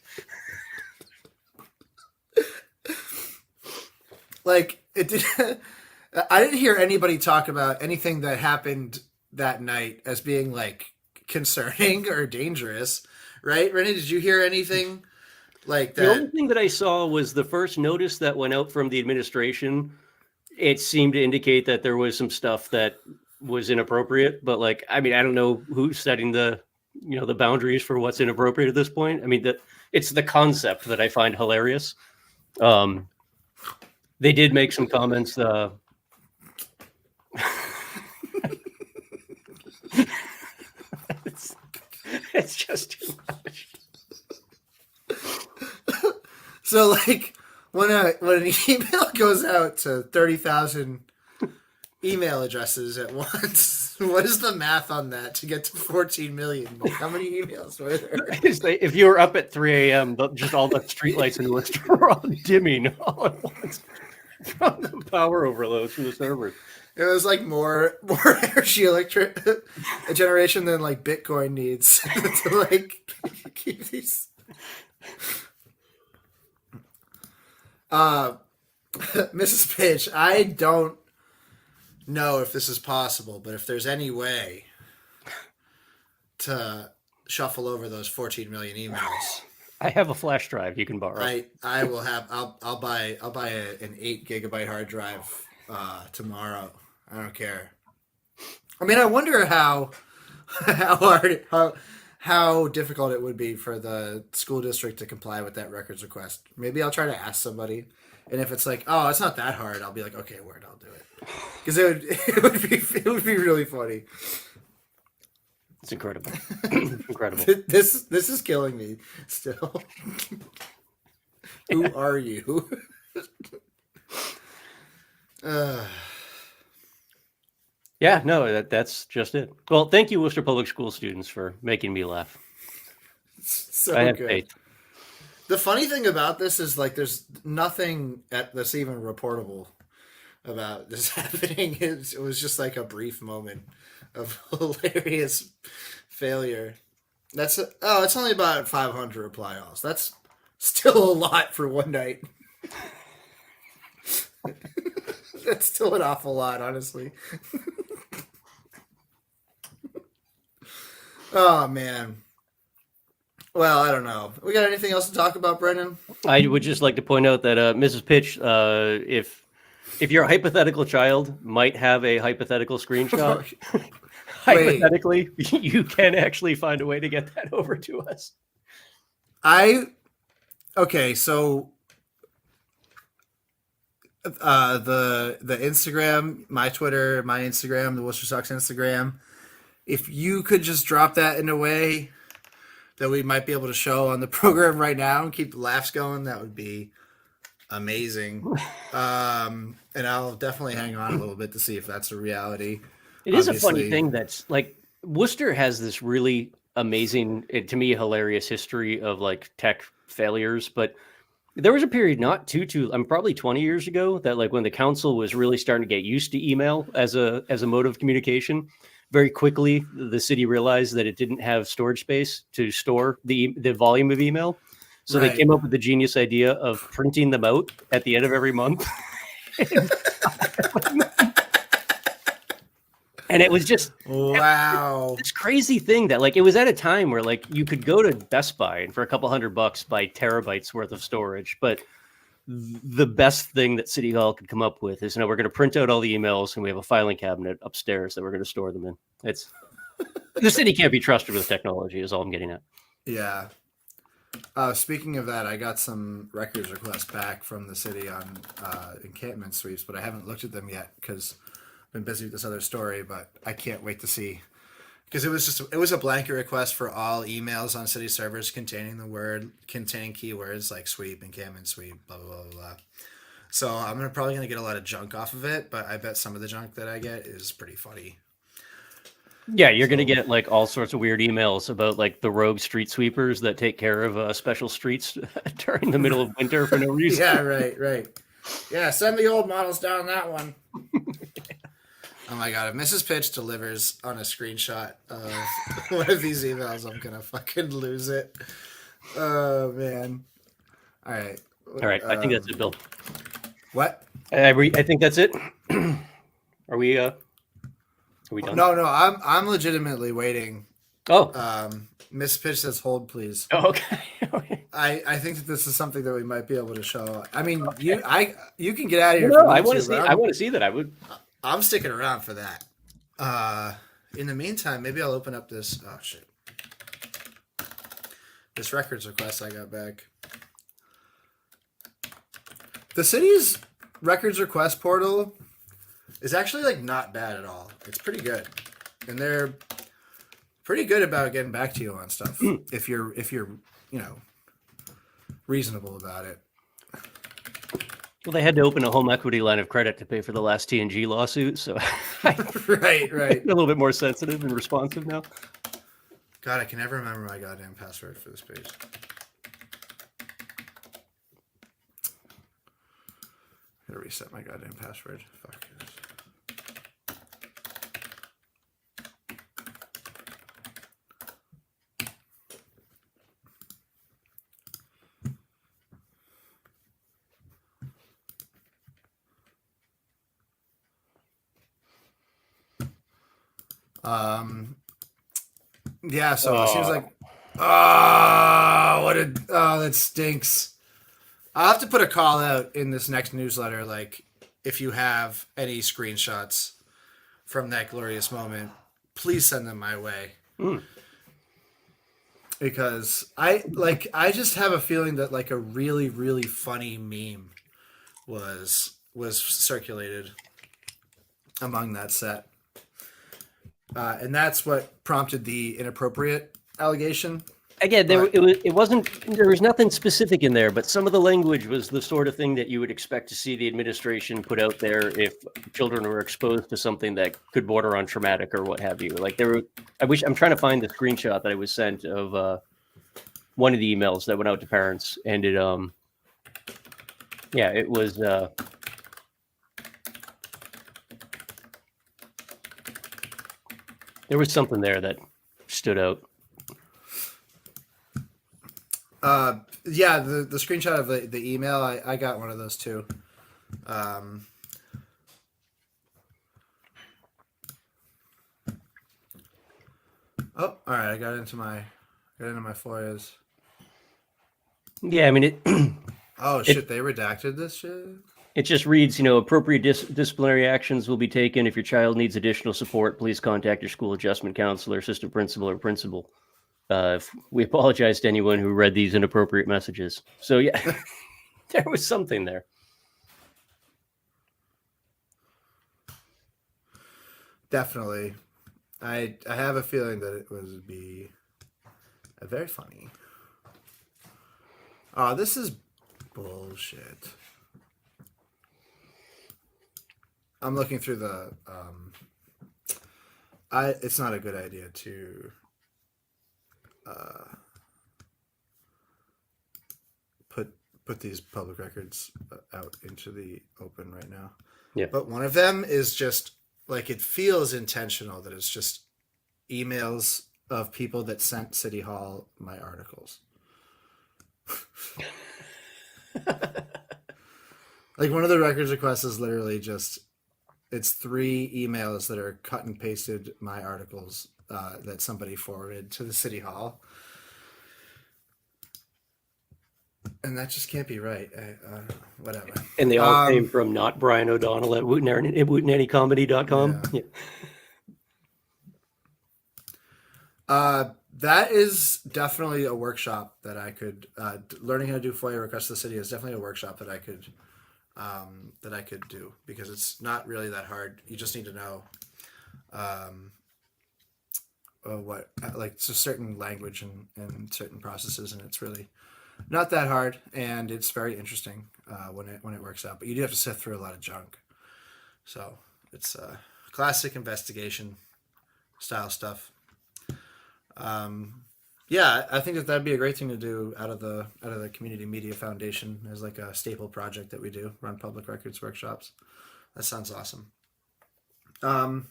like it did. I didn't hear anybody talk about anything that happened that night as being like concerning or dangerous, right? Rennie, did you hear anything like that? The only thing that I saw was the first notice that went out from the administration. It seemed to indicate that there was some stuff that was inappropriate, but like, I mean, I don't know who's setting the boundaries for what's inappropriate at this point. I mean, it's the concept that I find hilarious. They did make some comments. It's just too much. So like when an email goes out to 30,000 email addresses at once, what is the math on that to get to 14 million? Like, how many emails were there? If you were up at 3 a.m., just all the streetlights in Worcester were all dimming all at once from the power overloads from the servers. It was like more energy generation than like Bitcoin needs to like keep these. Mrs. Pitch, I don't know if this is possible, but if there's any way to shuffle over those 14 million emails, I have a flash drive you can borrow. I will have. I'll buy an 8 gigabyte hard drive tomorrow. I don't care. I mean, I wonder how difficult it would be for the school district to comply with that records request. Maybe I'll try to ask somebody, and if it's like, oh, it's not that hard, I'll be like, okay, word, I'll do it, because it would be really funny. It's incredible. Incredible. This is killing me still. Who are you? Yeah, no, that's just it. Well, thank you, Worcester Public School students, for making me laugh. So I have good. faith. The funny thing about this is like there's nothing that's even reportable about this happening. It was just like a brief moment of hilarious failure. It's only about 500 reply alls. That's still a lot for one night. That's still an awful lot, honestly. Oh man. Well, I don't know. We got anything else to talk about, Brendan? I would just like to point out that Mrs. Pitch, if your hypothetical child might have a hypothetical screenshot, hypothetically, you can actually find a way to get that over to us. Okay, so the Instagram, my Twitter, my Instagram, the Worcester Sox Instagram, if you could just drop that in a way that we might be able to show on the program right now and keep the laughs going, that would be amazing. And I'll definitely hang on a little bit to see if that's a reality. It is a funny thing that's like Worcester has this really amazing, to me, hilarious history of like tech failures. But there was a period not probably 20 years ago that like when the council was really starting to get used to email as a mode of communication, very quickly the city realized that it didn't have storage space to store the volume of email. So they came up with the genius idea of printing them out at the end of every month. And it was just this crazy thing that like it was at a time where like you could go to Best Buy and for a couple $100 buy terabytes worth of storage. But the best thing that City Hall could come up with is, we're going to print out all the emails and we have a filing cabinet upstairs that we're going to store them in. It's the city can't be trusted with technology is all I'm getting at. Yeah. Speaking of that, I got some records requests back from the city on encampment sweeps, but I haven't looked at them yet because I've been busy with this other story, but I can't wait to see. Because it was a blanket request for all emails on city servers containing keywords like sweep, encampment sweep, blah, blah, blah, blah. So I'm probably going to get a lot of junk off of it, but I bet some of the junk that I get is pretty funny. Yeah, you're going to get like all sorts of weird emails about like the rogue street sweepers that take care of special streets during the middle of winter for no reason. Yeah, right. Yeah, send the old models down that one. Oh my God, if Mrs. Pitch delivers on a screenshot of one of these emails, I'm going to fucking lose it. Oh, man. All right. I think that's it, Bill. What? I think that's it. Are we done? No, I'm legitimately waiting. Oh. Miss Pitch says hold, please. Oh, okay. I think that this is something that we might be able to show. I mean, you can get out of here. No, I want to see that. I'm sticking around for that. In the meantime, maybe I'll open up this. Oh shit! This records request I got back. The city's records request portal is actually like not bad at all. It's pretty good, and they're pretty good about getting back to you on stuff if you're reasonable about it. Well, they had to open a home equity line of credit to pay for the last TNG lawsuit, so right. A little bit more sensitive and responsive now. God, I can never remember my goddamn password for this page. I gotta reset my goddamn password. Fuck this. Yeah, so it seems like that stinks. I'll have to put a call out in this next newsletter, like if you have any screenshots from that glorious moment, please send them my way. Because I just have a feeling that like a really, really funny meme was circulated among that set. And that's what prompted the inappropriate allegation. Again, there was nothing specific in there, but some of the language was the sort of thing that you would expect to see the administration put out there if children were exposed to something that could border on traumatic or what have you. Like I'm trying to find the screenshot that I was sent of one of the emails that went out to parents, and it was. There was something there that stood out. Yeah, the screenshot of the email, I got one of those too. Oh, all right, I got into my FOIAs. Yeah, I mean it. Oh shit, they redacted this shit? It just reads, appropriate disciplinary actions will be taken. If your child needs additional support, please contact your school adjustment counselor, assistant principal, or principal. We apologize to anyone who read these inappropriate messages. So yeah, there was something there. Definitely. I have a feeling that it would be Very funny. Oh, this is bullshit. I'm looking through the. It's not a good idea to. Put these public records out into the open right now. Yeah. But one of them is just like, it feels intentional that it's just emails of people that sent City Hall my articles. Like, one of the records requests is literally just, it's 3 emails that are cut and pasted my articles that somebody forwarded to the City Hall. And that just can't be right. Whatever. And they all came from not Brian O'Donnell at wootenannycomedy.com. Yeah. That is definitely a workshop that I could, learning how to do FOIA requests to the city is definitely a workshop that I could do, because it's not really that hard. You just need to know it's a certain language and certain processes, and it's really not that hard, and it's very interesting when it works out. But you do have to sift through a lot of junk. So it's classic investigation style stuff. Yeah, I think that'd be a great thing to do out of the Community Media Foundation as like a staple project that we do, run public records workshops. That sounds awesome. But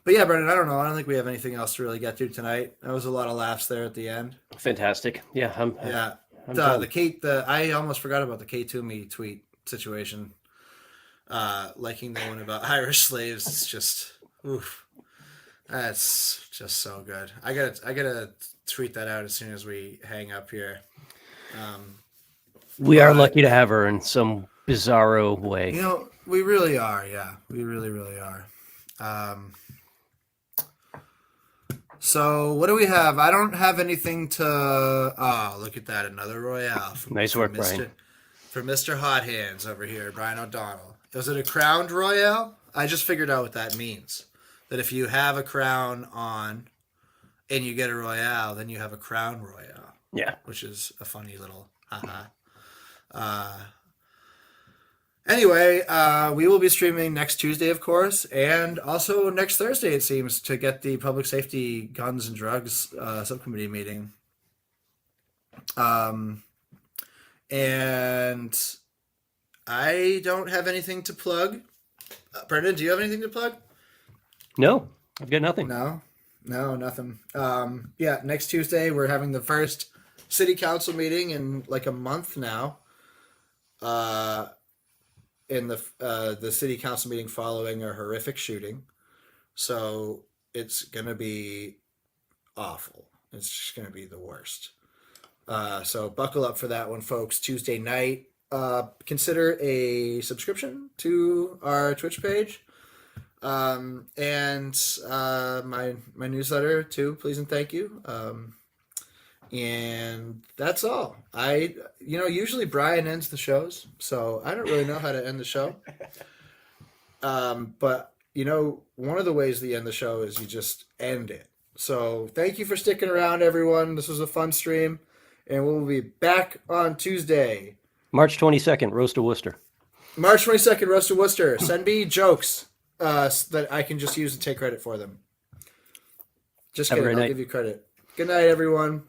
yeah, Brendan, I don't know. I don't think we have anything else to really get to tonight. That was a lot of laughs there at the end. Fantastic. Yeah. I almost forgot about the K2Me tweet situation. Liking the one about Irish slaves. It's just, oof. That's just so good. I gotta tweet that out as soon as we hang up here. We are lucky to have her in some bizarro way. You know, we really are. Yeah, we really, really are. So what do we have? I don't have anything to. Oh, look at that! Another Royale. Nice work, Brian. For Mr. Hot Hands over here, Brian O'Donnell. Was it a crowned Royale? I just figured out what that means. That if you have a crown on and you get a Royale, then you have a crown Royale. Yeah. Which is a funny little haha. Anyway, we will be streaming next Tuesday, of course, and also next Thursday, it seems, to get the Public Safety Guns and Drugs subcommittee meeting. And I don't have anything to plug. Brendan, do you have anything to plug? No, I've got nothing. No, nothing. Yeah, next Tuesday we're having the first city council meeting in like a month now. In the city council meeting following a horrific shooting, so it's gonna be awful. It's just gonna be the worst. So buckle up for that one, folks. Tuesday night. Consider a subscription to our Twitch page. And my newsletter too, please and thank you. And that's all. Usually Brian ends the shows, so I don't really know how to end the show. But one of the ways to end the show is you just end it. So thank you for sticking around, everyone. This was a fun stream, and we'll be back on Tuesday, March 22nd, Roast of Worcester. March 22nd, Roast of Worcester. Send me jokes that I can just use and take credit for them. Just kidding. I'll give you credit. Good night, everyone.